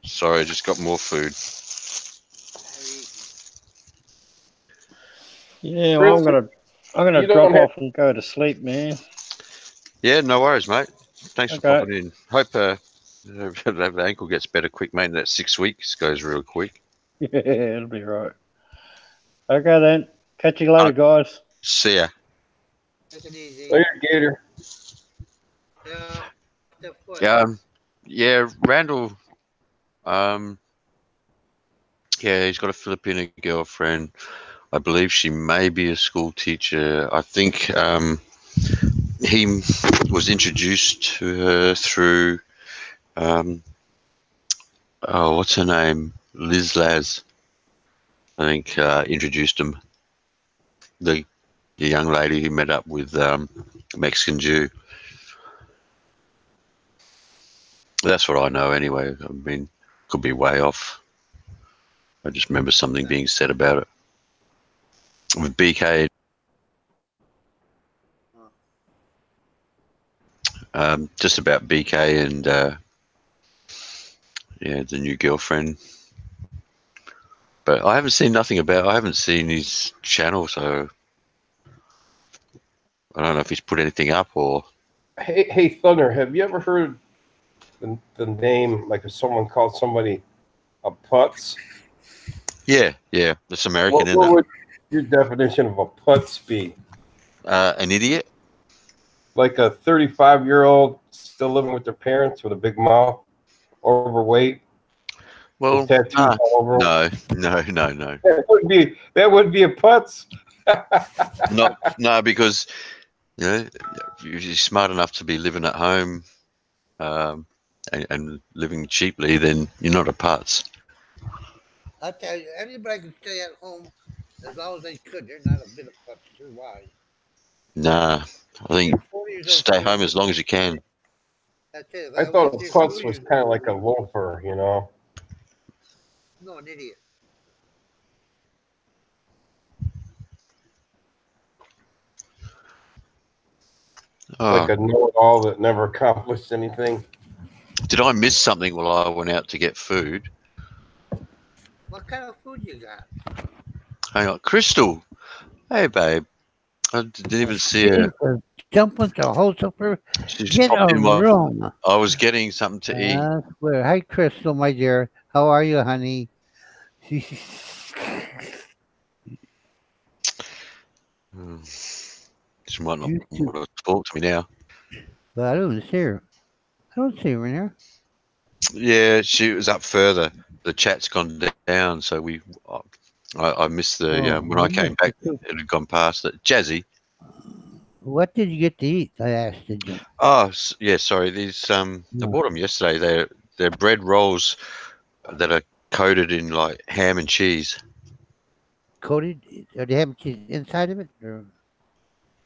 Sorry, I just got more food. Yeah, well, I'm gonna You drop don't have- off and go to sleep, man. Yeah, no worries, mate. Thanks for Okay. popping in. Hope the ankle gets better quick, mate. That 6 weeks goes real quick. Yeah, it'll be right. Okay then. Catch you later, guys. See ya. take it easy. Later, Gator. Yeah, Randall. Yeah, he's got a Filipino girlfriend. I believe she may be a school teacher. I think he was introduced to her through what's her name? Liz Laz. I think introduced him. The young lady who met up with Mexican Jew. That's what I know anyway. I mean, could be way off. I just remember something being said about it. With BK, just about BK and yeah, the new girlfriend. But I haven't seen nothing about. I haven't seen his channel, so I don't know if he's put anything up or. Hey, Thunder, have you ever heard the name, like if someone called somebody a putz? Yeah, it's American, What isn't it? would your definition of a putz be? An idiot. Like a 35-year-old still living with their parents with a big mouth, overweight, Well, with tattoos all over them? no. That would be a putz. No, because you know, if you're smart enough to be living at home and living cheaply, then you're not a putz. I tell you, anybody can stay at home as long as they could. They're not a bit of putz. They're wise. Nah, I think stay home as long as you can. That's it. If I thought a was putz you, was kind of like a loafer, you know. No, an idiot. Like Oh, a know-it-all that never accomplished anything. did I miss something while I went out to get food? What kind of food you got? Hang on, Crystal. Hey, babe. I didn't even see her. Jesus, jump into a hole super. She's Get popped a in my. room. I was getting something to eat. I swear. Hi, Crystal, my dear. How are you, honey? She might not You too. want to talk to me now. But I don't see her. I don't see her in here. Yeah, she was up further. The chat's gone down, so I missed the when I came back. It had gone past it. Jazzy. What did you get to eat? I asked you. Oh, yeah. Sorry. These I bought them yesterday. They're bread rolls that are coated in like ham and cheese. Coated? Or do you have cheese inside of it? Or?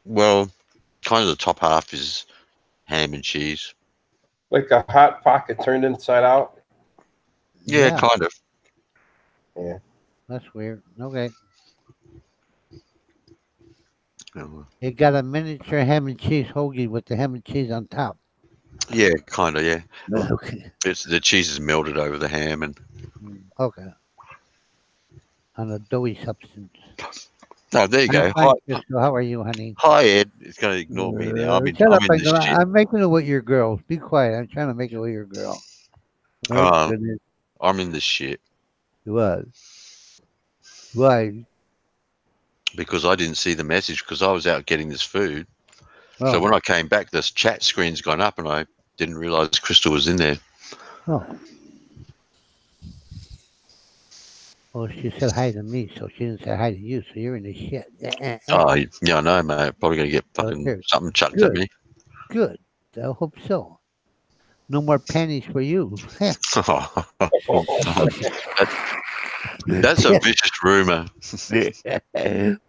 Well, kind of the top half is ham and cheese. Like a hot pocket turned inside out. Yeah, kind of. Yeah. That's weird. Okay. Oh, It got a miniature ham and cheese hoagie with the ham and cheese on top. yeah, kind of. Yeah. Okay. It's the cheese is melted over the ham and. Okay. On a doughy substance. Oh, there you go. I'm fine, Crystal. How are you, honey? Hi, Ed. It's going to ignore me now. Shut up. I'm in this shit. I'm making it with your girl. Be quiet. I'm trying to make it with your girl. Oh, goodness. I'm in this shit. What? Why? Because I didn't see the message because I was out getting this food. Oh. So when I came back, this chat screen's gone up and I didn't realize Crystal was in there. Oh. Well, she said hi to me, so she didn't say hi to you, so you're in the shit. Oh, yeah, I know, mate. Probably going to get fucking something chucked at me. Good. I hope so. No more panties for you. That's a vicious rumor.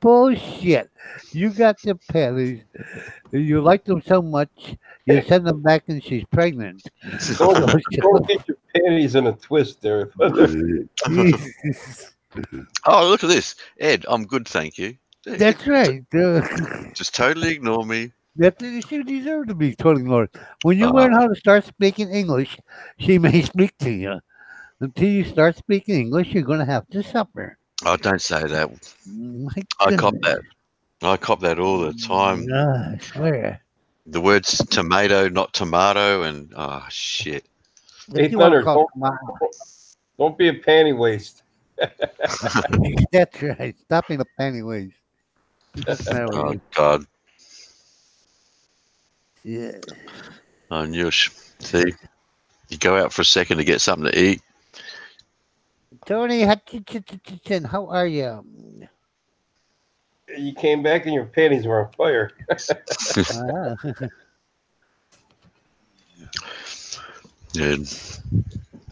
Bullshit. You got the panties. You like them so much, you send them back and she's pregnant. Don't get your panties in a twist there. Oh, look at this. Ed, I'm good, thank you. That's right. Just totally ignore me. That's what you deserve to be totally ignored. When you learn how to start speaking English, she may speak to you. Until you start speaking English, you're going to have to suffer. Oh, don't say that. I cop that. I cop that all the time. I swear. The words tomato, not tomato, and oh shit. Hey, Thunder, don't be a panty waste. That's right. Stop being a panty waste. Oh God. Yeah. Oh, Nyush. See, you go out for a second to get something to eat. Tony Hutchinson, how are you? You came back and your panties were on fire. Yeah.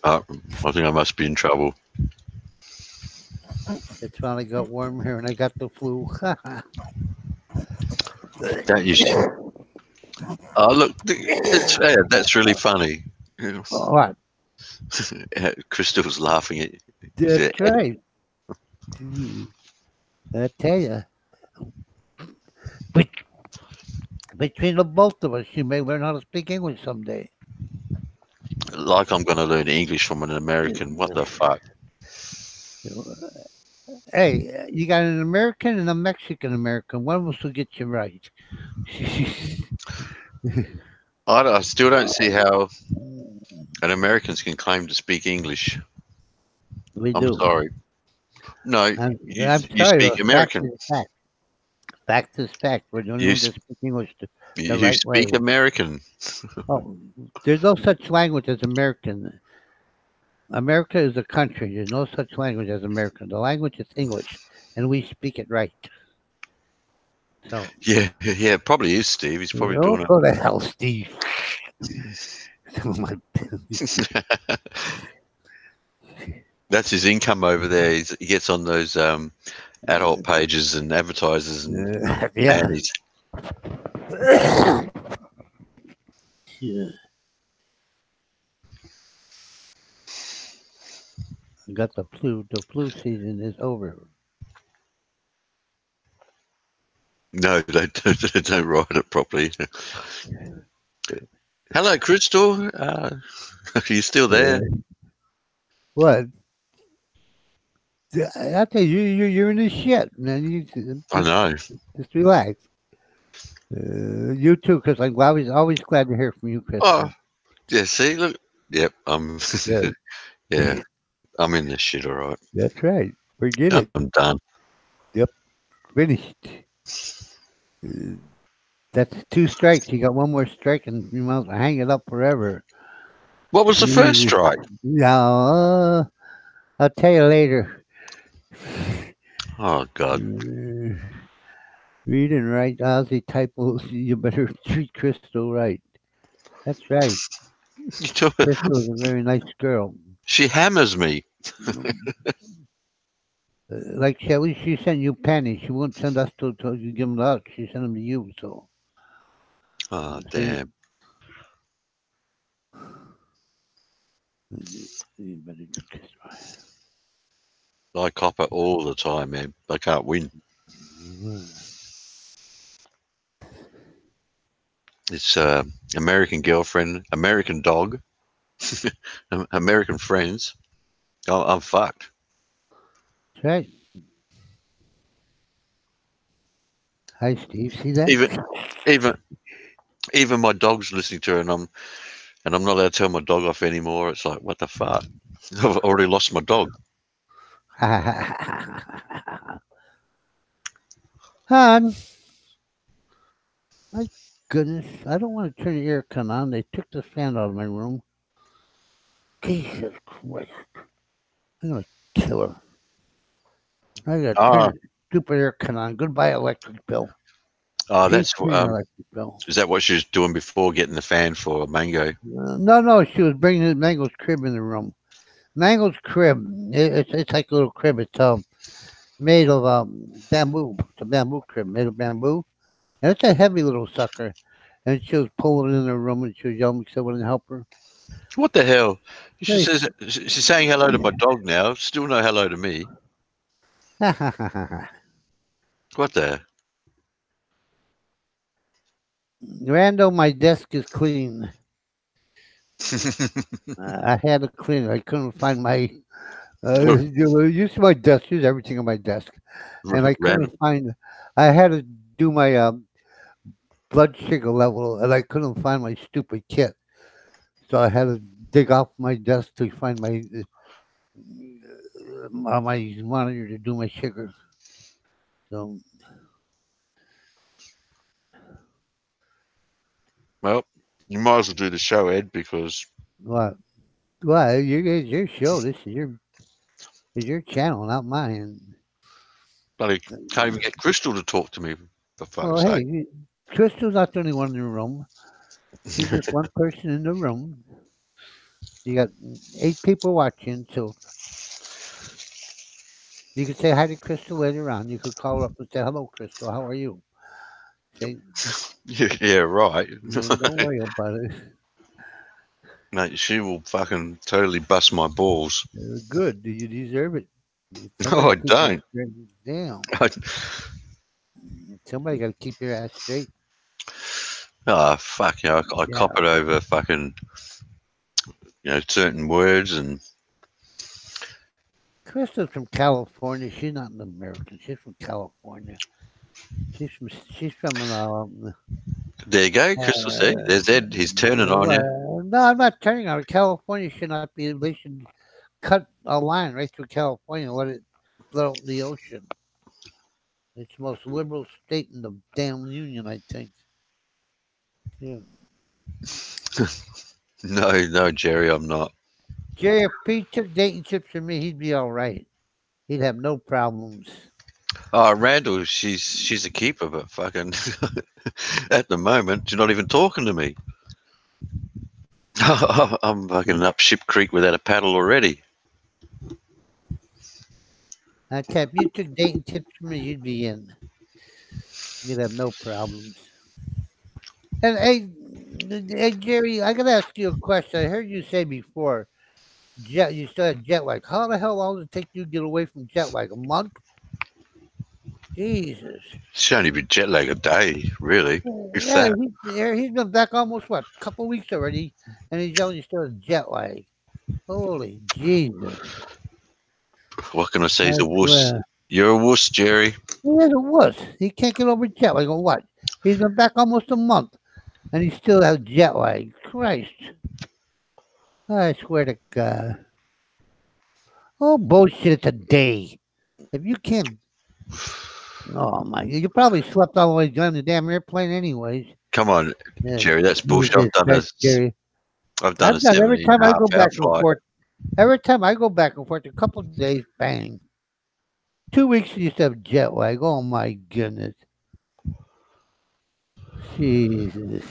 I think I must be in trouble. It's finally got warm here and I got the flu. Don't you? Oh, look. That's really funny. What? Crystal's laughing at you. That's right. I tell you. Between the both of us, you may learn how to speak English someday. Like I'm going to learn English from an American. What the fuck? Hey, you got an American and a Mexican American. One of us will get you right. I still don't see how an Americans can claim to speak English. I'm sorry. No, you speak American. Fact is fact. We're doing to speak English the right speak way. American. Oh, there's no such language as American. America is a country. There's no such language as American. The language is English, and we speak it right. So yeah, it probably is, Steve. He's probably doing it. Go to hell, Steve. That's his income over there. He gets on those adult pages and advertises and yeah. Yeah. Got the flu. The flu season is over. No, they don't write it properly. Hello, Crystal. Are you still there? What? I tell you, you're in the shit, man. You I know. just relax. You too, because I'm always glad to hear from you, Oh, Christopher. yeah. See, look. Yep. Yeah. Yeah. I'm in this shit. All right. That's right. Forget it. I'm done. Finished. That's 2 strikes. You got one more strike, and you might hang it up forever. What was the first strike? No, I'll tell you later. Oh God. Read and write Aussie typos. You better treat Crystal right. That's right. Crystal is a very nice girl. She hammers me. Like Shelly, she sent you pennies. She won't send us to you give them to us. She sent them to you. So. Oh damn. You better do this right. I cop it all the time, man. I can't win. It's American girlfriend, American dog, American friends. I'm fucked. That's right. Hi, Steve. See that? Even my dog's listening to her, and I'm not allowed to tell my dog off anymore. It's like, what the fuck? I've already lost my dog. Hon, my goodness, I don't want to turn the aircon on. They took the fan out of my room. Jesus Christ. I'm going to kill her. I got to turn the stupid aircon on. Goodbye, electric bill. Oh, Please that's turn the electric bill. is that what she was doing before getting the fan for Mango? No, she was bringing Mango's crib in the room. Mango's crib, it's like a little crib. It's made of bamboo. It's a bamboo crib made of bamboo. And it's a heavy little sucker. And she was pulling it in her room and she was yelling because I wouldn't help her. What the hell? She Hey. says she's saying hello to my dog now. Still no hello to me. What the? Rando, my desk is clean. I had to clean it. I couldn't find my. You see my desk. Use everything on my desk, and I couldn't find. I had to do my blood sugar level, and I couldn't find my stupid kit. So I had to dig off my desk to find my monitor to do my sugar. So. Well, you might as well do the show, Ed, because What? Well, your show. This is your channel, not mine. but I can't even get Crystal to talk to me. For fuck's sake. Hey, Crystal's not the only one in the room. She's just one person in the room. You got 8 people watching, so you could say hi to Crystal later on. You could call her up and say, "Hello, Crystal. How are you?" Say, Yeah, right. don't worry about it. Mate, she will fucking totally bust my balls. Good. You deserve it. No, I don't. Damn. Somebody got to keep your ass straight. Oh, fuck, I cop it over fucking, certain words and. Crystal's from California. She's not an American. She's from California. She's from There you go, Crystal. See, there's Ed. He's turning on you. No, I'm not turning on it. California should not be. They should cut a line right through California and let it float out in the ocean. It's the most liberal state in the damn union, I think. Yeah. No, Jerry, I'm not. Jerry, if Pete took dating tips from me, he'd be all right. He'd have no problems. Oh, Randall, she's a keeper, but fucking at the moment, she's not even talking to me. I'm fucking up Ship Creek without a paddle already. I tell you, if you took dating tips from me, you'd be in. You'd have no problems. And hey, Hey, Jerry, I gotta ask you a question. I heard you say before, you still had jet lag. How the hell long does it take you to get away from jet lag? A month? Jesus. Should only be jet lag a day, really. If Yeah, that. he's been back almost what, a couple weeks already, and he's yelling you still has jet lag. Holy Jesus! What can I say? He's I a wuss. swear. You're a wuss, Jerry. He is a wuss. He can't get over jet lag. Or what? He's been back almost a month, and he still has jet lag. Christ! I swear to God. Oh bullshit! It's a day. If you can't, oh my! You probably slept all the way down the damn airplane, anyways. Come on, Yeah, Jerry. That's bullshit. Jesus Christ, Jerry. I've done a I've done every 17 time and a I half go hour back and flight. forth. Every time I go back and forth, a couple of days, bang. 2 weeks and you used to have jet lag. Oh my goodness. Jesus.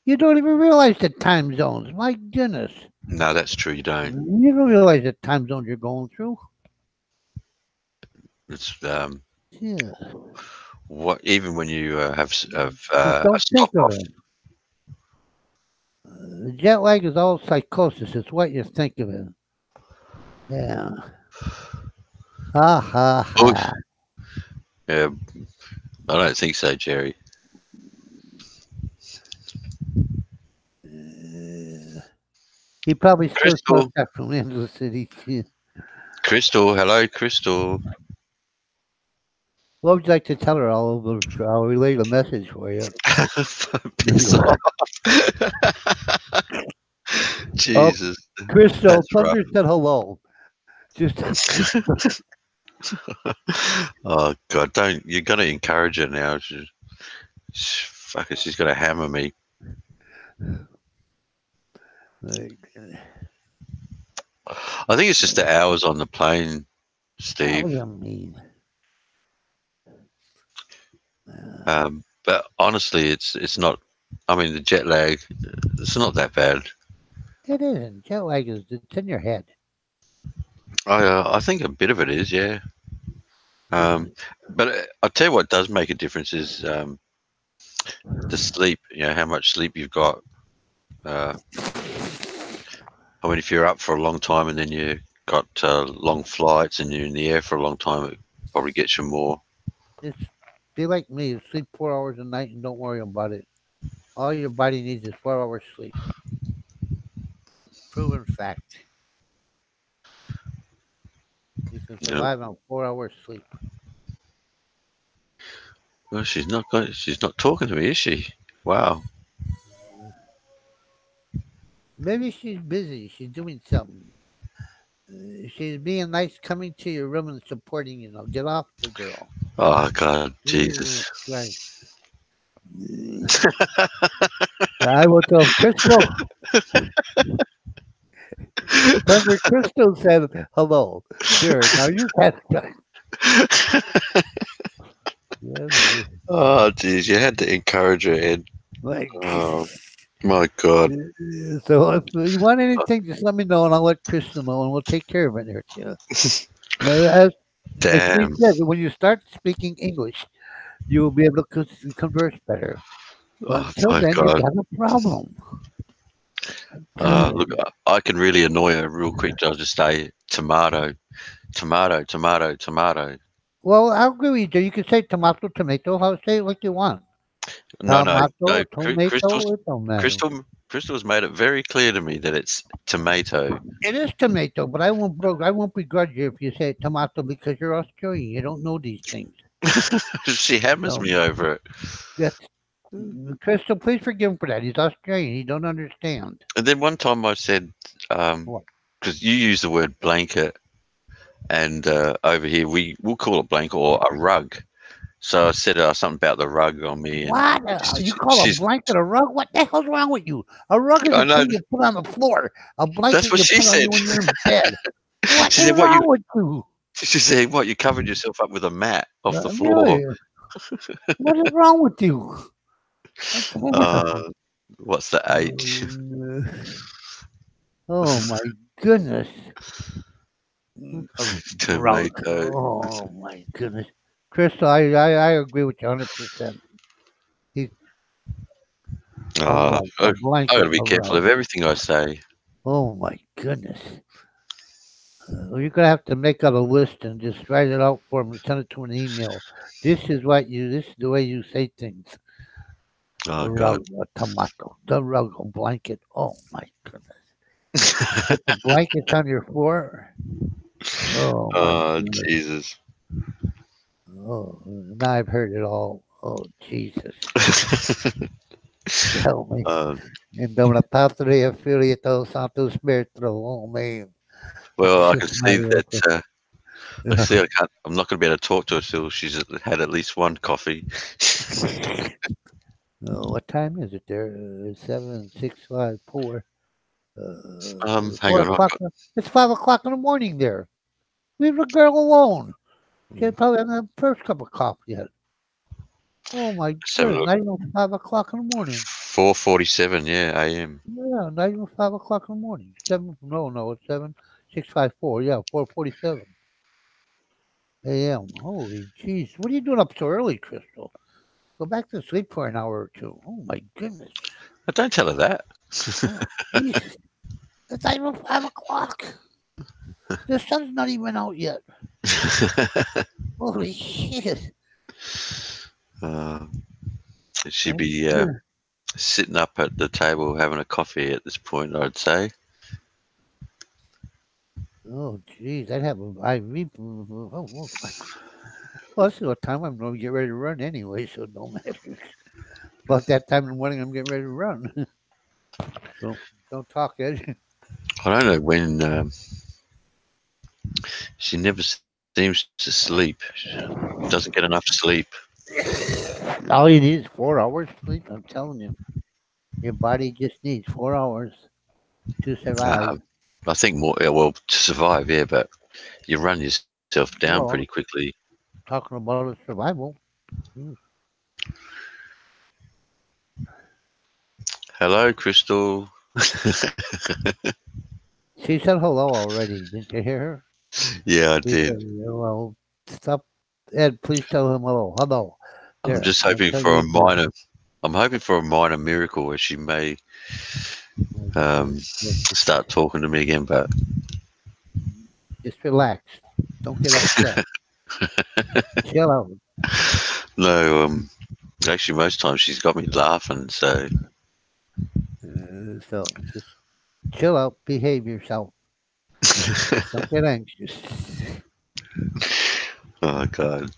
You don't even realize the time zones. My goodness. No, that's true. You don't. You don't realize the time zones you're going through. It's Yeah. what even when you have Just a don't stop think of off. it. Jet lag is all psychosis. It's what you think of it. Yeah. Ha ha Oh, ha. yeah, I don't think so, Jerry. He probably still Crystal, comes back from Kansas City. Yeah. Crystal, hello, Crystal. What would you like to tell her? I'll relay the message for you. Piss off. Jesus, Crystal, that's tell rough. her said hello. Just Oh God, don't! You're gonna encourage her now. Fuck it, she's gonna hammer me. like, I think it's just the hours on the plane, what Steve. do you mean? But honestly, it's not. I mean, the jet lag, it's not that bad. It isn't. Jet lag is it's in your head. I think a bit of it is, yeah. But I'll tell you what does make a difference is the sleep. You know, how much sleep you've got. I mean, if you're up for a long time and then you got long flights and you're in the air for a long time, it probably gets you more. It's be like me. Sleep 4 hours a night and don't worry about it. All your body needs is 4 hours sleep. Proven fact. You can You know? survive on 4 hours sleep. Well, she's not talking to me, is she? Wow. Maybe she's busy. She's doing something. She's being nice, coming to your room and supporting you. Now get off the girl. Oh God, Jesus. Right. I will tell Crystal. Remember, Crystal said hello. Sure. Now you can't. Yes, Oh, geez, you had to encourage her, Ed. like, Oh, my God. so if you want anything, just let me know and I'll let Crystal know and we'll take care of it there. Yeah. As she Damn. said, when you start speaking English, you will be able to converse better. But Oh, until my then, you God. got a problem. Look, I can really annoy her real quick. I'll just say tomato, tomato, tomato, tomato. Well, I'll agree with you. You can say tomato, tomato. How say it like you want. No, Tomato, Crystal's tomato, it don't matter. Crystal's made it very clear to me that it's tomato. It is tomato, but I won't begrudge you if you say tomato because you're Australian. You don't know these things. She hammers No. me over it. That's Crystal, please forgive him for that. He's Australian. He don't understand. And then one time I said, What? because you use the word blanket, and over here we'll call it blanket or a rug. So I said something about the rug on me. And What? You call a she's, blanket a rug? What the hell's wrong with you? A rug is I a know. thing you put on the floor. A blanket what you she put on said. you when you're in bed. What She is said, "What wrong you?" with you? She said, "What you covered yourself up with a mat off the floor." Really? What is wrong with you? What the hell? What's the H? Oh my goodness. Tomato. Oh my goodness. Crystal, I agree with you 100%. Oh, like I a blanket gotta be careful of around. everything I say. Oh my goodness. You're gonna have to make out a list and just write it out for him and send it to an email. This is the way you say things. Oh The God. rug, a tomato, the rug, a blanket. Oh my goodness. Put the blankets on your floor. Oh my Oh goodness. Jesus. Oh, now I've heard it all. Oh Jesus. Tell me. uh, En una patria affiliato Santo Spirito. Oh man. well, I can Jesus see Maria. that. I see. I can't. I'm not going to be able to talk to her till she's had at least one coffee. Oh, what time is it there? 7:654. Hang Four on. o'clock. It's 5 o'clock in the morning there. Leave the girl alone. She probably hasn't had the first cup of coffee yet. Oh my goodness! Not even 5 o'clock in the morning. 4:47. Yeah, a.m. Yeah, not even 5 o'clock in the morning. No, it's 7:654. Yeah, 4:47 a.m. Holy jeez, what are you doing up so early, Crystal? Go back to sleep for an hour or two. Oh my goodness. Don't tell her that. Oh, Jesus. It's not even 5 o'clock. The sun's not even out yet. Holy shit. She'd be sitting up at the table having a coffee at this point, I'd say. Oh, jeez. I'd have a IV. Well, this is what time I'm going to get ready to run anyway, so it don't matter. About that time in the morning, I'm getting ready to run. So don't talk, Ed. I don't know when. She never seems to sleep. She doesn't get enough sleep. All you need is 4 hours sleep. I'm telling you. Your body just needs 4 hours to survive. I think more. Well, to survive, yeah, but you run yourself down Well, pretty quickly. talking about survival. Hello, Crystal. She said hello already. Didn't you hear her? Yeah, I She did. said, well, stop. Ed, please tell him hello. Hello. I'm There. just I'll hoping tell for a you too. minor. I'm hoping for a minor miracle where she may start talking to me again. But Just relax. Don't get upset. Chill out. no, actually, most times she's got me laughing. So, So just chill out. Behave yourself. Don't get anxious. oh God,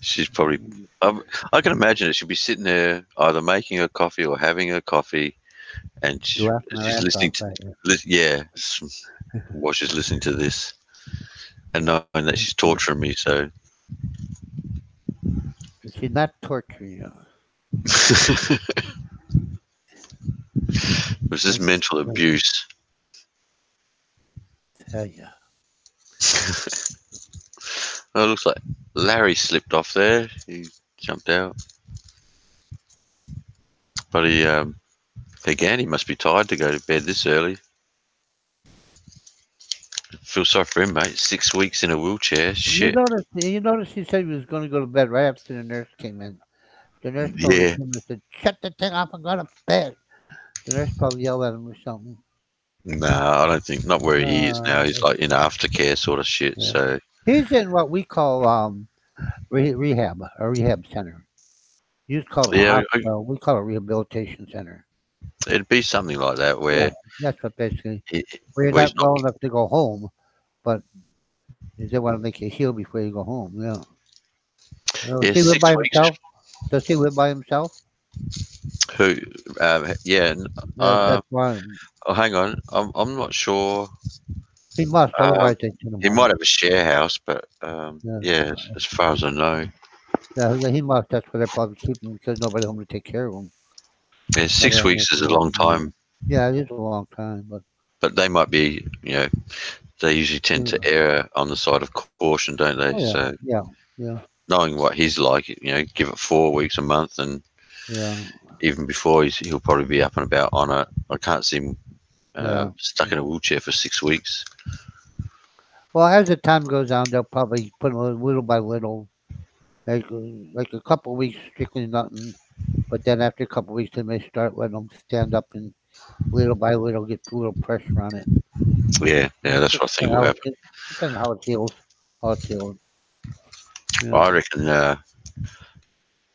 she's probably. I can imagine it. She'll be sitting there either making her coffee or having her coffee, and she's Laughing her ass listening off to. right now. Yeah, while she's listening to this, and knowing that she's torturing me. So. She's not torturing you. Was this mental abuse? Tell you. Oh, it looks like Larry slipped off there. He jumped out. But again, he must be tired to go to bed this early. Feel sorry for him, mate. 6 weeks in a wheelchair. Shit. You notice he said he was going to go to bed right after the nurse came in. The nurse probably Yeah. came in and said, shut the thing off and go to bed. The nurse probably yelled at him or something. Nah, I don't think. Not where he is now. He's like in aftercare sort of shit. Yeah. So He's in what we call rehab, a rehab center. You call it a yeah, hospital. We call it a rehabilitation center. it'd be something like that Yeah, where that's what basically. he, Where you're where he's not well enough to go home, but they want to make you heal before you go home. Yeah. Does yeah, he live 6 by weeks. himself? Does he live by himself? Who? Yeah. That's why Oh, hang on. I'm not sure. he must. Otherwise, they send him He home. might have a share house, but Yeah. yeah, as far as I know. Yeah, he must. That's where they probably keep him because nobody home to take care of him. Yeah, 6 weeks is a long time, Yeah, it is a long time, but they might be, they usually tend to err on the side of caution, don't they? So yeah. knowing what he's like, give it 4 weeks, a month, and even before he'll probably be up and about on it. I can't see him stuck in a wheelchair for 6 weeks. Well, as the time goes on, they'll probably put him little by little, like a couple of weeks, strictly nothing. But then after a couple of weeks, they may start letting them stand up and little by little get a little pressure on it. Yeah, that's what I think will happen. Depends on how it heals. How it heals. Yeah. I reckon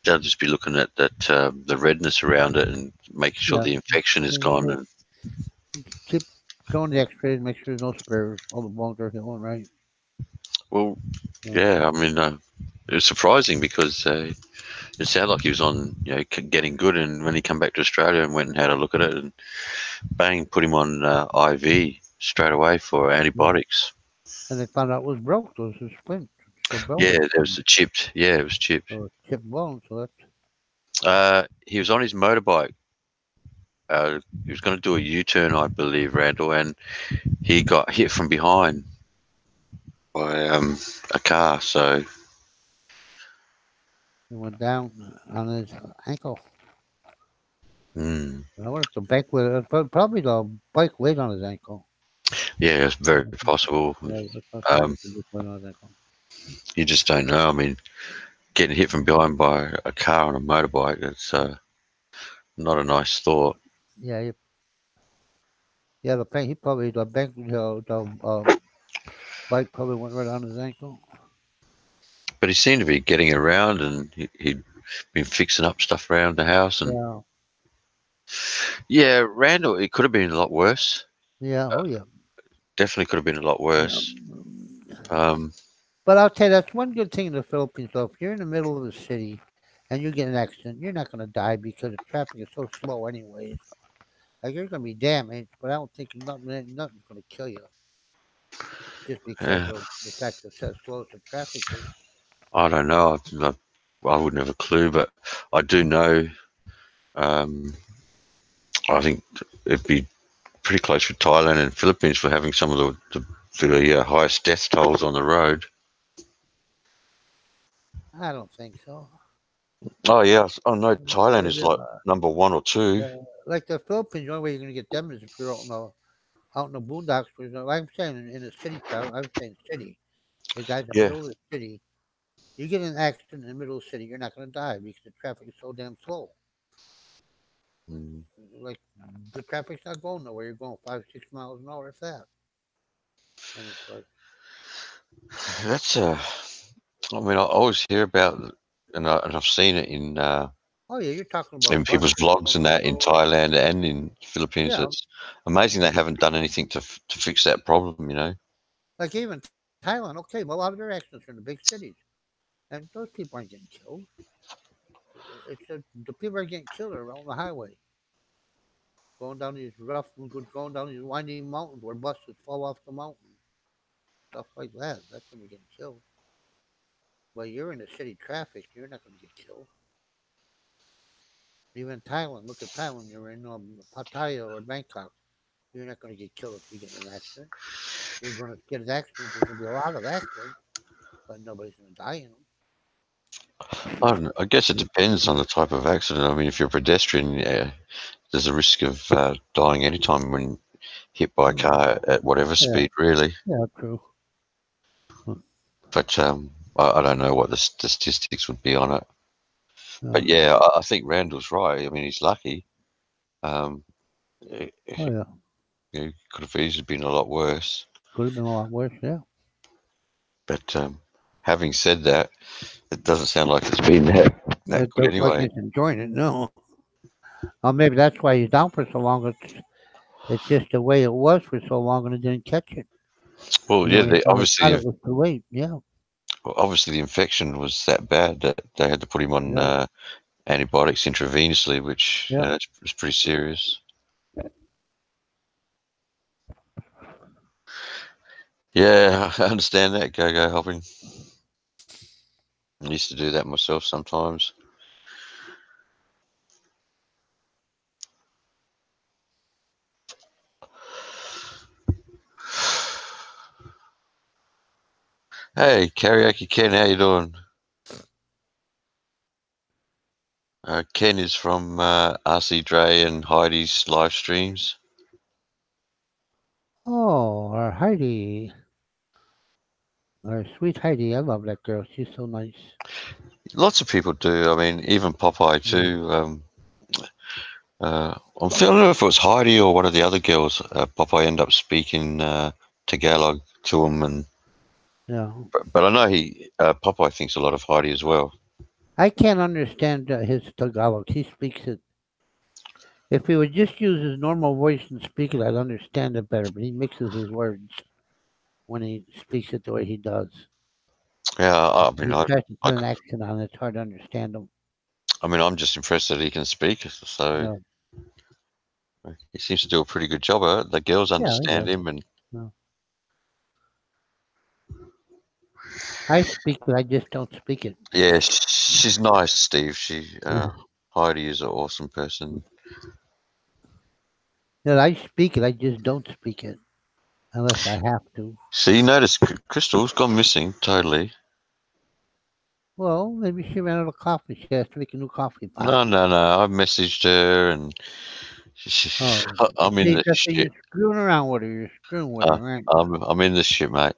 they'll just be looking at that the redness around it and making sure Yeah. the infection is gone. And Keep going the X-rays, make sure there's no spares. All the bones are healing right. well, yeah, I mean, it was surprising because it sounded like he was on, getting good. And when he come back to Australia and went and had a look at it, and bang, put him on IV straight away for antibiotics. And they found out it was broke. Those were splints. Yeah, there was chipped. Yeah, it was chipped. So chipped bone. So that's. He was on his motorbike. He was going to do a U-turn, I believe, Randall, and he got hit from behind by a car. So He went down on his ankle. mm, I wonder if the bike probably the bike weight on his ankle. yeah, it's very possible. Yeah, on his ankle. You just don't know. I mean, getting hit from behind by a car on a motorbike, it's not a nice thought. Yeah, the pain. He probably the bike probably went right on his ankle. But he seemed to be getting around, and he'd been fixing up stuff around the house. And yeah, Randall, it could have been a lot worse. Yeah, oh yeah. Definitely could have been a lot worse. But I'll tell you, that's one good thing in the Philippines, though. If you're in the middle of the city and you get an accident, you're not going to die because the traffic is so slow anyways. Like, you're going to be damaged, but I don't think nothing's going to kill you. Just because of the fact that how slow the traffic is. I don't know. I wouldn't have a clue, but I do know. I think it'd be pretty close with Thailand and Philippines for having some of the highest death tolls on the road. I don't think so. Oh yeah, I know Thailand is like number 1 or 2. Like the Philippines, the only way you're going to get them is if you're out in the boondocks. Like I'm saying, in the city, I'm saying city. The guys in the middle of the city, you get in an accident in the middle of the city, you're not going to die because the traffic is so damn slow. Like the traffic's not going nowhere. You're going 5-6 miles an hour, if that. And it's like that's I mean, I always hear about, and I've seen it in. Oh yeah, you're talking about in people's vlogs and that in Thailand and in Philippines. Yeah. It's amazing they haven't done anything to fix that problem. Like even Thailand. Okay, well, a lot of their accidents are in the big cities, and those people aren't getting killed. It's the people are getting killed are on the highway, going down these going down these winding mountains where buses fall off the mountain, stuff like that. That's when you're getting killed. But you're in the city traffic, you're not going to get killed. Even Thailand, look at Thailand. You're in Pattaya or Bangkok. You're not going to get killed if you get in an accident. You're going to get an accident. There's going to be a lot of accidents, but nobody's going to die in them. I don't know. I guess it depends on the type of accident. I mean, if you're a pedestrian, there's a risk of dying anytime when hit by a car at whatever speed, really. Yeah, true. But I don't know what the statistics would be on it. No. But yeah, I think Randall's right. I mean, he's lucky. It could have easily been a lot worse. Could have been a lot worse, yeah. But having said that, it doesn't sound like it's been that good anyway. Like he's enjoying it, no. Maybe that's why he's down for so long. It's just the way it was for so long, and it didn't catch it. Well, they obviously it was too late. Yeah. Well, obviously the infection was that bad that they had to put him on antibiotics intravenously, which was pretty serious. Yeah, I understand that. Go hopping. I used to do that myself sometimes. Hey, Karaoke Ken, how you doing? Ken is from RC Dre and Heidi's live streams. Oh, our Heidi. Our sweet Heidi. I love that girl. She's so nice. Lots of people do. I mean, even Popeye too. I'm feeling if it was Heidi or one of the other girls. Popeye ended up speaking Tagalog to him, and Yeah. but I know Popeye thinks a lot of Heidi as well. I can't understand his Tagalog. He speaks it. If he would just use his normal voice and speak it, I'd understand it better. But he mixes his words when he speaks it the way he does. Yeah, I He mean, tries to put an accent on it. It's hard to understand him. I'm just impressed that he can speak. So Yeah, he seems to do a pretty good job of it. The girls yeah, he understand does. him, and Yeah. I speak it. I just don't speak it. yeah, she's nice, Steve. Yeah. Heidi is an awesome person. Yeah, I speak it. I just don't speak it unless I have to. So you notice Crystal's gone missing totally. Well, maybe she ran out of coffee. She has to make a new coffee pot. No. I messaged her, and Oh, I'm in see, the that's you're shit. screwing around with her. You're screwing with Uh, her, aren't you? I'm in the shit, mate.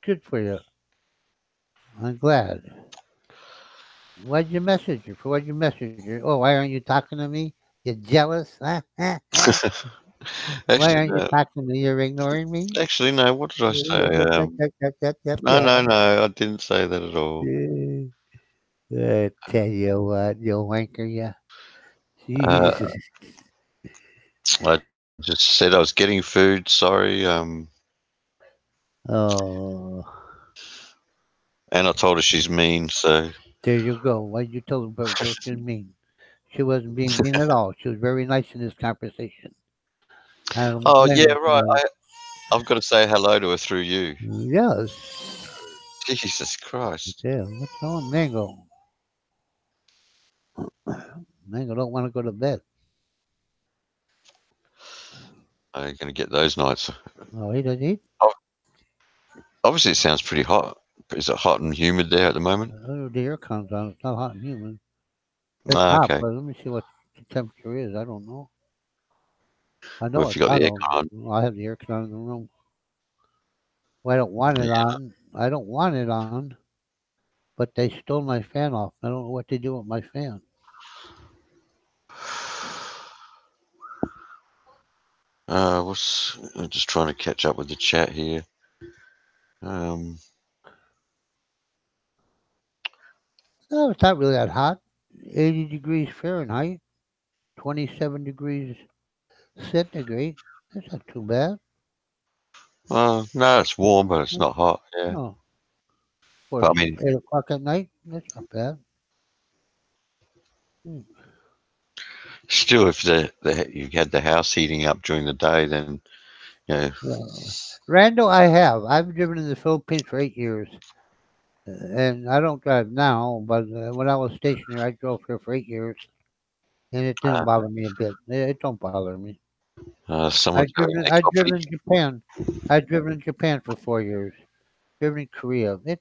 Good for you. I'm glad. Why'd you message her? For why'd you message her? Oh, why aren't you talking to me? You're jealous? Huh? Why actually, aren't you talking to me? You're ignoring me? actually, no. What did I say? No. I didn't say that at all. Tell you what, you wanker, yeah. Uh, Jesus. I just said I was getting food. Sorry. Oh, And I told her she's mean. So. there you go. Why'd you tell her she was mean? She wasn't being mean at all. She was very nice in this conversation. I don't Oh blame yeah, her right. for that. I've got to say hello to her through you. Yes. Jesus Christ. Yeah, what's wrong, Mango? Mango don't want to go to bed. I'm going to get those nights. Oh, he does eat? Obviously, it sounds pretty hot. Is it hot and humid there at the moment? Oh, the air comes on. It's not hot and humid. It's Ah, hot, okay. but let me see what the temperature is. I don't know. I Well, know if it's you got hot. the aircon on. I have the air conditioner in the room. Well, I don't want it on. I don't want it on, but they stole my fan off. I don't know what to do with my fan. I'm just trying to catch up with the chat here. No, it's not really that hot. 80 degrees Fahrenheit, 27 degrees centigrade. That's not too bad. No, it's warm, but it's not hot. Yeah, No, for but I mean, 8 o'clock at night, that's not bad. still, if you had the house heating up during the day, then you know, Randall, I have. I've driven in the Philippines for 8 years. And I don't drive now, but when I was stationed here, I drove here for 8 years. And it didn't bother me a bit. It don't bother me. someone's having their I've coffee. driven in Japan. I've driven in Japan for 4 years. Driven in Korea. It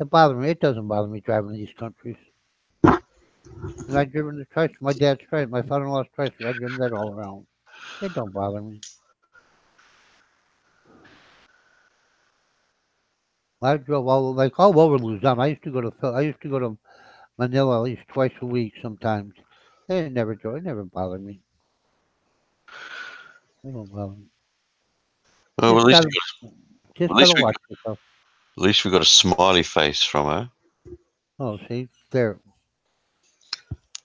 bothers me. It doesn't bother me driving in these countries. And I've driven the Chrysler. My dad's Chrysler. My father-in-law's Chrysler. I've driven that all around. It don't bother me. I drove all over Luzon. I used to go to Manila at least twice a week sometimes. It never bothered me. It don't bother me. Well, Just gotta at least we watch yourself. at least we got a smiley face from her. Oh, see, there,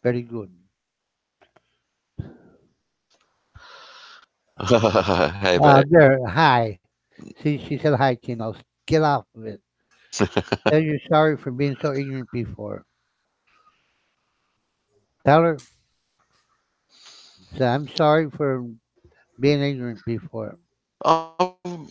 very good. Hey, but There, hi. See, she said hi, Kino. Get off of it. Tell you're sorry for being so ignorant before. Tell her, say, I'm sorry for being ignorant before. I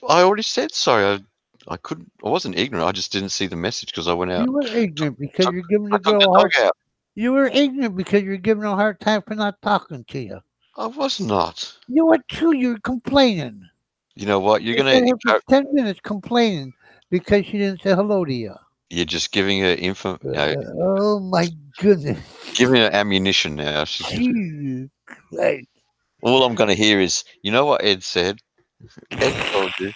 already said sorry. I wasn't ignorant. I just didn't see the message because I went out. You were ignorant because you're giving I the took girl the a dog hard. out. You were ignorant because you're giving her a hard time for not talking to you. I was not. You were too. You were complaining. You know what? You sat here for 10 minutes complaining because she didn't say hello to you. You're just giving her info. Oh my goodness. Giving her ammunition now. Jesus Christ. All I'm going to hear is, you know what Ed said? Ed told you.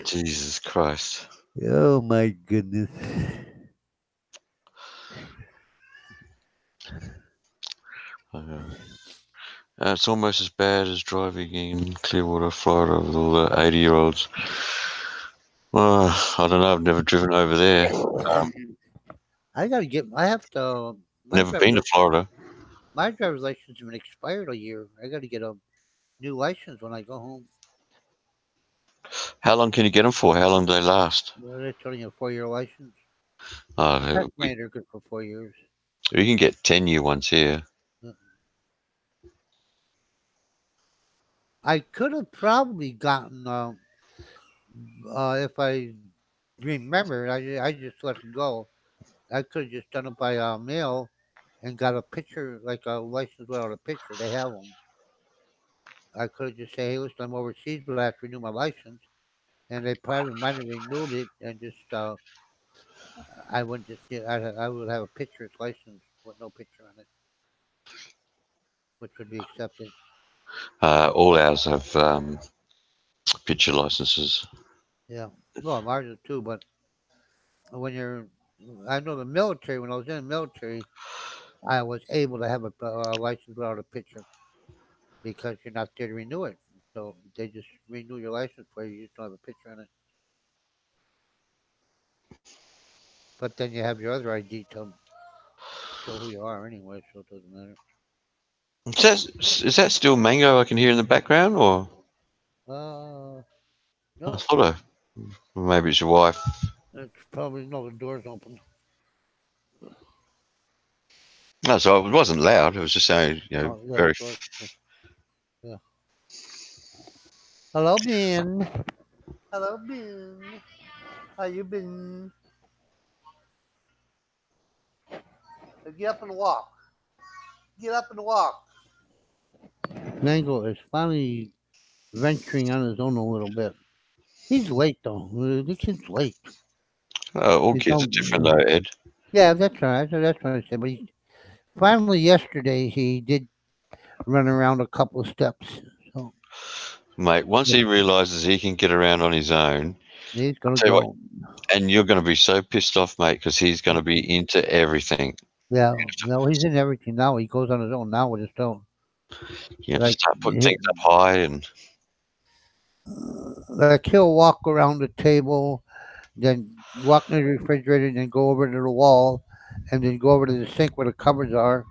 Jesus Christ. Oh my goodness. It's almost as bad as driving in Clearwater, Florida, with all the 80-year-olds. Well, I don't know. I've never driven over there. I gotta get. I have to. Never been to Florida. My driver's license has been expired a year. I gotta get a new license when I go home. How long can you get them for? How long do they last? Well, it's only a 4-year license. Oh, Technically, they're good for 4 years. we can get 10-year ones here. I could have probably gotten if I remember. I just let it go. I could have just done it by mail and got a picture, like a license without a picture. They have them. I could have just said, "Hey, listen, I'm overseas, but I have to renew my license," and they probably might have renewed it and just I wouldn't just get. I would have a picture's license with no picture on it, which would be accepted. All ours have picture licenses. Yeah. Well, ours is too, but when you're, I know the military. When I was in the military, I was able to have a license without a picture because you're not there to renew it. So they just renew your license for you. You just don't have a picture on it. But then you have your other ID to show who you are anyway, so it doesn't matter. Is that still Mango I can hear in the background, or? No, I thought maybe it's your wife. it's probably no. The door's open. No, so it wasn't loud. It was just saying, Yeah, very. yeah. Hello, Ben. Hello, Ben. How you been? Get up and walk. Get up and walk. Mango is finally venturing on his own a little bit. He's late though. The kid's late. All kids are different though, Ed. Yeah, that's right. That's what I said. But finally yesterday he did run around a couple of steps. So, mate, once he realizes he can get around on his own, he's gonna go. And you're going to be so pissed off, mate, because he's going to be into everything. Yeah, no, he's in everything now. He goes on his own now with his own. You have to start putting things up high and. Like he'll walk around the table, then walk in the refrigerator, and then go over to the wall, and then go over to the sink where the cupboards are,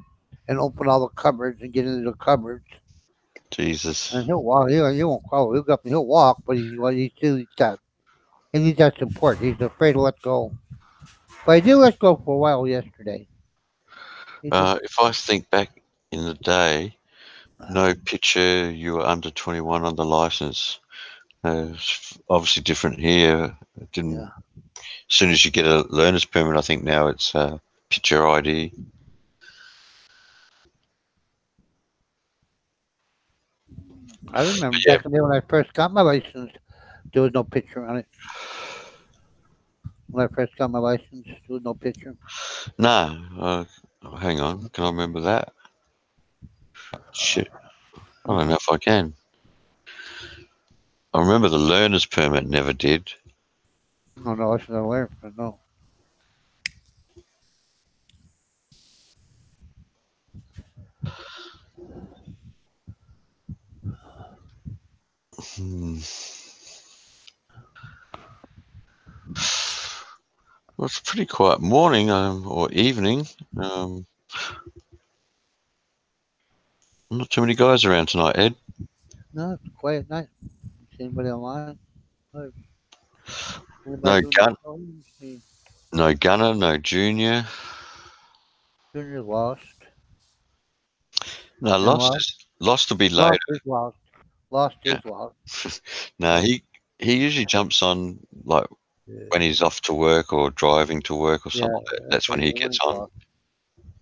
and open all the cupboards and get into the cupboards. Jesus. And he'll walk. He won't crawl. He'll go up and he'll walk, but he's still got. And he's got support. He's afraid to let go. But he did let go for a while yesterday. If I think back in the day, no picture, you were under 21 on the license. It's obviously different here. It didn't. Yeah. As soon as you get a learner's permit, I think now it's picture ID. I remember back in the day when I first got my license, there was no picture on it. When I first got my license, there was no picture. No. Hang on. Can I remember that? Shit. I don't know if I can. I remember the learner's permit never did. Oh, no, I should have learned, but no. Well, it's a pretty quiet morning or evening. Not too many guys around tonight, Ed. No, it's a quiet night. Is anybody online? No gun. No Gunner, no Junior. Junior lost. No, lost to be later. Lost is lost. No, he usually jumps on like when he's off to work or driving to work or something like that. That's when he gets on. Lost.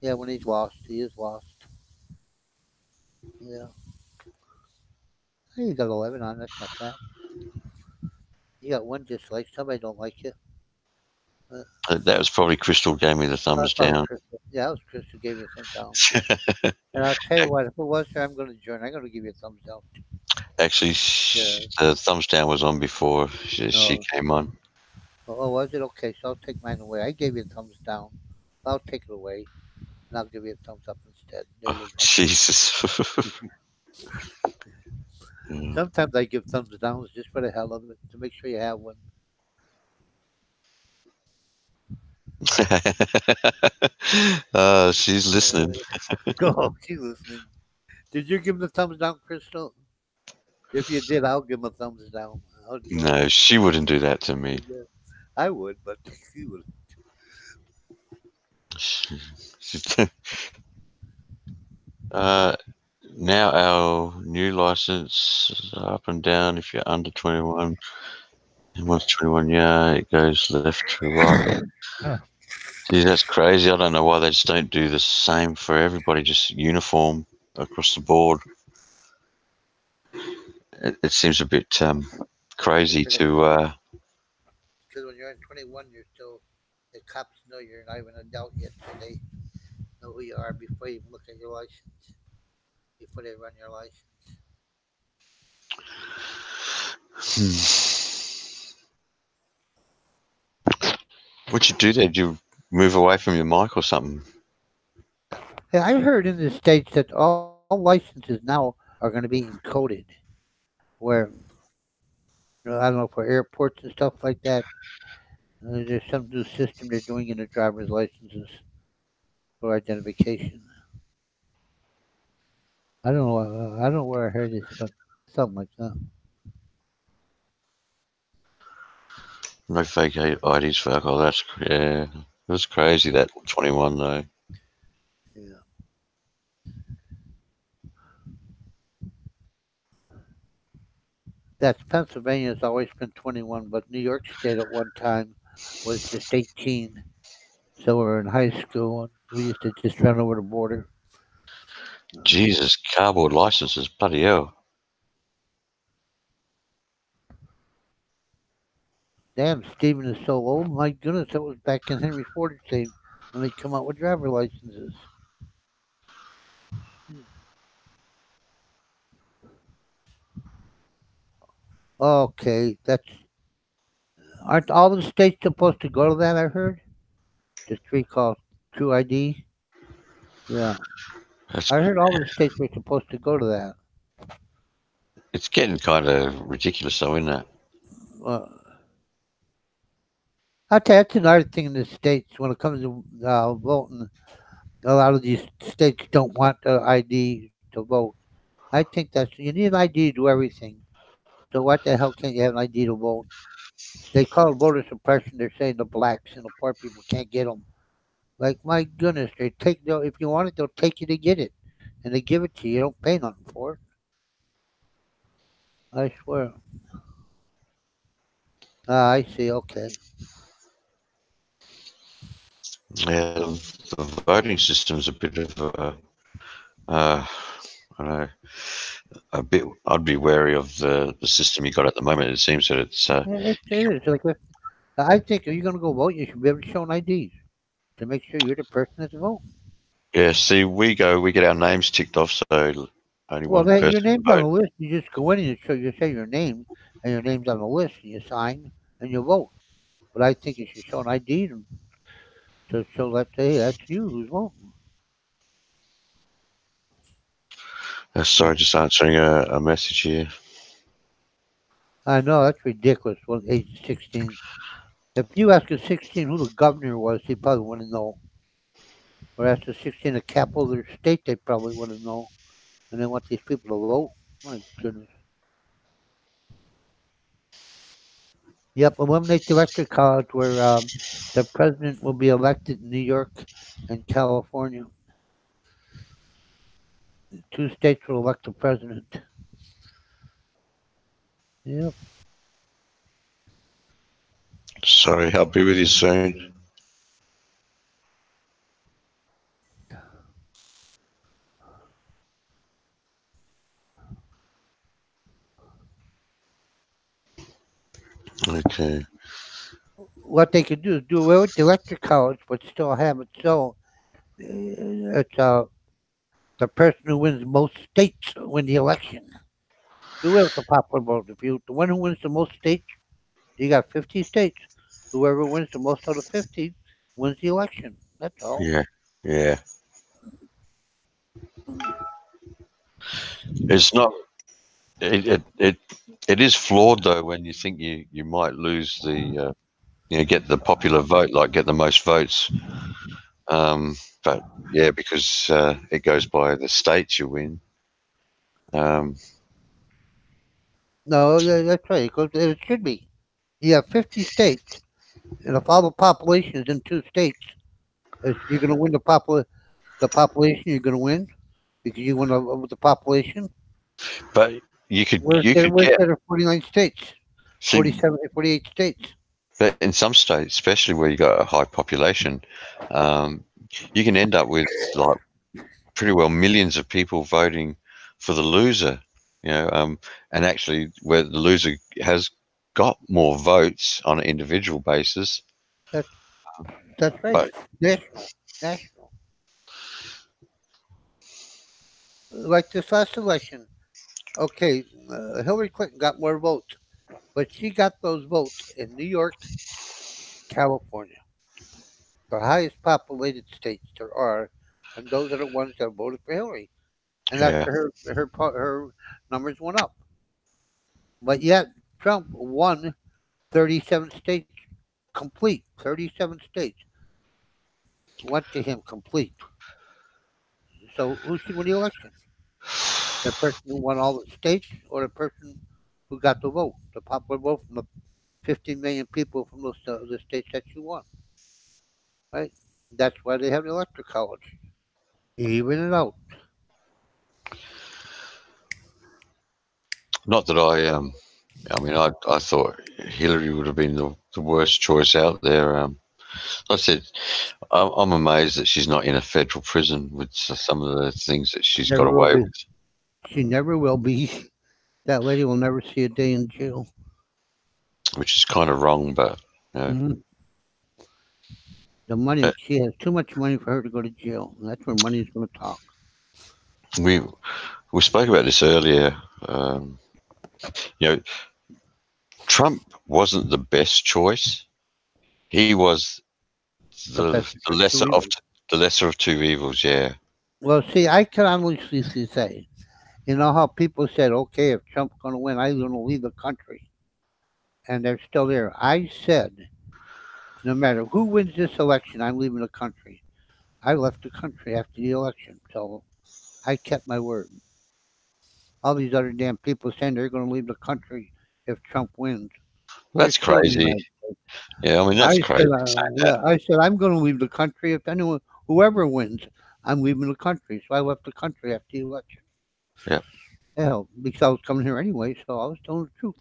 Yeah, when he's lost, he is lost. Yeah. Hey, you got 11 on. That's not bad. You got one dislike. Somebody don't like you. That was probably Crystal gave me the thumbs down. Yeah, that was Crystal gave me a thumbs down. And I'll tell you what, if it was her, I'm going to join. I'm going to give you a thumbs down. Actually, the thumbs down was on before she came on. Oh, was it? Okay, so I'll take mine away. I gave you a thumbs down. I'll take it away, and I'll give you a thumbs up instead. that. There you go. Jesus. Mm. Sometimes I give thumbs downs just for the hell of it to make sure you have one. She's listening. Go, she's listening. Did you give him the thumbs down, Crystal? If you did, I'll give him a thumbs down. I'll join. No, she wouldn't do that to me. Yeah, I would, but she would. uh, now our new license is up and down. If you're under 21, and once 21, yeah, it goes left to right. Huh. Gee, that's crazy. I don't know why they just don't do the same for everybody, just uniform across the board. It seems a bit crazy to. Because when you're 21, you're still, the cops know you're not even an adult yet, so they know who you are before you look at your license, before they run your license. What'd you do there? Did you move away from your mic or something? Hey, I heard in the States that all licenses now are going to be encoded, where, I don't know, for airports and stuff like that. There's some new system they're doing in the driver's licenses for identification. I don't know. I don't know where I heard this, but something like that. No fake IDs for alcohol. That's crazy. That 21 though. Yeah. That's Pennsylvania's always been 21, but New York State at one time was just 18. So we were in high school and we used to just run over the border. Jesus, cardboard licenses, bloody hell. Damn, Stephen is so old. My goodness, that was back in Henry Ford's day when they come out with driver licenses. Okay, aren't all the states supposed to go to that? I heard just recall True ID. Yeah, That's, I heard all the states were supposed to go to that. it's getting kind of ridiculous though, isn't it? Uh, I tell you, that's another thing in the states when it comes to voting. A lot of these states don't want the ID to vote. I think you need an ID to do everything. So what the hell can't you have an ID to vote? They call it voter suppression. They're saying the blacks and the poor people can't get them. Like my goodness, if you want it, they'll take you to get it, and they give it to you. You don't pay nothing for it. I swear. Ah, I see. Okay. Yeah, the voting system's a bit of I don't know, a bit. I'd be wary of the system you got at the moment. It seems that it's Yeah, it is. I think if you're gonna go vote, you should be able to show an ID to make sure you're the person that's voting. yeah. See, we get our names ticked off, so only Well, one person your name's can on vote. the list. You just go in and you say your name, and your name's on the list, and you sign and you vote. But I think you should show an ID to show that hey, that's you who's voting. Sorry, just answering a message here. I know that's ridiculous. Well, age 16. If you ask a 16 who the governor was, he probably wouldn't know. Or ask a 16 the capital of their state, they probably wouldn't know. And they want these people to vote. My goodness. Yep, eliminate the electoral college where the president will be elected in New York and California. 2 states will elect the president. Yep. Sorry, I'll be with you soon. Okay. What they could do is do away with the electoral college, but still have it so it's the person who wins most states win the election. Do away with the popular vote. The one who wins the most states, you got 50 states. Whoever wins the most out of 50 wins the election. That's all. Yeah. Yeah. It's not. It is flawed though when you think you might lose the get the popular vote, like get the most votes. But yeah, because it goes by the states you win. No, that's right. It should be. You have 50 states, and if all the population is in 2 states, you're going to win the population. You're going to win because you win with the population. But you could Where's get there 49 states, see, 47, 48 states? but in some states, especially where you got a high population, you can end up with like pretty well millions of people voting for the loser. And actually, where the loser has got more votes on an individual basis, That's that's right. but National. Like this last election. Okay, Hillary Clinton got more votes, but she got those votes in New York, California, the highest populated states there are, and those are the ones that voted for Hillary, and that's yeah, her numbers went up. But yet Trump won 37 states complete. 37 states went to him complete. So who should win the election? The person who won all the states, or the person who got the vote, the popular vote from the 15 million people from the states that you won, right? That's why they have the electoral college. Even it out. not that I mean, I thought Hillary would have been the worst choice out there. I said, I'm amazed that she's not in a federal prison with some of the things that she's got Never will away be. with, She never will be. That lady will never see a day in jail. which is kind of wrong. But hmm The money, she has too much money for her to go to jail. And that's where money is going to talk. we spoke about this earlier. You know, Trump wasn't the best choice. He was the lesser of two evils. Yeah, Well, see, I can honestly say, you know how people said, okay, if Trump's going to win, I'm going to leave the country. And they're still there. I said, no matter who wins this election, I'm leaving the country. I left the country after the election. So I kept my word. All these other damn people saying they're going to leave the country if Trump wins. that's crazy. Yeah, I mean that's crazy. I said I'm going to leave the country if anyone, whoever wins, I'm leaving the country. So I left the country after the election. Yeah. Hell, because I was coming here anyway, so I was telling the truth.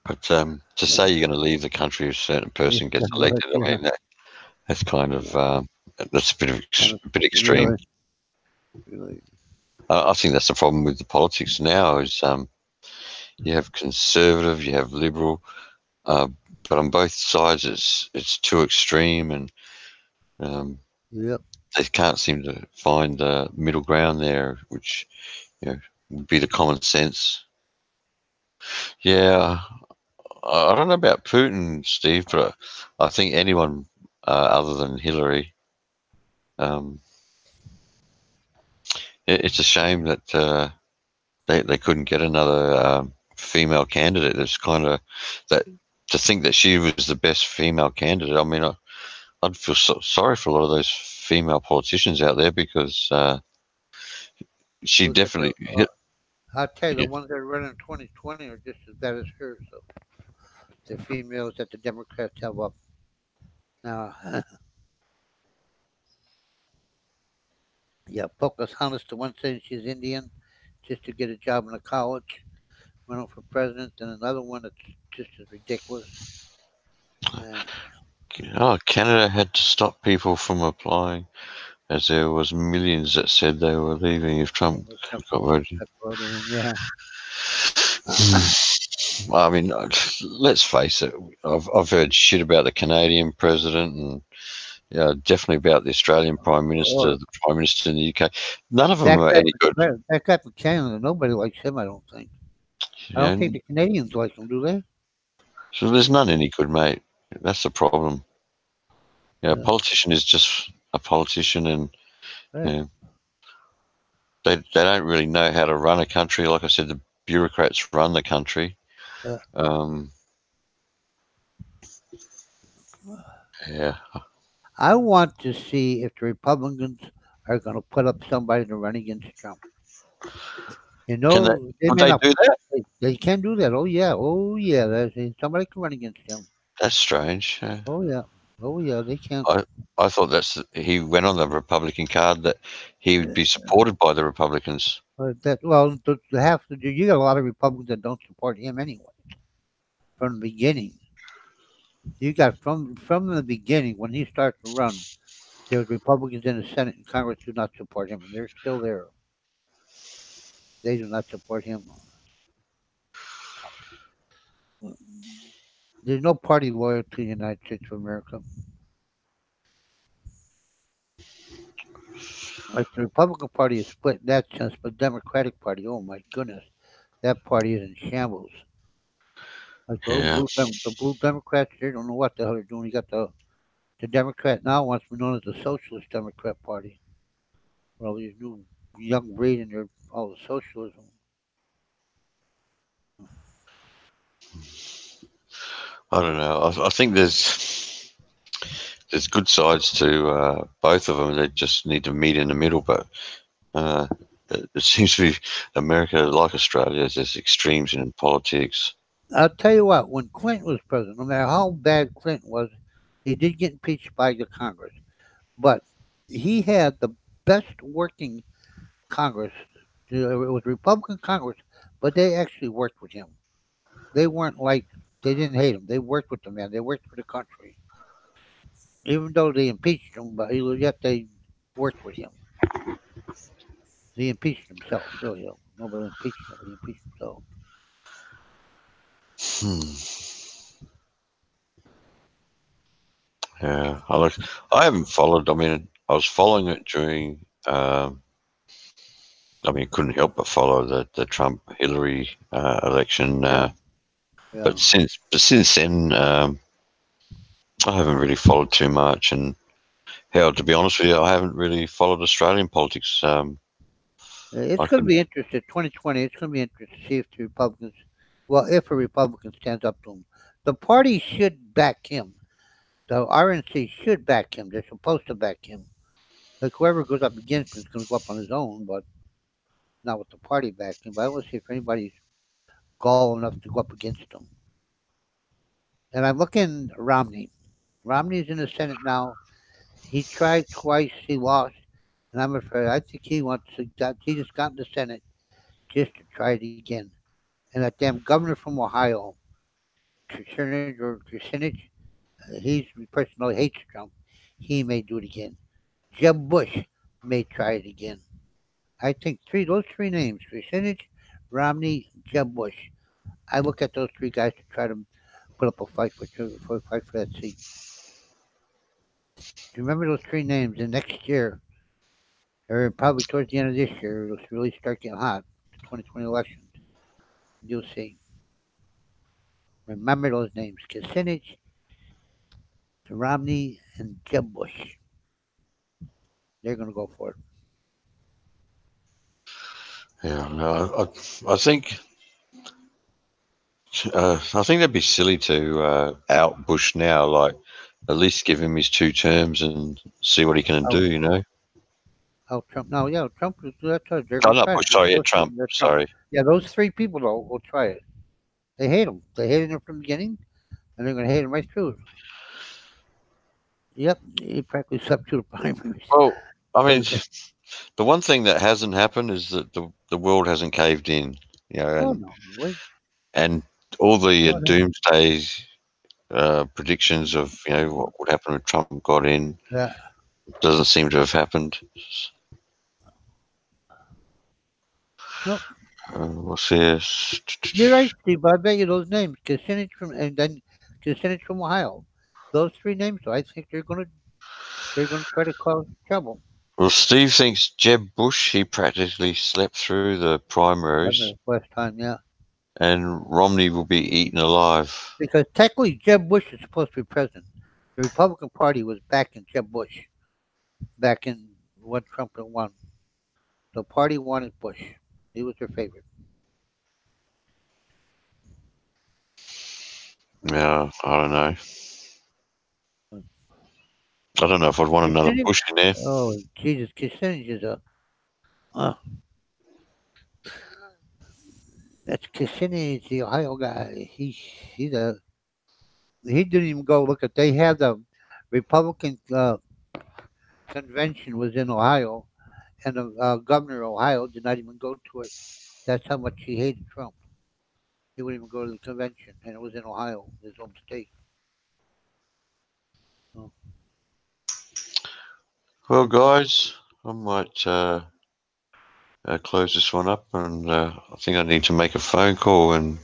But to say you're going to leave the country if a certain person gets elected, I mean that's kind of that's a bit extreme. Really. I think that's the problem with the politics now is you have conservative, you have liberal, but on both sides it's too extreme, and they can't seem to find the middle ground there, which would be the common sense. Yeah, I don't know about Putin, Steve, but I think anyone other than Hillary. It's a shame that they couldn't get another female candidate. It's kind of that to think that she was the best female candidate. I mean, I'd feel sorry for a lot of those female politicians out there because she definitely. I'll tell you, the ones that run in 2020 are just as bad as her. So the females that the Democrats have up now. Yeah, Pocahontas, the one saying she's Indian, just to get a job in a college, running for president, and another one that's just as ridiculous. Canada had to stop people from applying, as there was millions that said they were leaving if Trump got voted. Yeah. I mean, let's face it. I've heard shit about the Canadian president and definitely about the Australian Prime Minister, the Prime Minister in the UK. None of them are any good. That guy from Canada, nobody likes him, I don't think. I don't think the Canadians like him, do they? So there's none any good, mate. That's the problem. A politician is just a politician, and Right. Yeah. They don't really know how to run a country. Like I said, the bureaucrats run the country. Yeah. Yeah. I want to see if the Republicans are going to put up somebody to run against Trump. You Can they? know, they Would may they not. do that? They can do that. Oh yeah. Somebody can run against him. That's strange. Oh yeah. They can. I thought he went on the Republican card that he would be supported by the Republicans. You got a lot of Republicans that don't support him anyway. From the beginning, you got from the beginning when he started to run, there was Republicans in the Senate and Congress do not support him, and they're still there. They do not support him. There's no party loyalty in the United States of America. Like the Republican Party is split in that sense, but Democratic Party, oh my goodness, that party is in shambles. Like Yeah. the blue Democrats, they don't know what the hell they're doing. You got the Democrat now wants to be known as the Socialist Democrat Party. Well, these new young breed and they're all the socialism. I don't know. I think there's good sides to both of them. They just need to meet in the middle. But it seems to be America, like Australia, there's extremes in politics. I'll tell you what, when Clinton was president, no matter how bad Clinton was, he did get impeached by the Congress. But he had the best working Congress. It was Republican Congress, but they actually worked with him. They weren't like, they didn't hate him. They worked with the man. They worked for the country. Even though they impeached him, but yet they worked with him. He impeached himself, really. Nobody impeached him. He impeached himself. Yeah, I haven't followed. I mean, I was following it during. I mean, couldn't help but follow the Trump Hillary election. Yeah. But since then, I haven't really followed too much. And hell, to be honest with you, I haven't really followed Australian politics. It's going to be interesting. 2020. It's going to be interesting to see if the Republicans, if a Republican stands up to him, the party should back him. The RNC should back him. They're supposed to back him. Like whoever goes up against him is going to go up on his own, but not with the party backing. But I want to see if anybody's gall enough to go up against him. And I'm looking at Romney. Romney's in the Senate now. He tried twice. He lost. And I'm afraid, I think he just got in the Senate just to try it again. And that damn governor from Ohio, Kucinich, he's the person who hates Trump. He may do it again. Jeb Bush may try it again. I think those three names, Kucinich, Romney, Jeb Bush. I look at those three guys to try to put up a fight for that seat. Do you remember those three names? And next year, or probably towards the end of this year, it'll really start getting hot. The 2020 election. You'll see. Remember those names: Kucinich, Romney, and Jeb Bush. They're going to go for it. Yeah, no, I think that'd be silly to out Bush now. Like, at least give him his 2 terms and see what he can do. You know. Oh, Trump! No, yeah, Trump. That's what they're not Bush. Sorry, Trump. Sorry. Yeah, those 3 people though will try it. They hate him. They hated him from the beginning, and they're going to hate him right through. Yep, he practically slept through the primaries. Well, I mean, the one thing that hasn't happened is that the world hasn't caved in. You know, and all the doomsday predictions of what would happen if Trump got in doesn't seem to have happened. Nope. What's this? You're right, Steve. I bet you those names, Kucinich from Ohio. Those 3 names, though, I think they're gonna try to cause trouble. Well, Steve thinks Jeb Bush, he practically slept through the primaries. First time, yeah. And Romney will be eaten alive. Because technically, Jeb Bush is supposed to be president. The Republican Party was backing Jeb Bush back in when Trump won. The party wanted Bush. He was their favorite. Yeah, I don't know. I don't know if I'd want another Kissinger? Bush in there. Oh, Jesus, Kissinger's uh, that's Kissinger, is the Ohio guy. He didn't even go look at. They had the Republican convention was in Ohio, and the governor of Ohio did not even go to it. That's how much he hated Trump. He wouldn't even go to the convention, and it was in Ohio, his home state. So, Well, guys, I might close this one up, and I think I need to make a phone call. And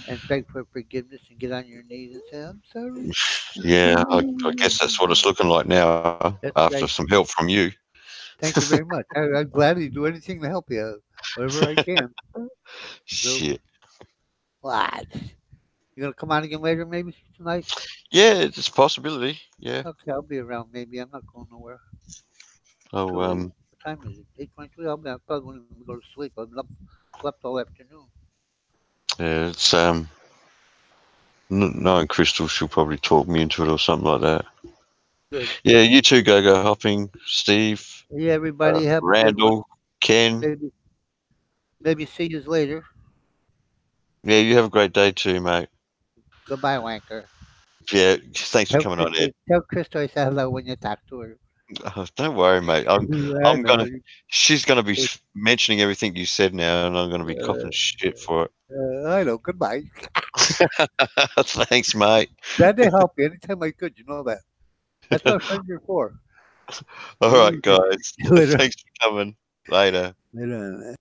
and beg for forgiveness and get on your knees and say, "I'm sorry." yeah, I guess that's what it's looking like now. That's After right. some help from you. Thank you very much. I'm glad to do anything to help you, whatever I can. Shit. What? You gonna come on again later, maybe tonight? Yeah, it's a possibility. Yeah. Okay, I'll be around. Maybe I'm not going nowhere. Oh, What time is it? 8:23. I probably won't even go to sleep. I've slept all afternoon. yeah, it's knowing Crystal, she'll probably talk me into it or something like that. Good. Yeah, you two go hopping, Steve, Yeah, everybody have a good one. Randall, Ken. Maybe see you later. Yeah, you have a great day too, mate. Goodbye, wanker. Yeah, thanks for coming on here. Tell Krista I said hello when you talk to her. Oh, don't worry, mate. I I'm know. gonna. She's gonna be mentioning everything you said now, and I'm gonna be copping shit for I know. Goodbye. it. Thanks, mate. Glad to help you anytime I could. You know that. That's what friends are for. All right, guys. Later. Thanks for coming. Later. Later.